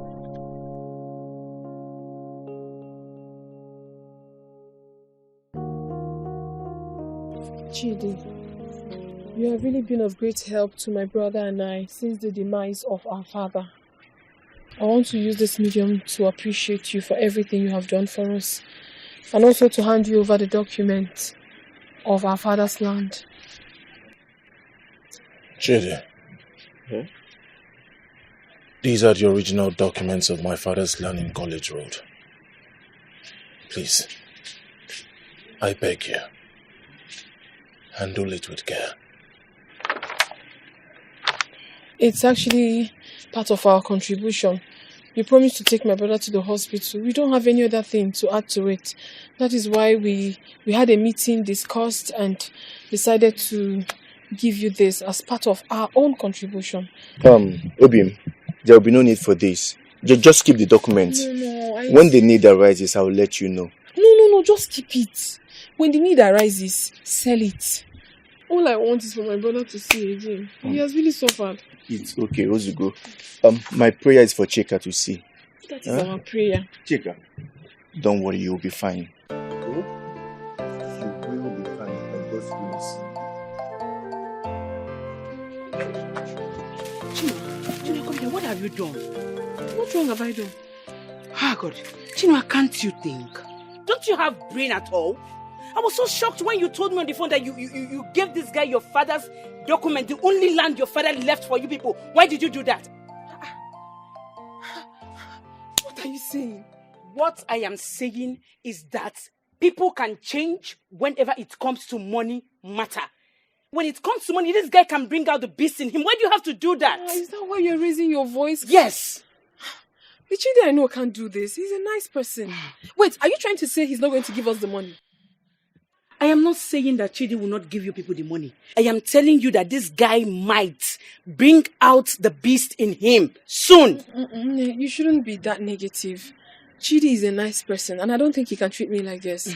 Chidi, you have really been of great help to my brother and I since the demise of our father. I want to use this medium to appreciate you for everything you have done for us, and also to hand you over the documents of our father's land. Chidi, these are the original documents of my father's land in College Road. Please, I beg you, handle it with care. It's actually part of our contribution you promised to take my brother to the hospital. We don't have any other thing to add to it. That is why we had a meeting, discussed, and decided to give you this as part of our own contribution. Obim, there will be no need for this. Just keep the documents. No, when the need arises, I will let you know. No, just keep it. When the need arises, sell it. All I want is for my brother to see again. He has really suffered. It's okay, Ozugo. My prayer is for Chika to see. That is our prayer. Chika, don't worry, you'll be fine. You will be fine by God's grace. Chino, come here. What have you done? What wrong have I done? Ah, God. Chino, can't you think? Don't you have brain at all? I was so shocked when you told me on the phone that you gave this guy your father's document, the only land your father left for you people. Why did you do that? What are you saying? What I am saying is that people can change whenever it comes to money matter. When it comes to money, this guy can bring out the beast in him. Why do you have to do that? Is that why you're raising your voice? Yes. The Chidi I know can't do this. He's a nice person. Wait, are you trying to say he's not going to give us the money? I am not saying that Chidi will not give you people the money. I am telling you that this guy might bring out the beast in him soon. You shouldn't be that negative. Chidi is a nice person and I don't think he can treat me like this.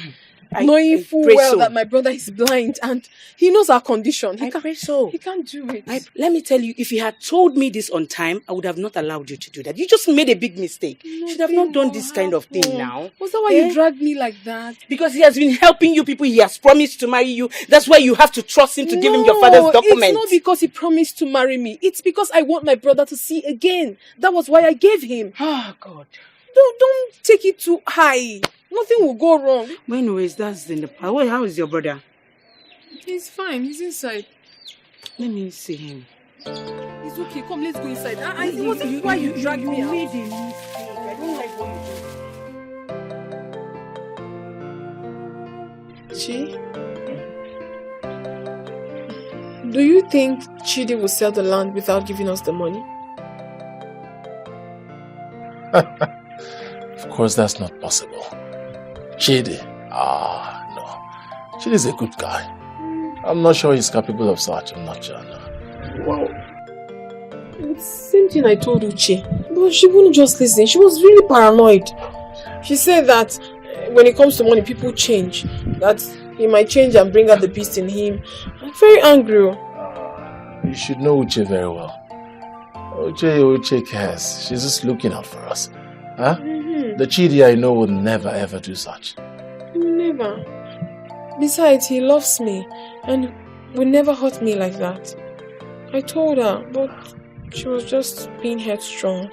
Knowing full well that my brother is blind and he knows our condition. He can't do it. Let me tell you, if he had told me this on time, I would have not allowed you to do that. You just made a big mistake. You should have not done this kind of thing now. Was that why you dragged me like that? Because he has been helping you people. He has promised to marry you. That's why you have to trust him to give him your father's documents. It's not because he promised to marry me. It's because I want my brother to see again. That was why I gave him. Oh, God. Don't take it too high. Nothing will go wrong. But anyways, that's in the past. Well, how is your brother? He's fine. He's inside. Let me see him. It's okay. Come, let's go inside. It wasn't why you dragged me out. You made a mistake. I don't like what you do. Do you think Chidi will sell the land without giving us the money? Of course, that's not possible. Chidi? No. Chidi's a good guy. I'm not sure he's capable of such. I'm not sure, no. Wow. It's the same thing I told Uche. But she wouldn't just listen. She was really paranoid. She said that when it comes to money, people change. That he might change and bring out the beast in him. I'm very angry. You should know Uche very well. Uche cares. She's just looking out for us. Huh? The Chidi I know would never ever do such. Never. Besides, he loves me and will never hurt me like that. I told her, but she was just being headstrong.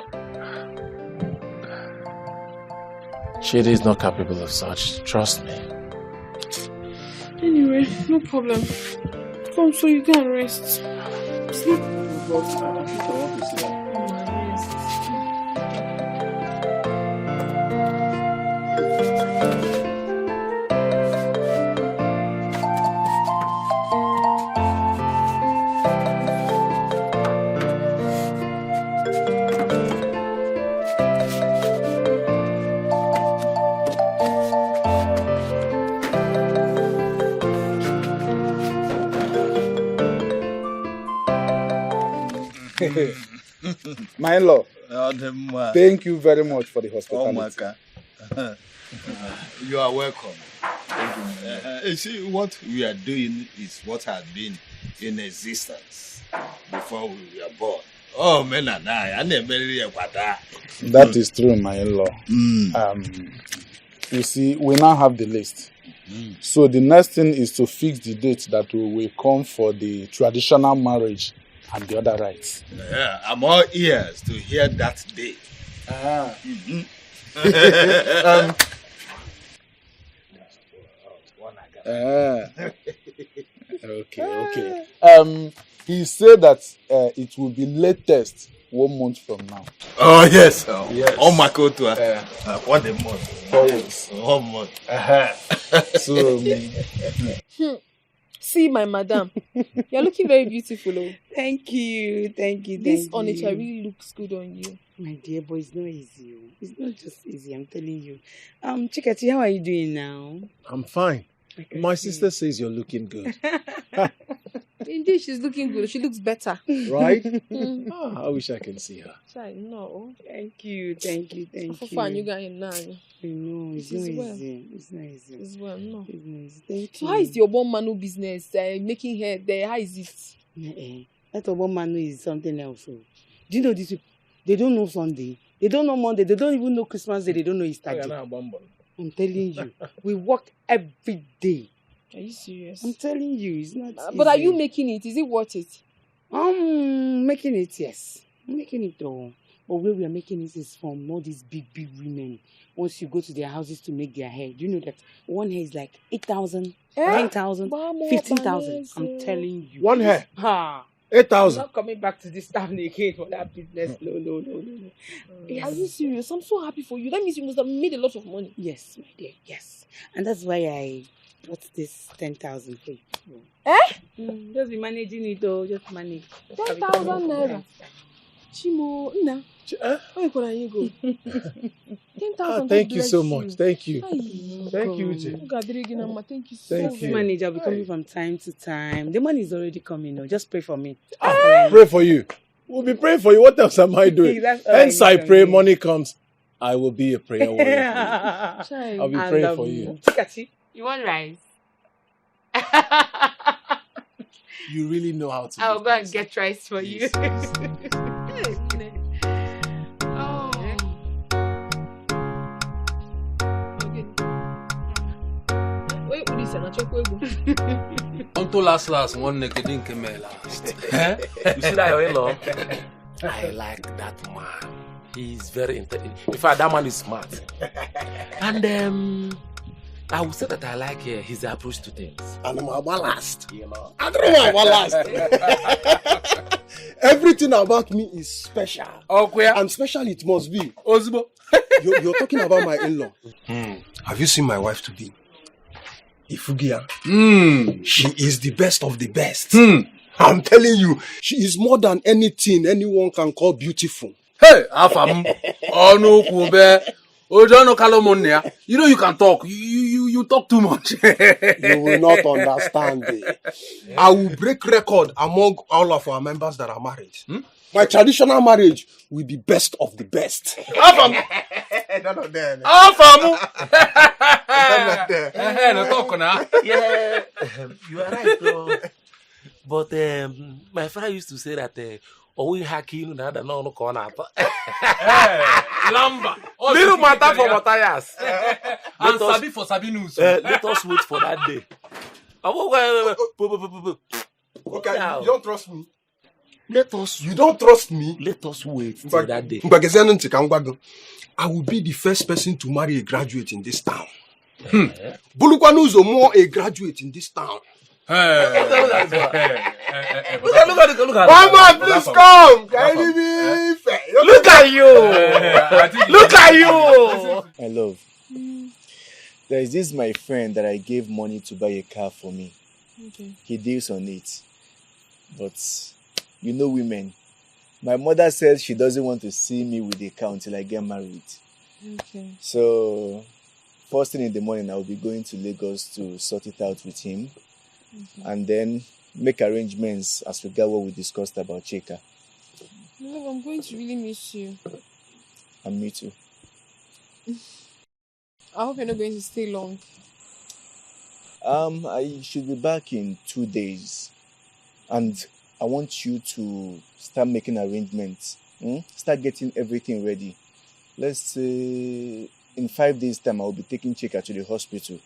Chidi is not capable of such. Trust me. Anyway, no problem. Come so you can rest. Sleep. My in-law, thank you very much for the hospitality. You are welcome. You see, what we are doing is what had been in existence before we were born. Oh, man, That is true, my in-law. You see, we now have the list. So the next thing is to fix the date that we will come for the traditional marriage and the other rites. Yeah, I'm all ears to hear that day. Okay. He said that it will be latest 1 month from now. Oh, yes. Yes. Oh, my God. What a month. 4 weeks. 1 month. So, See, my madam, you're looking very beautiful. Oh. Thank you. This Onitsha really looks good on you. My dear boy, it's not easy. It's not just easy, I'm telling you. Chikati, how are you doing now? I'm fine. My sister says you're looking good. Indeed, she's looking good. She looks better. Right? I wish I can see her. No. Thank you. For fun, you got in now. I know, it's not easy. It's not easy. It's well, no. It's not easy. Thank So you. how is your one manu business? Making hair there, how is it? That one manu is something else. Oh. Do you know these people? They don't know Sunday. They don't know Monday. They don't even know Christmas Day. They don't know Easter Day. I'm telling you. We work every day. Are you serious? I'm telling you, it's not easy. But are you making it? Is it worth it? Making it, yes. I'm making it though. But where we are making it is from all these big women. Once you go to their houses to make their hair, do you know that one hair is like 8,000, 10,000, 15,000? I'm telling you. One hair? 8,000. I'm not coming back to this town again for that business. No. Are you serious? I'm so happy for you. That means you must have made a lot of money. Yes, my dear, yes. And that's why I bought this 10,000 for you. Just be managing it though, just manage. 10,000 naira. Chimo, Nna. Where you go? 10,000. Thank you so much. Thank you. Thank you, Uche. Thank you so much. Manage, I'll be coming from time to time. The money is already coming now. Just pray for me. Pray for you. We'll be praying for you. What else am I doing? Hence I pray money comes. I will be a prayer warrior for you. I'll be praying for you. You want rice? You really know how to. I'll go and get rice for you. Until last one naked didn't come last. You see that your in-law? I like that man. He's very intelligent. In fact, that man is smart. And I would say that I like his approach to things. And I'm about last. You know? I don't know about last. Everything about me is special. Okay. And special it must be. Ozbo. You're talking about my in-law. Have you seen my wife to be? Ifugia. She is the best of the best. I'm telling you, she is more than anything anyone can call beautiful. Hey, Afam. Oh no, Kube. Oh, don't know Kalomonia. You know you can talk. You talk too much. You will not understand it. I will break record among all of our members that are married. My traditional marriage will be best of the best. Afam. None of them. Afam. No talk now. Yeah, you are right, bro. But my father used to say that we hacking na da no corner. Lamba. Little matter for Matthias. And Sabi for Sabi news. Let us wait for that day. Okay, you don't trust me. You don't trust me? Let us wait till that day. I will be the first person to marry a graduate in this town. Bulukwanuzo more a graduate in this town. Look at Mama, please come. Look at you. Look at you. My love. There is this my friend that I gave money to buy a car for me. Okay. He deals on it. But you know women. My mother says she doesn't want to see me with a car until I get married. Okay. So first thing in the morning I will be going to Lagos to sort it out with him. And then make arrangements as regard what we discussed about Chika. Love, I'm going to really miss you. And me too. I hope you're not going to stay long. I should be back in 2 days. And I want you to start making arrangements. Start getting everything ready. Let's say in 5 days' time, I will be taking Chika to the hospital.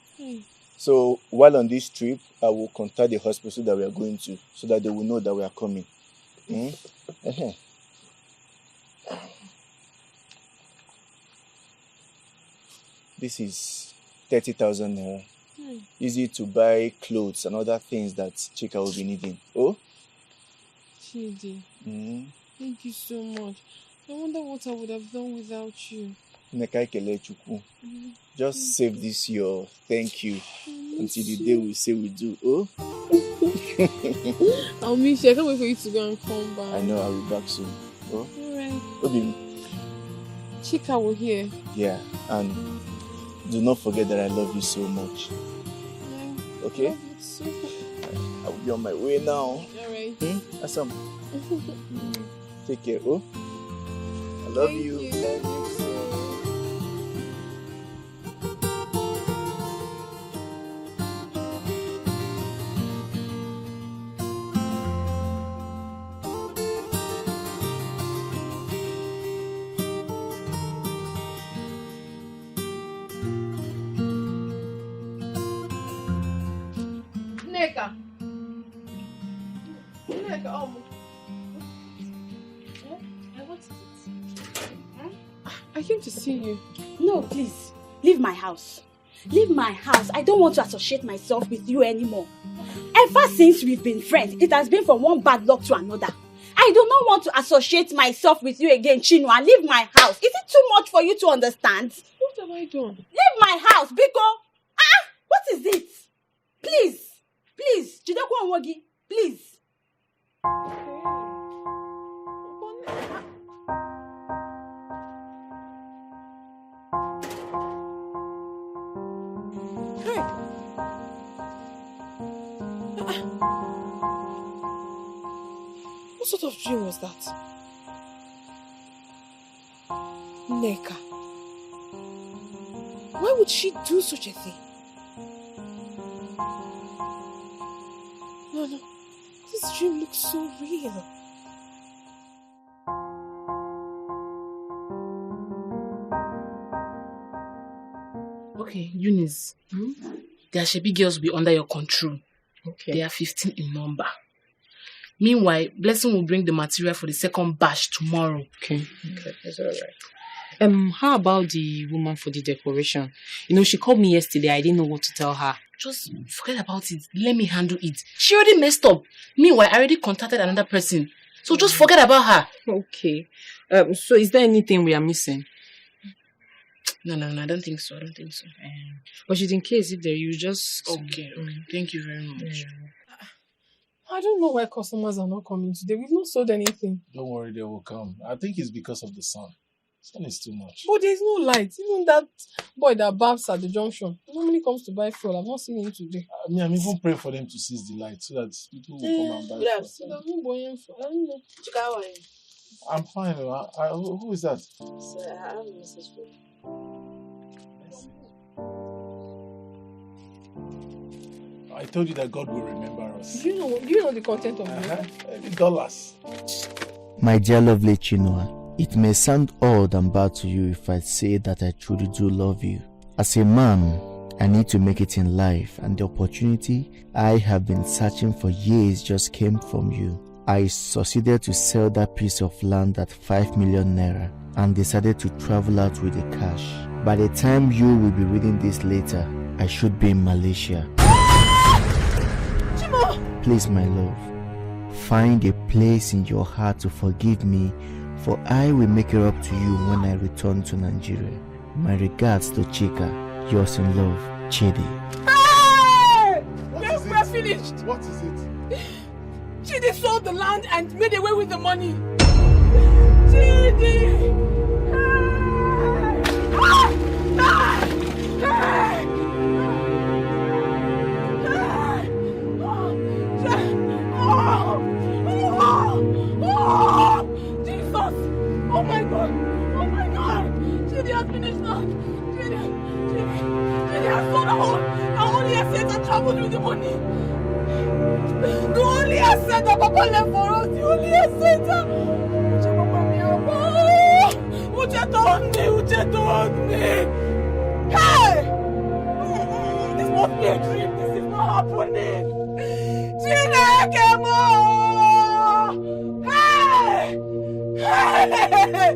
So while on this trip, I will contact the hospital that we are going to, so that they will know that we are coming. This is 30,000 naira. Easy to buy clothes and other things that Chika will be needing. Oh? Chidi, thank you so much. I wonder what I would have done without you. Just save this your thank you until the day we say we do. Oh? I'll miss you. I can't wait for you to go and come back. I know I'll be back soon. Oh? Alright. Obi. Chika will hear. Yeah, and do not forget that I love you so much. Yeah. Okay? Love you too. I'll be on my way now. Alright. Awesome. Take care, oh? I love Thank you. Love you too. Nneka, what is it? I came to see you. No, please. Leave my house. Leave my house. I don't want to associate myself with you anymore. Ever since we've been friends, it has been from one bad luck to another. I do not want to associate myself with you again, Chinua. Leave my house. Is it too much for you to understand? What have I done? Leave my house, Biko. What is it? Please. Please. Jideko Onwogi. Please. Hey. What sort of dream was that? Nneka. Why would she do such a thing? No, this dream looks so real. Okay, Eunice. Their Shebi girls will be under your control. Okay. They are 15 in number. Meanwhile, Blessing will bring the material for the second batch tomorrow. Okay, that's alright. How about the woman for the decoration? You know, she called me yesterday. I didn't know what to tell her. Just forget about it. Let me handle it. She already messed up. Meanwhile, I already contacted another person. So just forget about her. Okay. So is there anything we are missing? No, I don't think so. But in case if there, you just... Okay. Thank you very much. I don't know why customers are not coming today. We've not sold anything. Don't worry, they will come. I think it's because of the sun. Sun is too much. But there's no light. Even that boy that babs at the junction normally comes to buy fuel. I've not seen him today. I mean, I'm even praying for them to seize the light so that people will come and buy Yes. fuel. I don't know. I'm fine. Who is that? Sir, I have a message for you. I told you that God will remember us. Do you know the content of the dollars? My dear lovely Chinua, it may sound odd and bad to you if I say that I truly do love you. As a man, I need to make it in life, and the opportunity I have been searching for years just came from you. I succeeded to sell that piece of land at 5 million naira and decided to travel out with the cash. By the time you will be reading this later, I should be in Malaysia. Chimo! Please, my love, find a place in your heart to forgive me, for I will make it up to you when I return to Nigeria. My regards to Chika. Yours in love, Chidi. Hey! We're finished. What is it? Chidi sold the land and made away with the money. Chidi! Jesus! Oh my God! Oh my God! Chidi has finished now. Chidi has sold our only asset and traveled with the money. The only asset that Papa left for us. The only asset. Uche told me. Hey! This must be a dream. This is not happening. Chineke mo! Hey! Hey!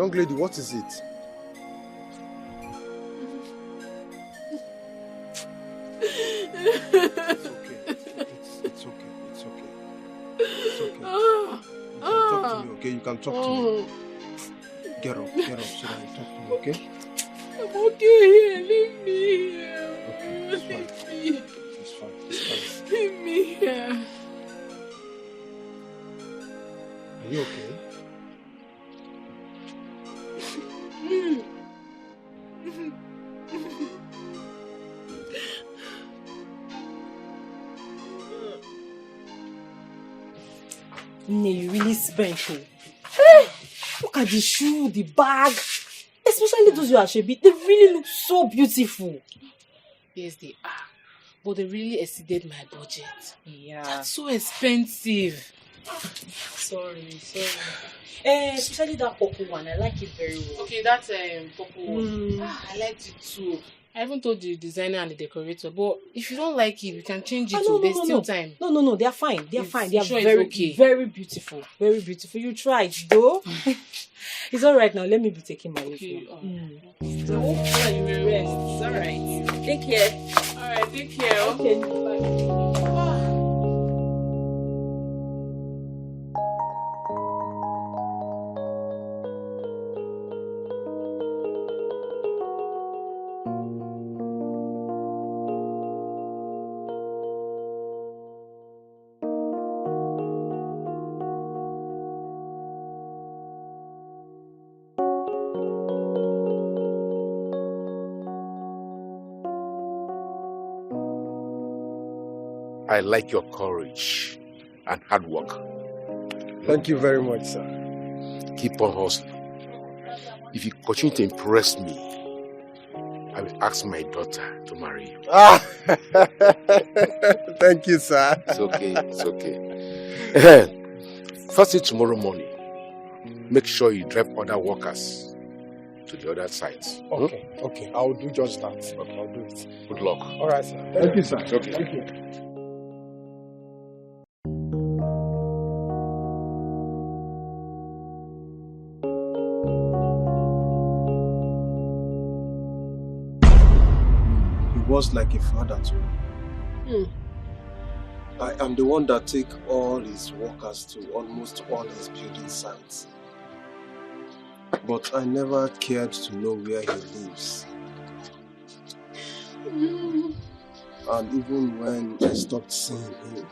Young lady, what is it? It's okay. You can talk to me, okay? You can talk to me. Get up so that you talk to me, okay? I'm okay here. Leave me here. Okay, it's fine. Leave me here. Are you okay? You really spent it. Hey, look at the shoe, the bag. Especially those you are Shebi. They really look so beautiful. Yes, they are. But they really exceeded my budget. Yeah. That's so expensive. Sorry. Especially that purple one. I like it very well. Okay, that purple one. I liked it too. I even told the designer and the decorator, but if you don't like it, we can change it. There's still time. No, they are fine. They are fine. They are sure very, okay. very beautiful. Very beautiful. You tried, though. It's all right now. Let me be taking my leave. It's all right. Take care. All right, take care. Okay. Bye. I like your courage and hard work. Thank you very much, sir. Keep on hustling. If you continue to impress me, I will ask my daughter to marry you. Thank you, sir. It's okay. First thing tomorrow morning, make sure you drive other workers to the other sites. Okay. I will do just that. Okay. I'll do it. Good luck. All right, sir. Thank you, sir. Okay. Thank you. Was like a father to me. I am the one that take all his workers to almost all his building sites. But I never cared to know where he lives. And even when I stopped seeing him,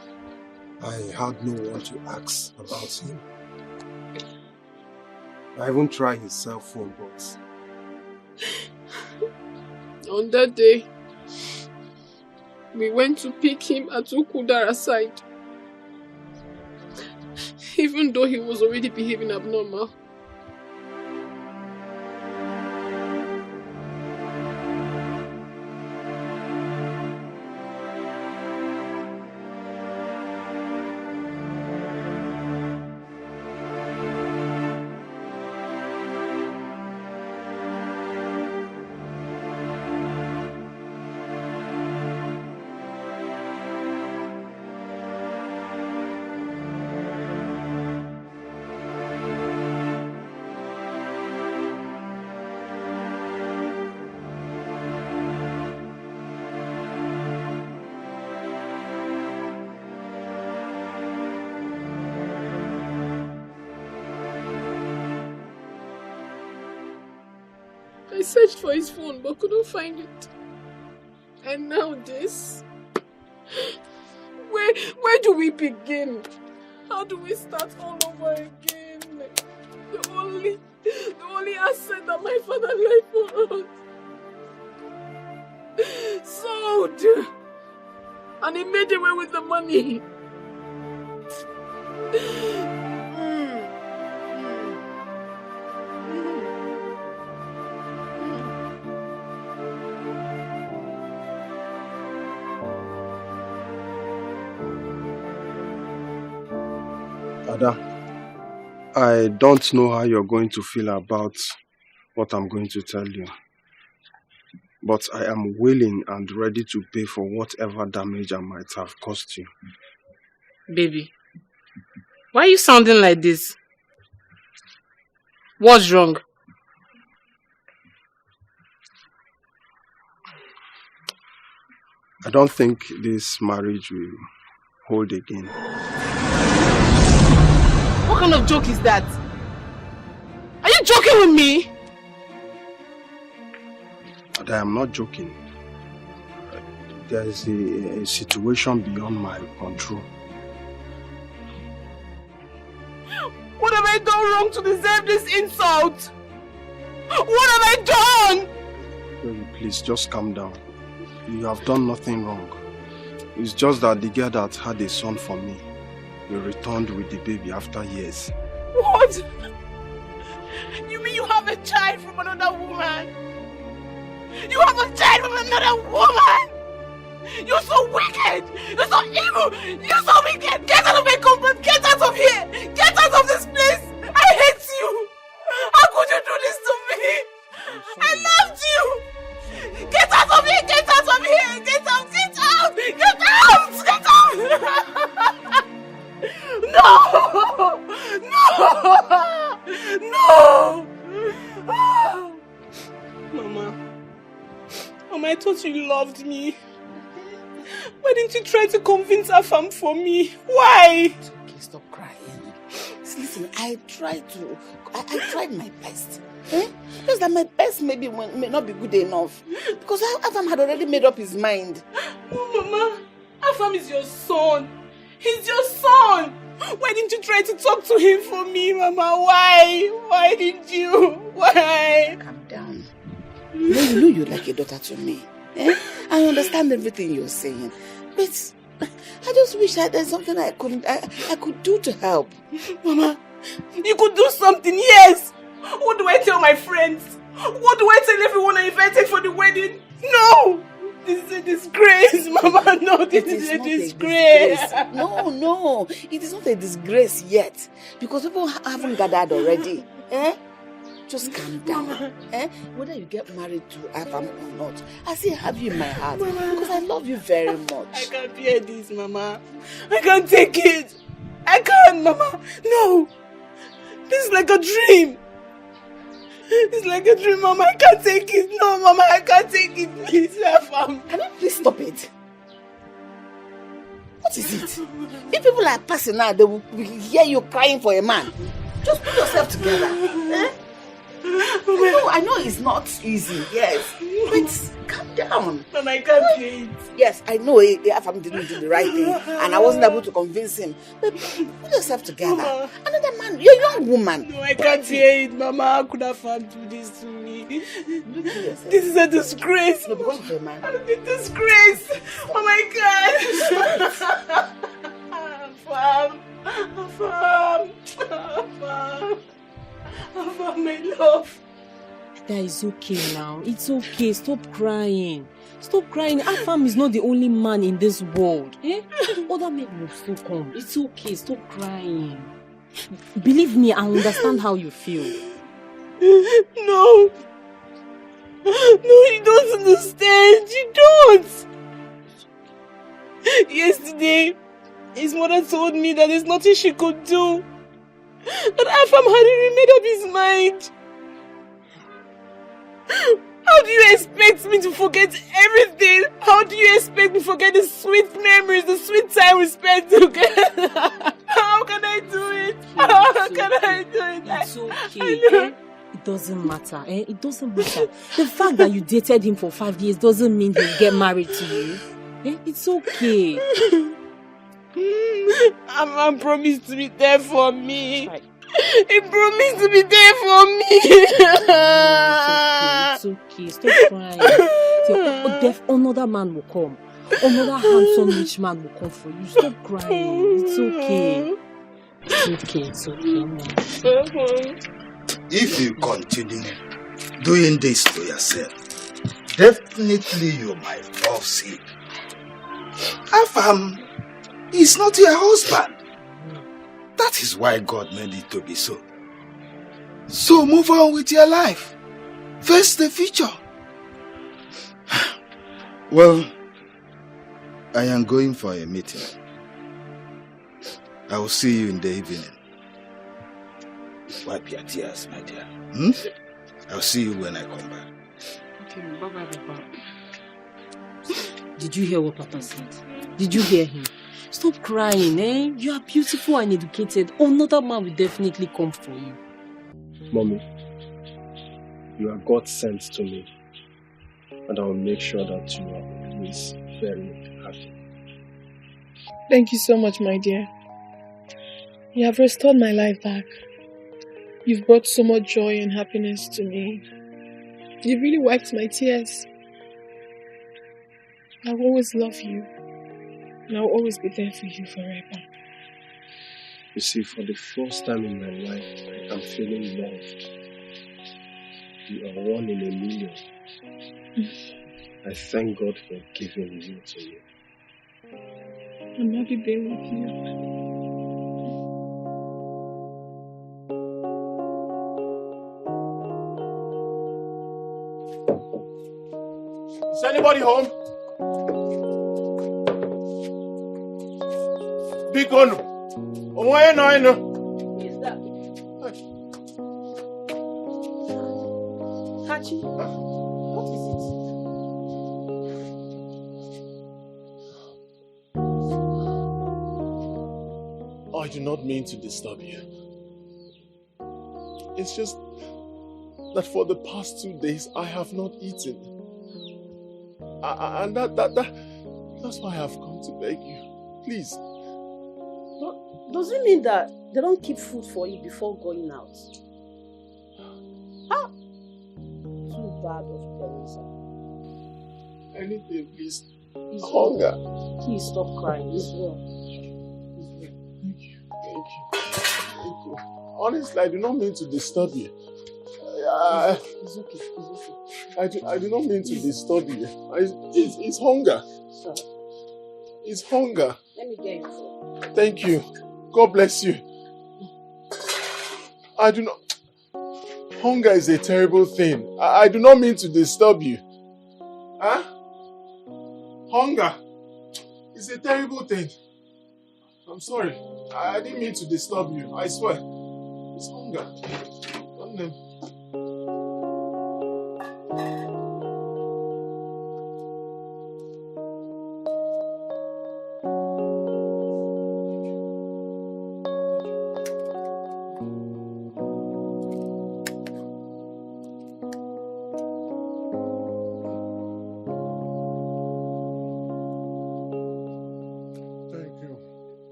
I had no one to ask about him. I even tried his cell phone, but... On that day, we went to pick him at Ukudara's side. Even though he was already behaving abnormal. I searched for his phone but couldn't find it. And now this? Where do we begin? How do we start all over again? The only asset that my father left for us. Sold! And he made away with the money. Ada, I don't know how you're going to feel about what I'm going to tell you. But I am willing and ready to pay for whatever damage I might have caused you. Baby, why are you sounding like this? What's wrong? I don't think this marriage will hold again. What kind of joke is that? Are you joking with me? But I am not joking. There is a situation beyond my control. What have I done wrong to deserve this insult? What have I done? Baby, please, just calm down. You have done nothing wrong. It's just that the girl that had a son for me, we returned with the baby after years. What? You mean you have a child from another woman? You have a child from another woman? You're so wicked! You're so evil! You're so wicked! Get out of my comfort! Get out of here! Get out of this place! I hate you! How could you do this to me? I loved you! Get out of here! Get out of here! Get out! Get out! Get out! Get out! No! No! No! Mama, I thought you loved me. Why didn't you try to convince Afam for me? Why? It's okay, stop crying. Listen, I tried my best. Just that my best may not be good enough. Because Afam had already made up his mind. Oh, Mama, Afam is your son. He's your son. Why didn't you try to talk to him for me, Mama? Why? Why didn't you? Why? Calm down. You know you're like a daughter to me. I understand everything you're saying. But I just wish that there's something I could do to help. Mama, you could do something, yes. What do I tell my friends? What do I tell everyone I invited for the wedding? No! This is a disgrace, Mama. No, this is a disgrace. No. It is not a disgrace yet. Because people haven't gathered already. Just calm down. Whether you get married to Afam or not, I still have you in my heart. Because I love you very much. I can't bear this, Mama. I can't take it. I can't, Mama. No. This is like a dream. It's like a dream, Mama. I can't take it. No, Mama, I can't take it. Please, Afam. Can you please stop it? What is it? If people are passing now, they will hear you crying for a man. Just put yourself together. I know it's not easy, yes. But calm down. Mama, I can't bear it. Yes, I know Afam didn't do the right thing. And I wasn't able to convince him. But put yourself together. Mama. Another man, you're a young woman. No, I can't bear it, Mama. How could Afam do this to me? This is a disgrace. No, because of your man. A disgrace. Oh my God. Afam, my love. That is okay now. It's okay. Stop crying. Stop crying. Afam is not the only man in this world. Other men will still come. It's okay. Stop crying. Believe me, I understand how you feel. No, you don't understand. You don't. Yesterday, his mother told me that there's nothing she could do. That Afam hadn't made up his mind. How do you expect me to forget everything? How do you expect me to forget the sweet memories, the sweet time we spent together? How can I do it? How can I do it? It's okay. It doesn't matter. It doesn't matter. The fact that you dated him for 5 years doesn't mean he'll get married to you. It's okay. Mama promised to be there for me. He promised to be there for me. It's okay. Stop crying. Another man will come. Another handsome rich man will come for you. Stop crying. It's okay. It's okay. If you continue doing this to yourself, definitely you might fall sick. Afam is not your husband. That is why God made it to be so. So move on with your life. Face the future. Well, I am going for a meeting. I will see you in the evening. Wipe your tears, my dear. I'll see you when I come back. Okay, bye-bye. Did you hear what Papa said? Did you hear him? Stop crying, eh? You are beautiful and educated. Another man will definitely come for you. Mommy, you are God sent to me. And I will make sure that you are always very happy. Thank you so much, my dear. You have restored my life back. You've brought so much joy and happiness to me. You really wiped my tears. I will always love you. And I will always be there for you forever. You see, for the first time in my life, I'm feeling loved. You are 1 in a million. I thank God for giving you to me. I'm happy being with you. Is anybody home? Big one. Why no? Who is that? Hachi, what is it? I do not mean to disturb you. It's just that for the past 2 days I have not eaten. And that's why I have come to beg you. Please. Does it mean that they don't keep food for you before going out? Ah! Too bad of Teresa. Anything, please. It's Hunger. Well. Please stop crying. It's well. Thank you. Honestly, I do not mean to disturb you. It's okay. It's okay. I do not mean to disturb you. It's hunger. Sure. It's hunger. Let me get you food. Thank you. God bless you. I do not... Hunger is a terrible thing. I do not mean to disturb you. Huh? Hunger is a terrible thing. I'm sorry. I didn't mean to disturb you. I swear. It's hunger.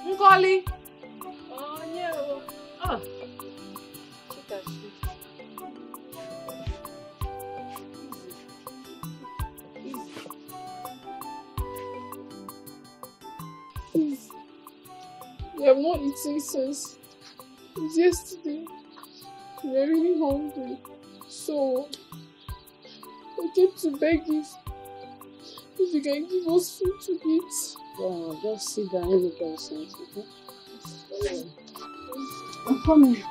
Nkoli. Oh, no. Ah. Please. We have not eaten since yesterday. We're really hungry. So, I came to beg if you can give us food to eat. Yeah, just sit down and look at something. Okay? I'm coming.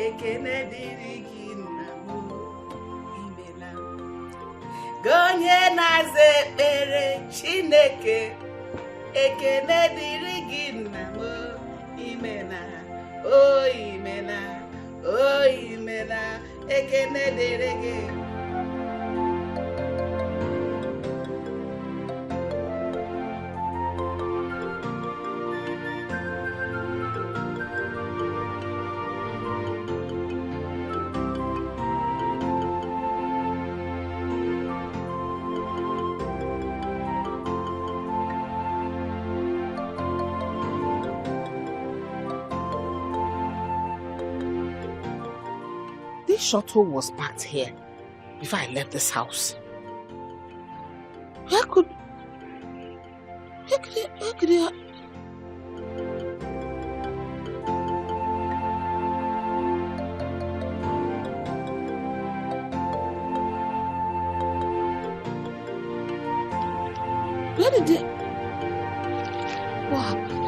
ekene dịrị gị nna m imela gị onye na-aza ekpere Chineke ekene dịrị gị nna m imela o imela o imela ekene dịrị gị. This shuttle was parked here before I left this house. Where could it? Where did it? What happened?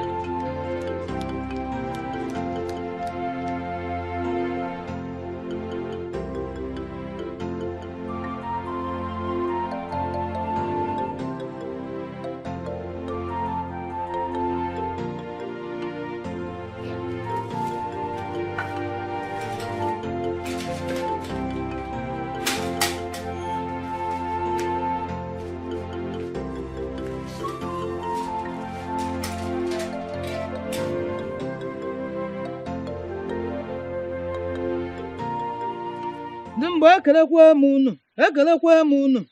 Mgbe ekelekwa m unu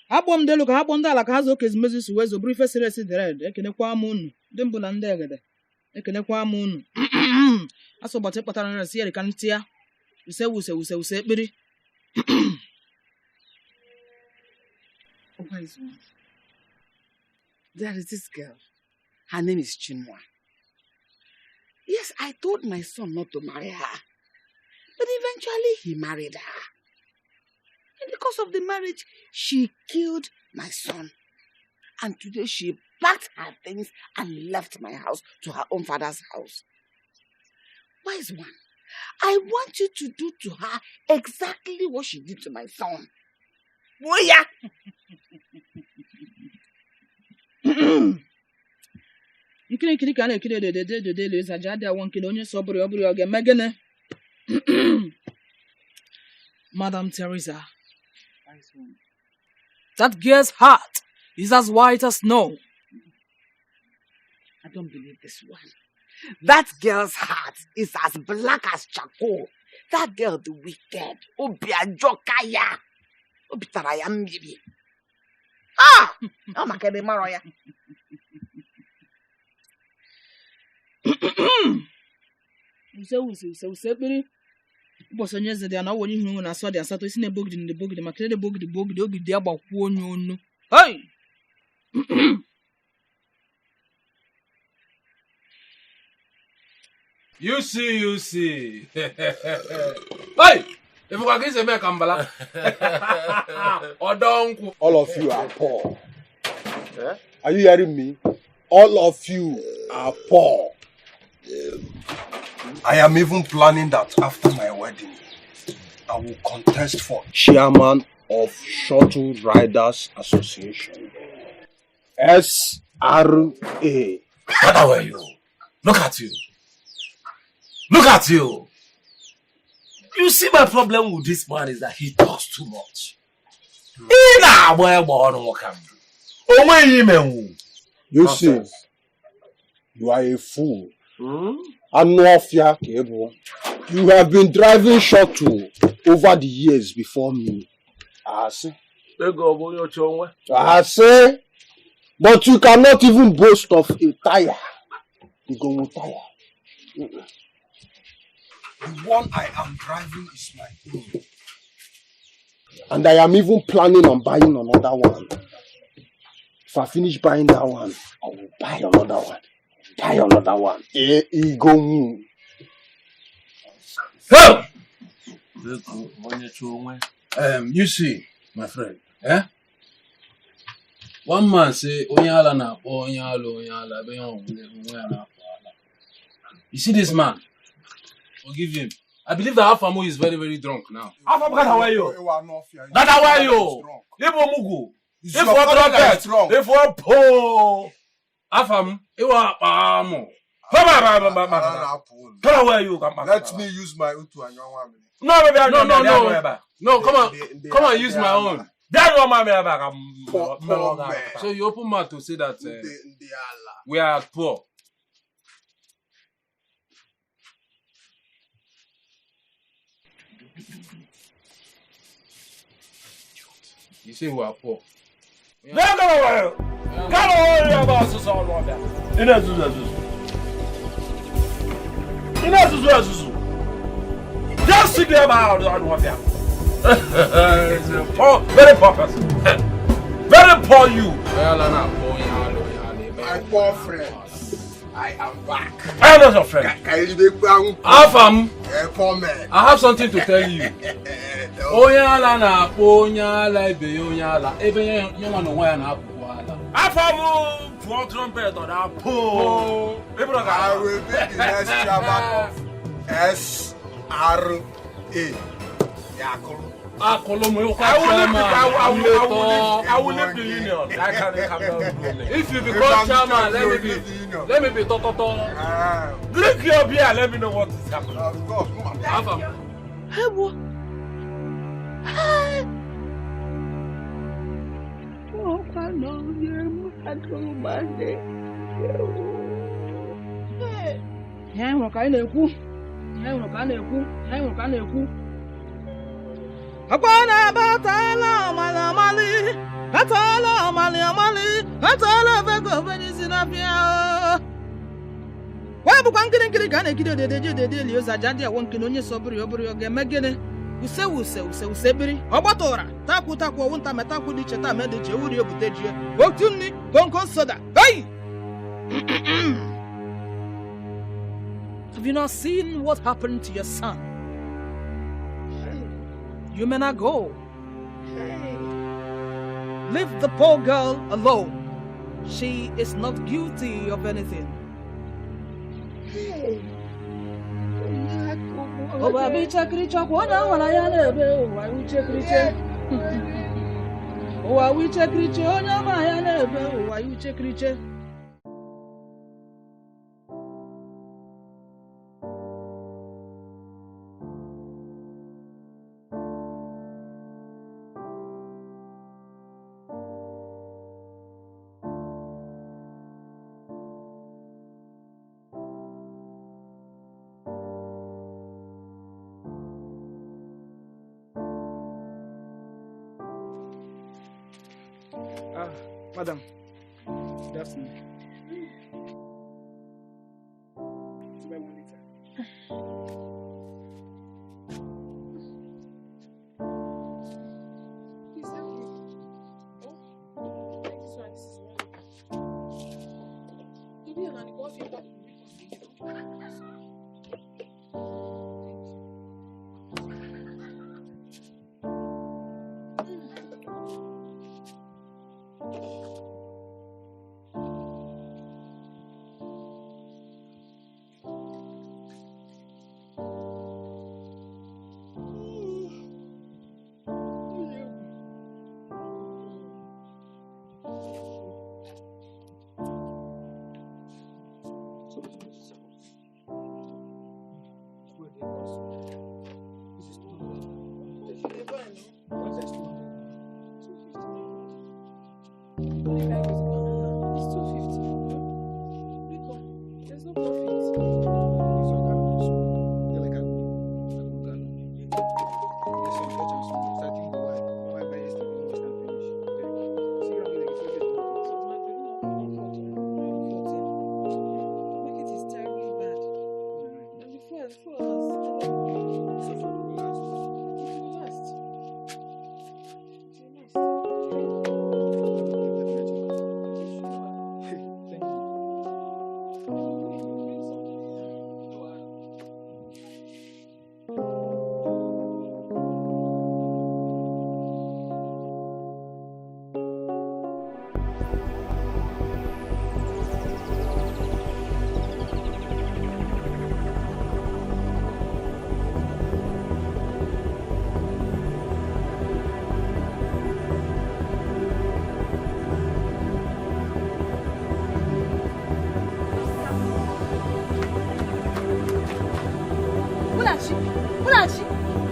akpọ m delu ka ha kpọ ndị ala ka ha zo ka ezumezu si wee zoburu ife siri esi dere ekenekwa m unu ndị mbụ na ndị egede ekenekwa m unu asọ ụbọchị kpatara nre si yerika ntị ya use ekpiri. There is this girl. Her name is Chinua. Yes, I told my son not to marry her. But eventually he married her. And because of the marriage, she killed my son. And today she packed her things and left my house to her own father's house. Wise one, I want you to do to her exactly what she did to my son. Boya! Nkiri ka na-ekiri de Lisa jadi awon kile onye so oburi oge megene. Madam Teresa. That girl's heart is as white as snow. I don't believe this one. That girl's heart is as black as charcoal. That girl, the wicked. Obiajokaya. Obitaraya mbibi. Ah! Oh my God, Maroya. Use biri. Boso nyeze dia na woni hunu na so dia sato isi na bogidi makere de bogidi ogidi agbakwu onye onu. Hey! You see. Hey! If you can say me kambala. Odonku. All of you are poor. Eh? Are you hearing me? All of you are poor. I am even planning that after my wedding, I will contest for chairman of Shuttle Riders Association. SRA. What are you? Look at you. Look at you. You see, my problem with this man is that he talks too much. You see, you are a fool. You have been driving shuttle over the years before me. I say, but you cannot even boast of a tire. You go no tire. The one I am driving is my own. And I am even planning on buying another one. If I finish buying that one, I will buy another one. You see, my friend, one man say, Onyala na Onyala, you see this man? Forgive him. I believe that Afamo is very, very drunk now. Afamo, how are you? How are you? If what po Afam, Amo. How are you? Let me use my own to No, come on, use my own. So you open mouth to say that we are poor. You say we are poor. Just think about very poor person. Very poor you. My poor friends, I am back. I am not your friend. Afam, I have something to tell you. Onyala na Onyala ebe Onyala ebe yoma no waya na apuala. Afam for trumpet on that po. I will be the next chairman of SRA. I will leave the union. I can't come down. If you become chairman, let me be Toto. Drink your beer, let me know what is happening. Of course, come on. Hey, what? Oh, I know you. I don't mind it. Yeah, what kind of cool? Akwana batala mali atala mali atala vego venisi na bia wa bu kwankiri ka na kido de lioza jadi awon kino onye sobiri oge megene use biri ogbatora taku wunta metaku di cheta mede je wuri obuteje otunni konkon soda hey. Have you not seen what happened to your son? You may not go. Leave the poor girl alone. She is not guilty of anything. Oba bicha kricha kwana wana ya nebe owa uche kriche. Owa uche kriche ona ma ya nebe owa uche kriche. Madam, good afternoon.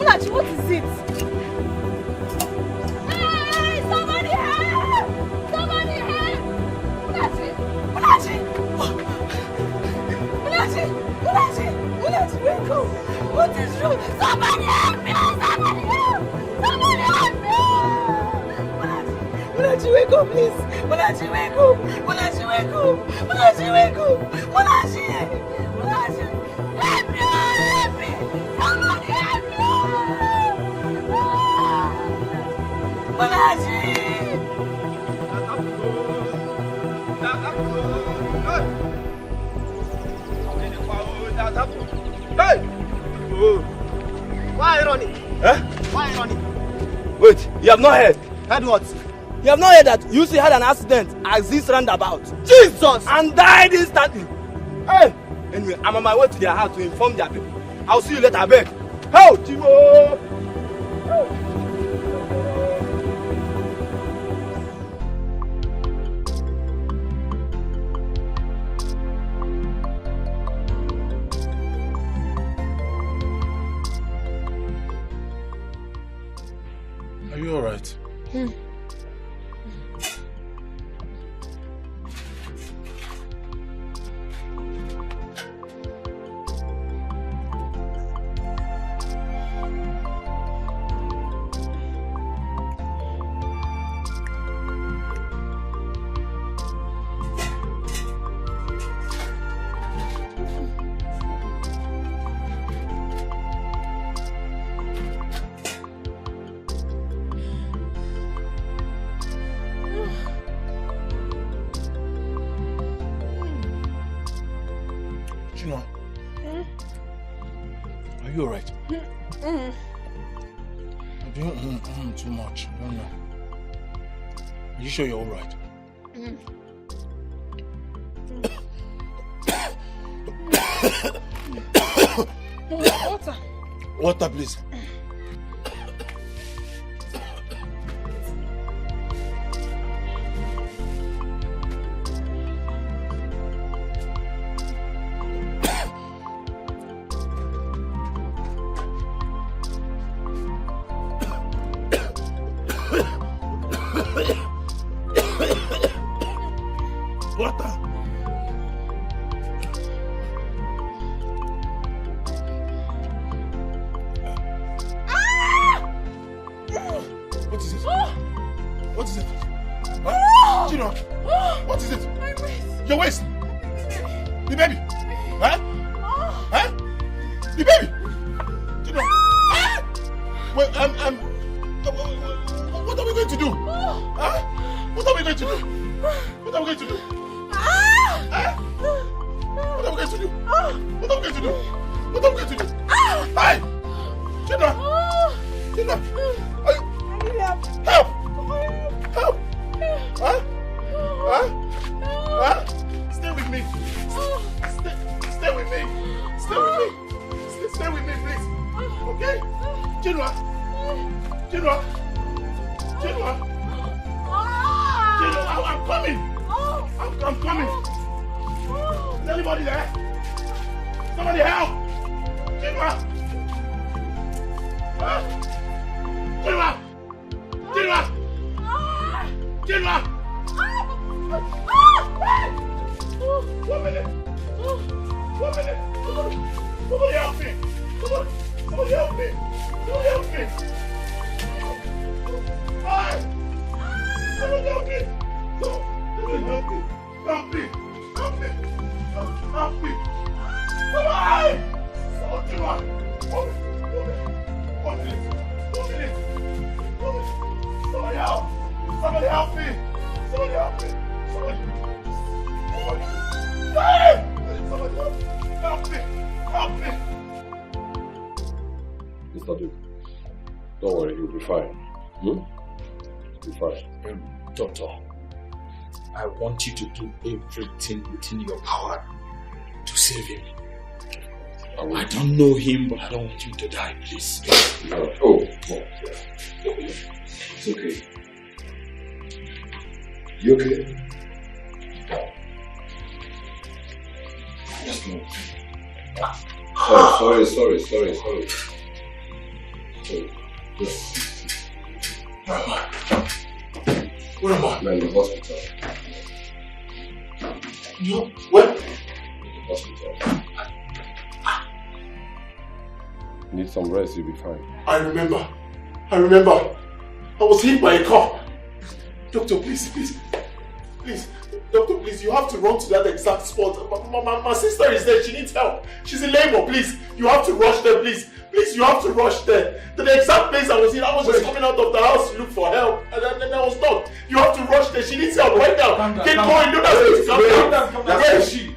Mulachi, what is it? Hey, somebody help! Somebody help! Mulachi, wake up! What is wrong? Somebody help me! Somebody help! Somebody help me! Mulachi, wake up, please! Mulachi, wake up! Mulachi, wake up! Mulachi, wake up! Mulachi! Help me! Help me! Somebody help me! Mulachi! Hey! Why are you running? Eh? Why are you running? Wait, you have not heard? Heard what? You have not heard that Yusi had an accident at this roundabout. Jesus! And died instantly. Hey! Anyway, I'm on my way to their house to inform their people. I'll see you later, beg. Hey, Timo! Are you alright? Are you alright? You're doing too much. I don't know. Are you sure you're alright? Water. Water, please. Water. What is it? What is it? Huh? Gino, what is it? My waist. Your waist? The baby? Huh? Huh? The baby? Gino? Well, what are we going to do? Huh? What are we going to do? What are we going to do? Huh? What are we going to do? What are we going to do? What are we going to do? Hey! Gino! Gino! Help! Help! Huh? Huh? Huh? Stay with me. Stay with me. Stay with me. Stay with me, please. Okay? Chinua. Chinua. Chinua. Chinua, I'm coming. I'm coming. Is anybody there? Somebody help. Chinua. Huh? Chinua. Chinua. Chinua. 1 minute. 1 minute. Somebody help me. Somebody help me. Somebody help me. Hi. Somebody help me. Somebody help me. Help me. Help me. Help me. Hi. Oh, Chinua. 1 minute. 1 minute. Somebody help. Somebody help me. Somebody help me. Somebody. Hey! Somebody help me. Help me. Mr. Duke, don't worry, you'll be fine. You'll be fine. Doctor, I want you to do everything within your power to save him. I don't know him, but I don't want him to die, please. Oh, yeah. It's okay. You okay? Yes, no. Sorry. Sorry. Just... Where am I? Where am I? I'm in the hospital. You? Where? In the hospital. Need some rest, you'll be fine. I remember. I was hit by a car. Doctor, please. Doctor, please, you have to run to that exact spot. My sister is there, she needs help. She's in labor, please. You have to rush there, please. Please, you have to rush there. The exact place I was in, I was just coming out of the house to look for help. And then I was stopped. You have to rush there, she needs help right now. Get going, don't ask me to come down. Where is she?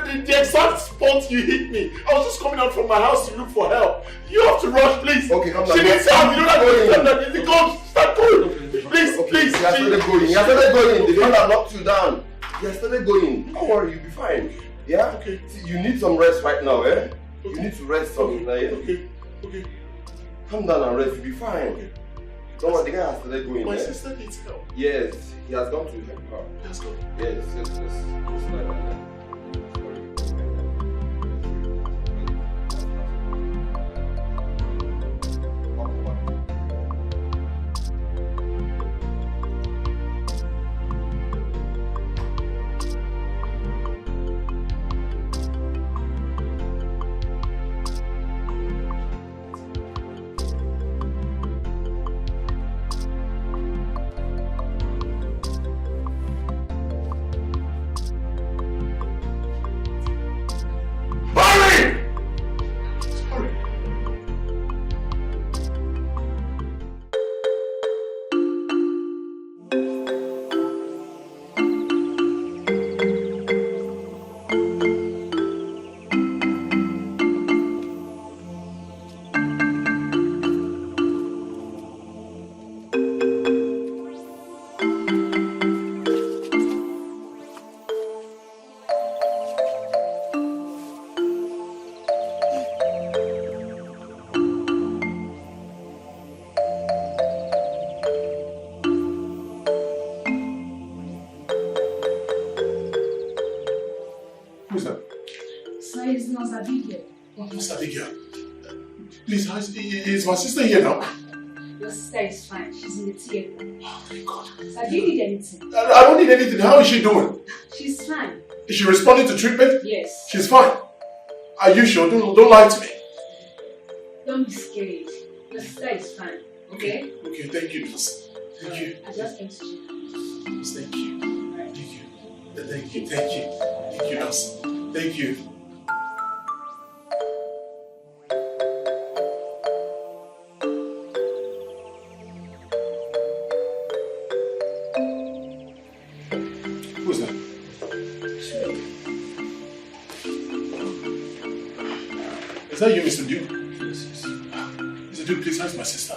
The exact spot you hit me. I was just coming out from my house to look for help. You have to rush, please. Okay, come down. She needs help. You don't have to come down. Start going. Please. He has started going. The father knocked you down. He has started going. Don't worry, you'll be fine. Yeah? Okay. See, you need some rest right now, eh? You need to rest some. Okay. Come down and rest, you'll be fine. Okay. Don't worry, the guy has started going. My sister needs help. Yes, he has gone to help her. He has gone. Yes. It's like that. Miss Abigail. Please, is my sister here now? Your sister is fine. She's in the theater. Oh, thank God. So do you need anything? I don't need anything. How is she doing? She's fine. Is she responding to treatment? Yes. She's fine. Are you sure? Don't lie to me. Don't be scared. Your sister is fine. Okay? Okay, thank you, nurse. Thank you. I just came to check. Yes, thank you. Thank you. Thank you. Thank you. Thank you, nurse. Thank you. Who's that? Is that you, Mr. Duke? Yes. Mr. Duke, please, how's my sister?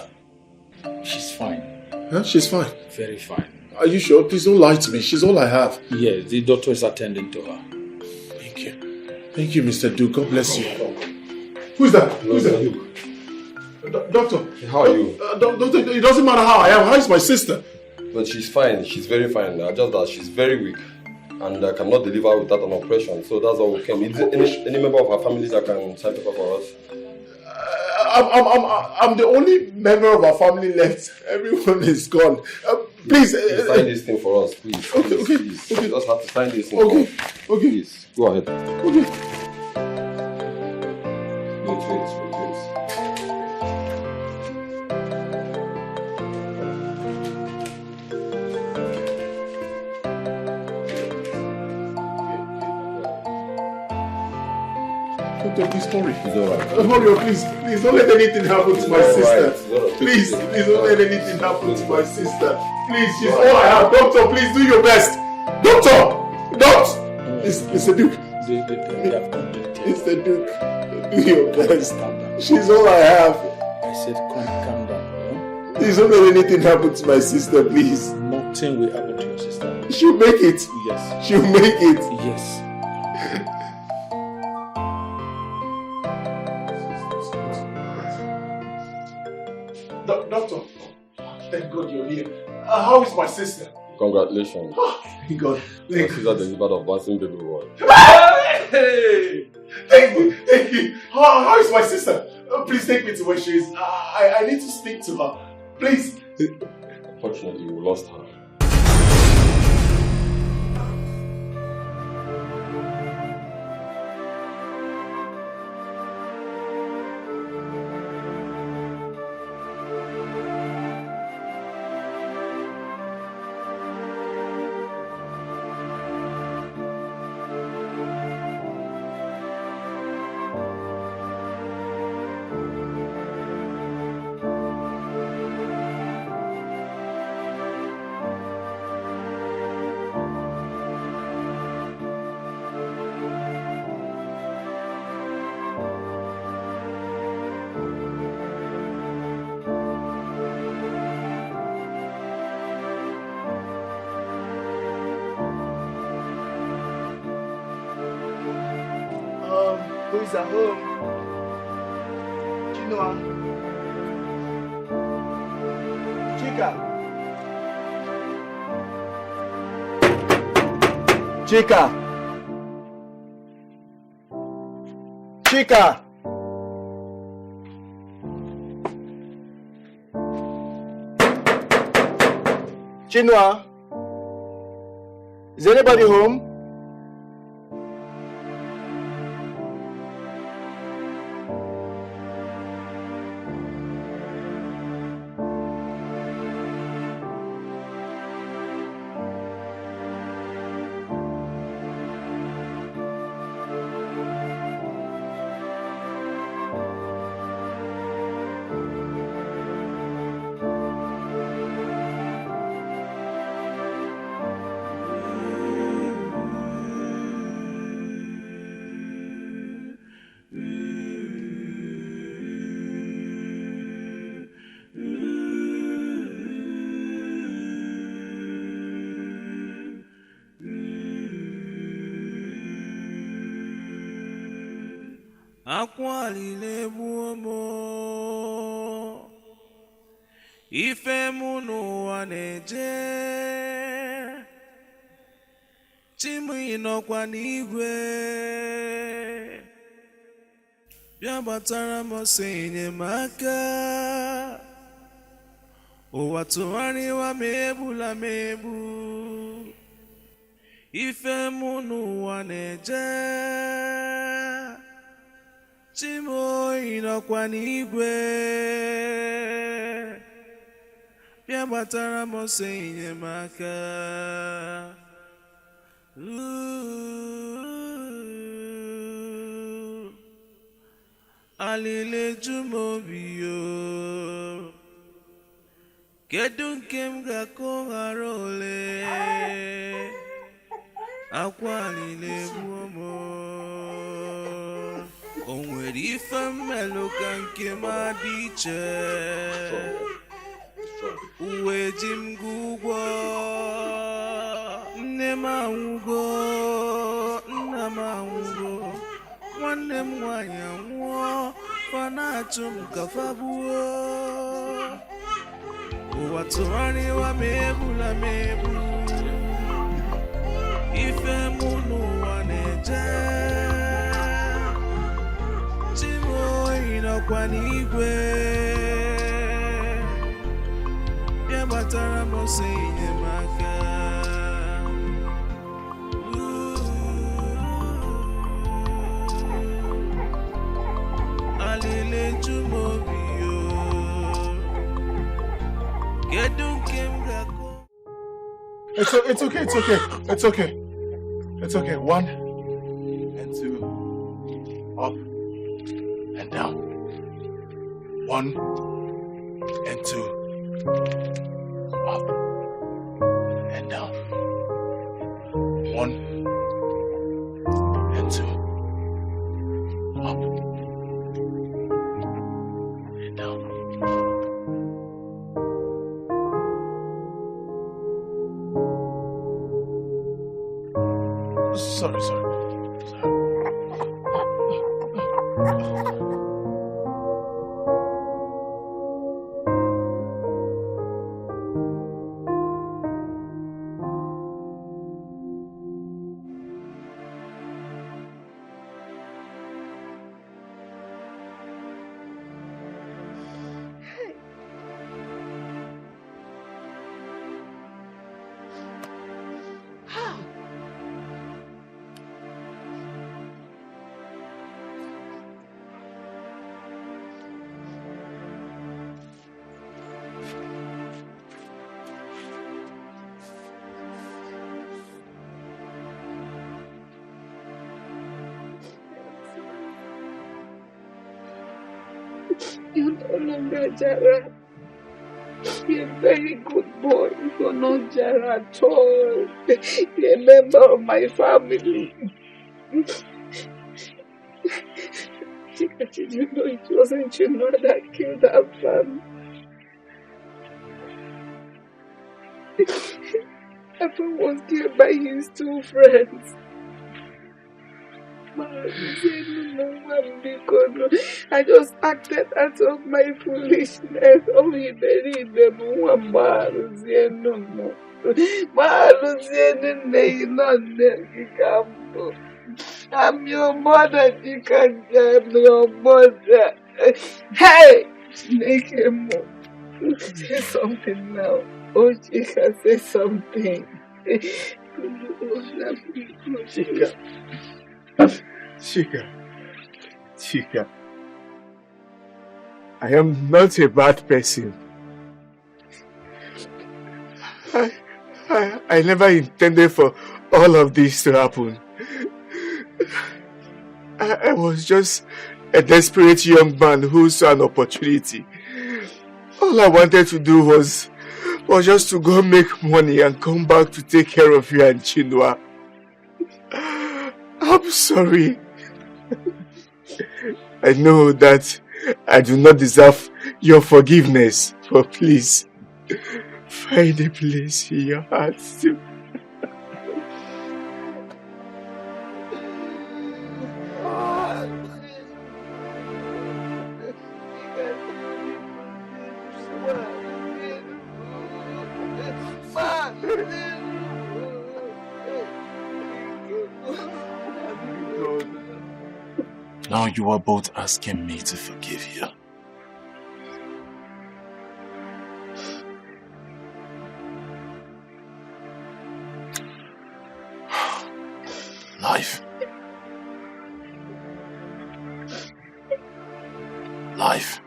She's fine. Huh? She's fine. Very fine. Are you sure? Please don't lie to me. She's all I have. Yes, the doctor is attending to her. Thank you. Thank you, Mr. Duke. God bless you. Who's that? Who's that? Doctor. How are you? Doctor, it doesn't matter how I am. How is my sister? But she's fine. She's very fine. Just that she's very weak. And I cannot deliver without an operation. So that's all we came. Is there any member of our family that can sign paper for us? I'm the only member of our family left. Everyone is gone. Please. Sign this thing for us, please. Okay. Please. You just have to sign this thing. Okay. Please, go ahead. Okay. Wait. Doctor, please hurry. It's alright. Hurry up, please. Please don't let anything happen to my sister. Right. Please don't let anything happen to my sister. Please, she's all I have. Doctor, please do your best. Doctor! Mr. Duke. Mr. Duke, do your best. She's all I have. I said, calm down. Please don't let anything happen to my sister, please. Nothing will happen to your sister. She'll make it. Yes. She'll make it. Yes. Doctor, thank God you're here. How is my sister? Congratulations. Thank God. My sister delivered a bouncing baby boy. Hey! Thank you. How is my sister? Please take me to where she is. I need to speak to her. Please. Unfortunately, we lost her. Who is at home? Chinua. Chika. Chinua. Is anybody home? akwalile buomo ife mụ n'ụwa na-eje chimu ịnọkwa n'igwe bịa gbatara m ọsọ enyemaka ụwa tụgharịwa ma egbula m egbu ife mụ n'ụwa na-eje Chimoyi nọkwa n'igwe bịa gbatara m ọsọ enyemaka alile jumobi yo kedu nke m ga-akọghara ole akwa alile gbuo m o nwere ife mmelụ ka nke m adị iche uwe ji m gị ụgwọ nne m anwụgo nna m anwụgo nwanne m nwanyị anwụọ fa na-achụ m ka fa gbuo ụwa tụgharịwa ma egbula m egbu ife mụ n'ụwa na-eje Chimoyi nọkwa n'igwe bịa gbatara m ọsọ enyemaka alile jumobi yo kedu nke m ga-akọ It's okay. It's okay. It's okay. 1 and 2. Up and down. 1 and 2. Up and down. 1 and 2. Up and down. Sorry. You're no longer Jara. You're a very good boy. You're not Jara at all. You're a member of my family. Chika, did you know it wasn't Chinua that killed our family? Papa was killed by his 2 friends. I just acted out of my foolishness. Oh, he buried them. I'm your mother, Chika. I'm your mother. Hey! Make him move. Say something now. Oh, Chika, say something. Chika, I am not a bad person. I never intended for all of this to happen. I was just a desperate young man who saw an opportunity. All I wanted to do was just to go make money and come back to take care of you and Chinua. I'm sorry. I know that I do not deserve your forgiveness, but please, find a place in your heart to Now you are both asking me to forgive you. Life. Life.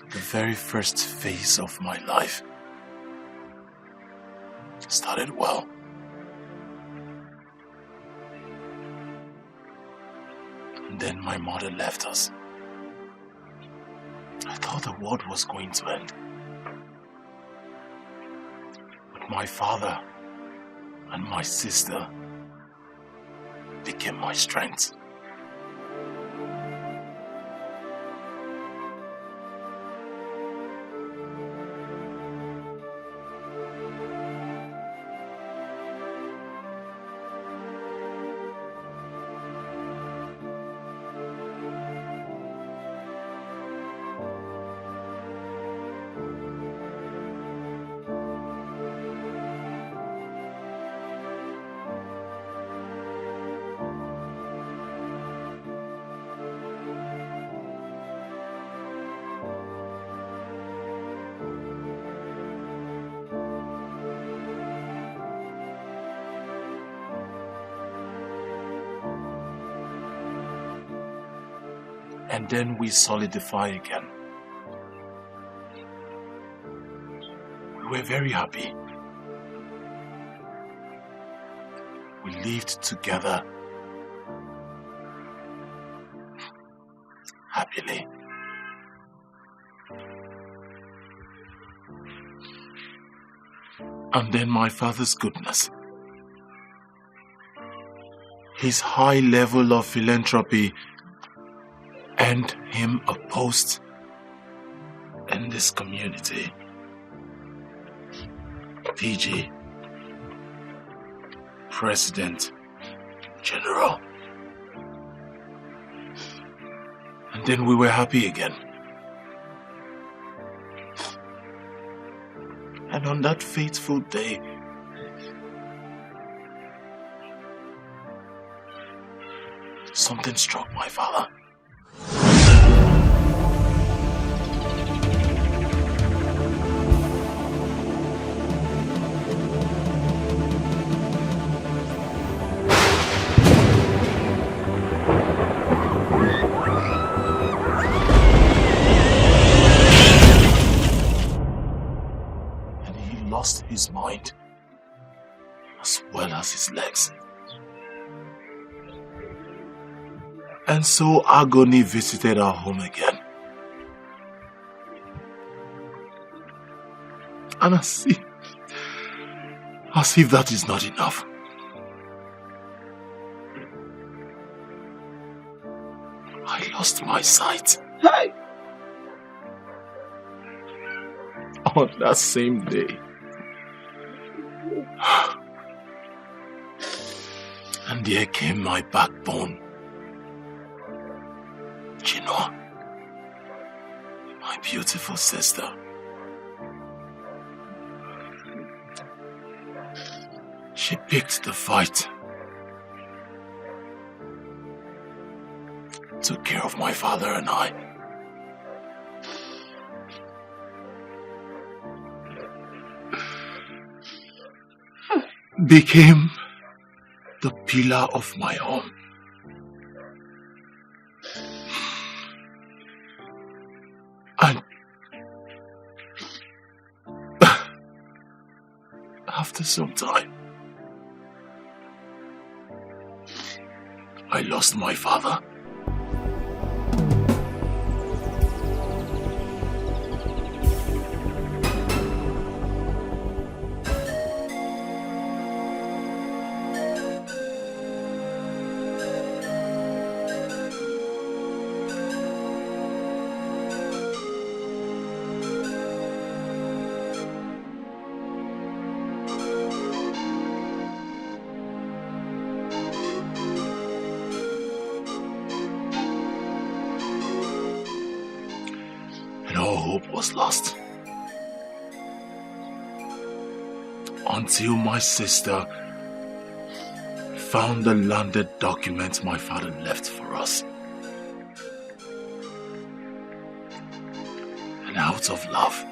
The very first phase of my life started well. And then my mother left us. I thought the world was going to end. But my father and my sister became my strength. And then we solidify again. We were very happy. We lived together happily. And then my father's goodness, his high level of philanthropy, earned him a post in this community. PG, President General. And then we were happy again. And on that fateful day, something struck my father. His mind as well as his legs. And so agony visited our home again. And as if that is not enough, I lost my sight. Hi. On that same day. And there came my backbone, Chinua, my beautiful sister. She picked the fight, took care of my father and I. Became the pillar of my home. And after some time, I lost my father. Was lost until my sister found the landed document my father left for us. And out of love,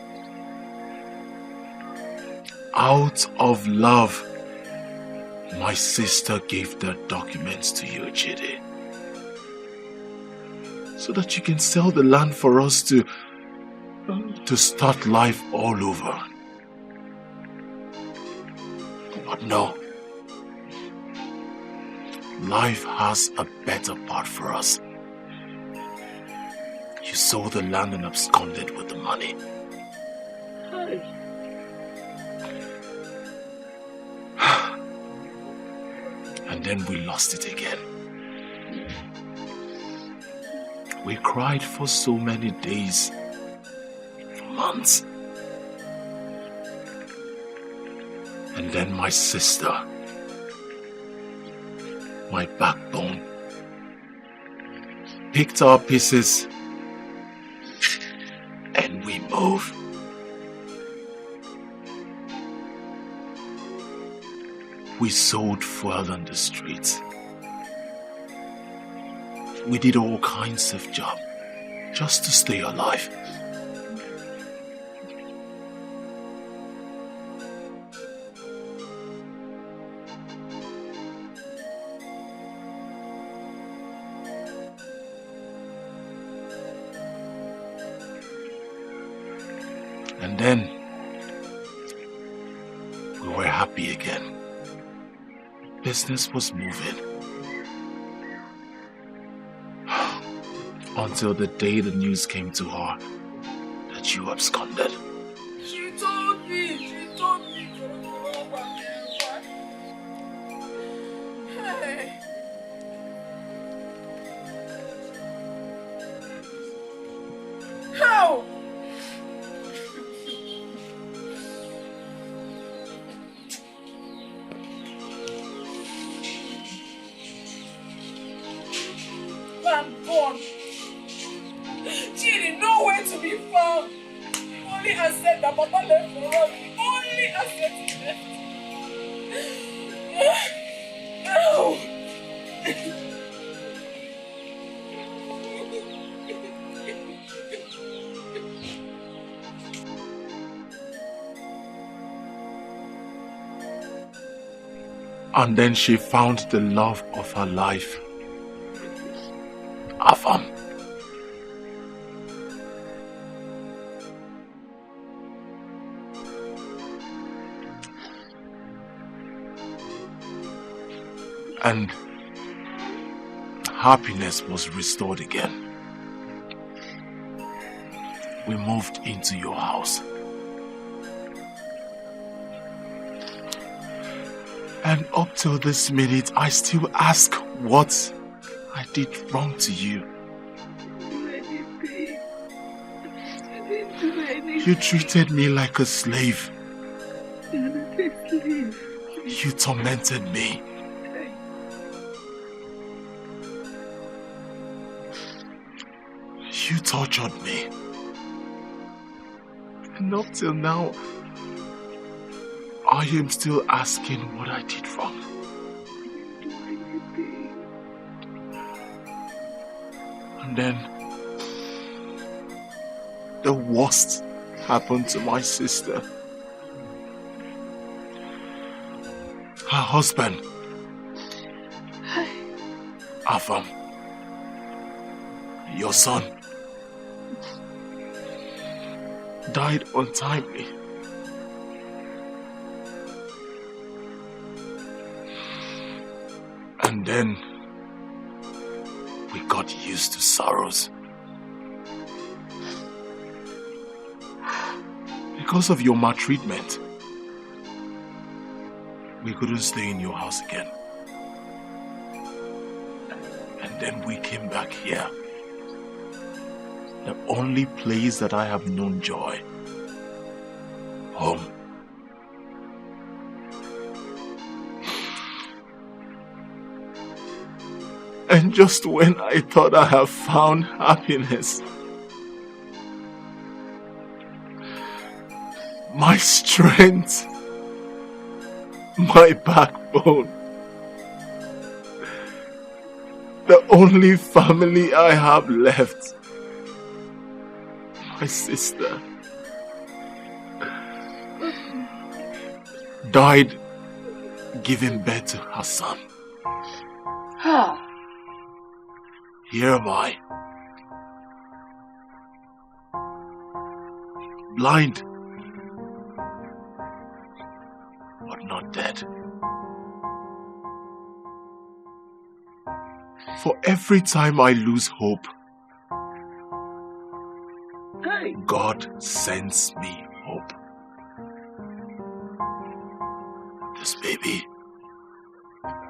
my sister gave the documents to you, Chidi. So that you can sell the land for us to start life all over. But no. Life has a better part for us. You sold the land and absconded with the money. And then we lost it again. We cried for so many days, for months. And then my sister, my backbone, picked our pieces and we moved. We sold fuel on the streets. We did all kinds of jobs just to stay alive. And then we were happy again. Business was moving. Until the day the news came to her that you absconded. She told me. Hey. How? I'm gone. Chidi, nowhere to be found. The only asset that Papa left for us, the only asset he left. Ow! And then she found the love of her life. Afam. And happiness was restored again. We moved into your house. And up till this minute, I still ask what I did wrong to you. You treated me like a slave. You tormented me. You tortured me. And up till now, I am still asking what I did wrong. And then, the worst happened to my sister. Her husband, Afam, your son, died untimely. And then we got used to sorrows. Because of your maltreatment, we couldn't stay in your house again. And then we came back here. The only place that I have known joy. Home. And just when I thought I have found happiness, my strength, my backbone, The only family I have left. My sister died giving birth to her son. Here am I. Blind, but not dead. For every time I lose hope, God sends me hope. This baby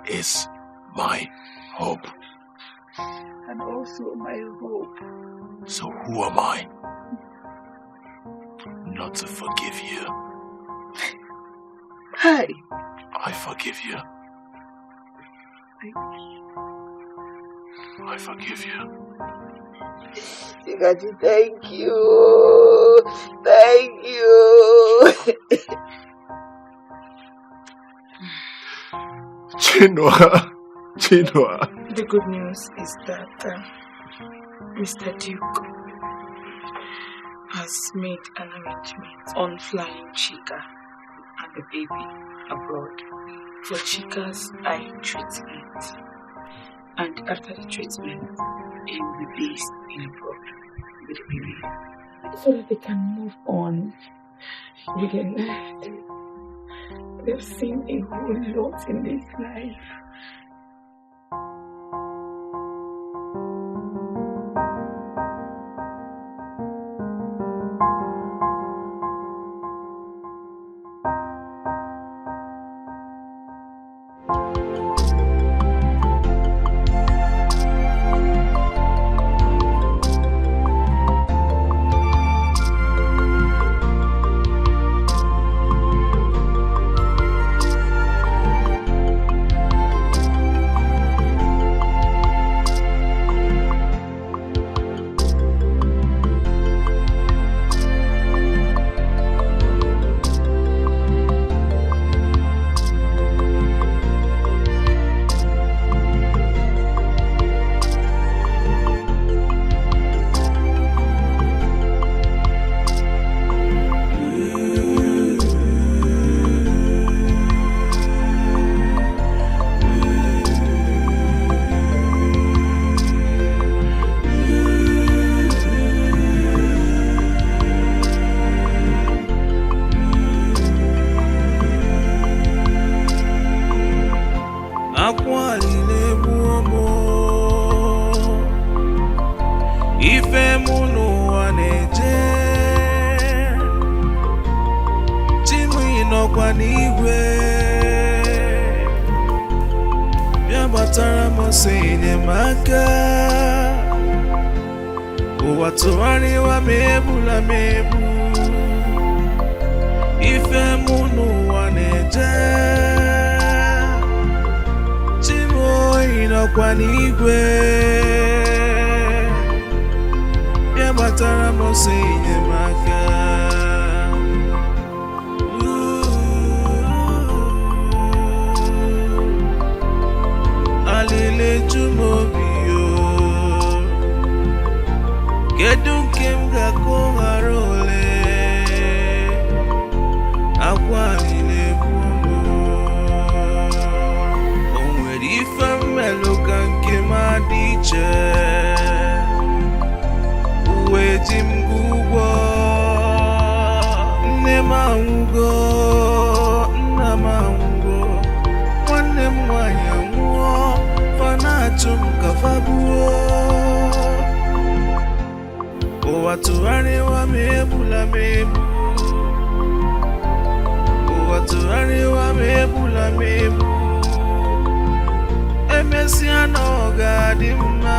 is my hope. And also my hope. So who am I not to forgive you? Hi. I forgive you. I forgive you. Chikachi, thank you. Thank you. Chinua. The good news is that Mr. Duke has made an arrangement on flying Chika and the baby abroad for Chika's eye treatment. And after the treatment, he will be based in abroad with the baby, so that they can move on with their life. They've seen a whole lot in this life. Emesiano gadima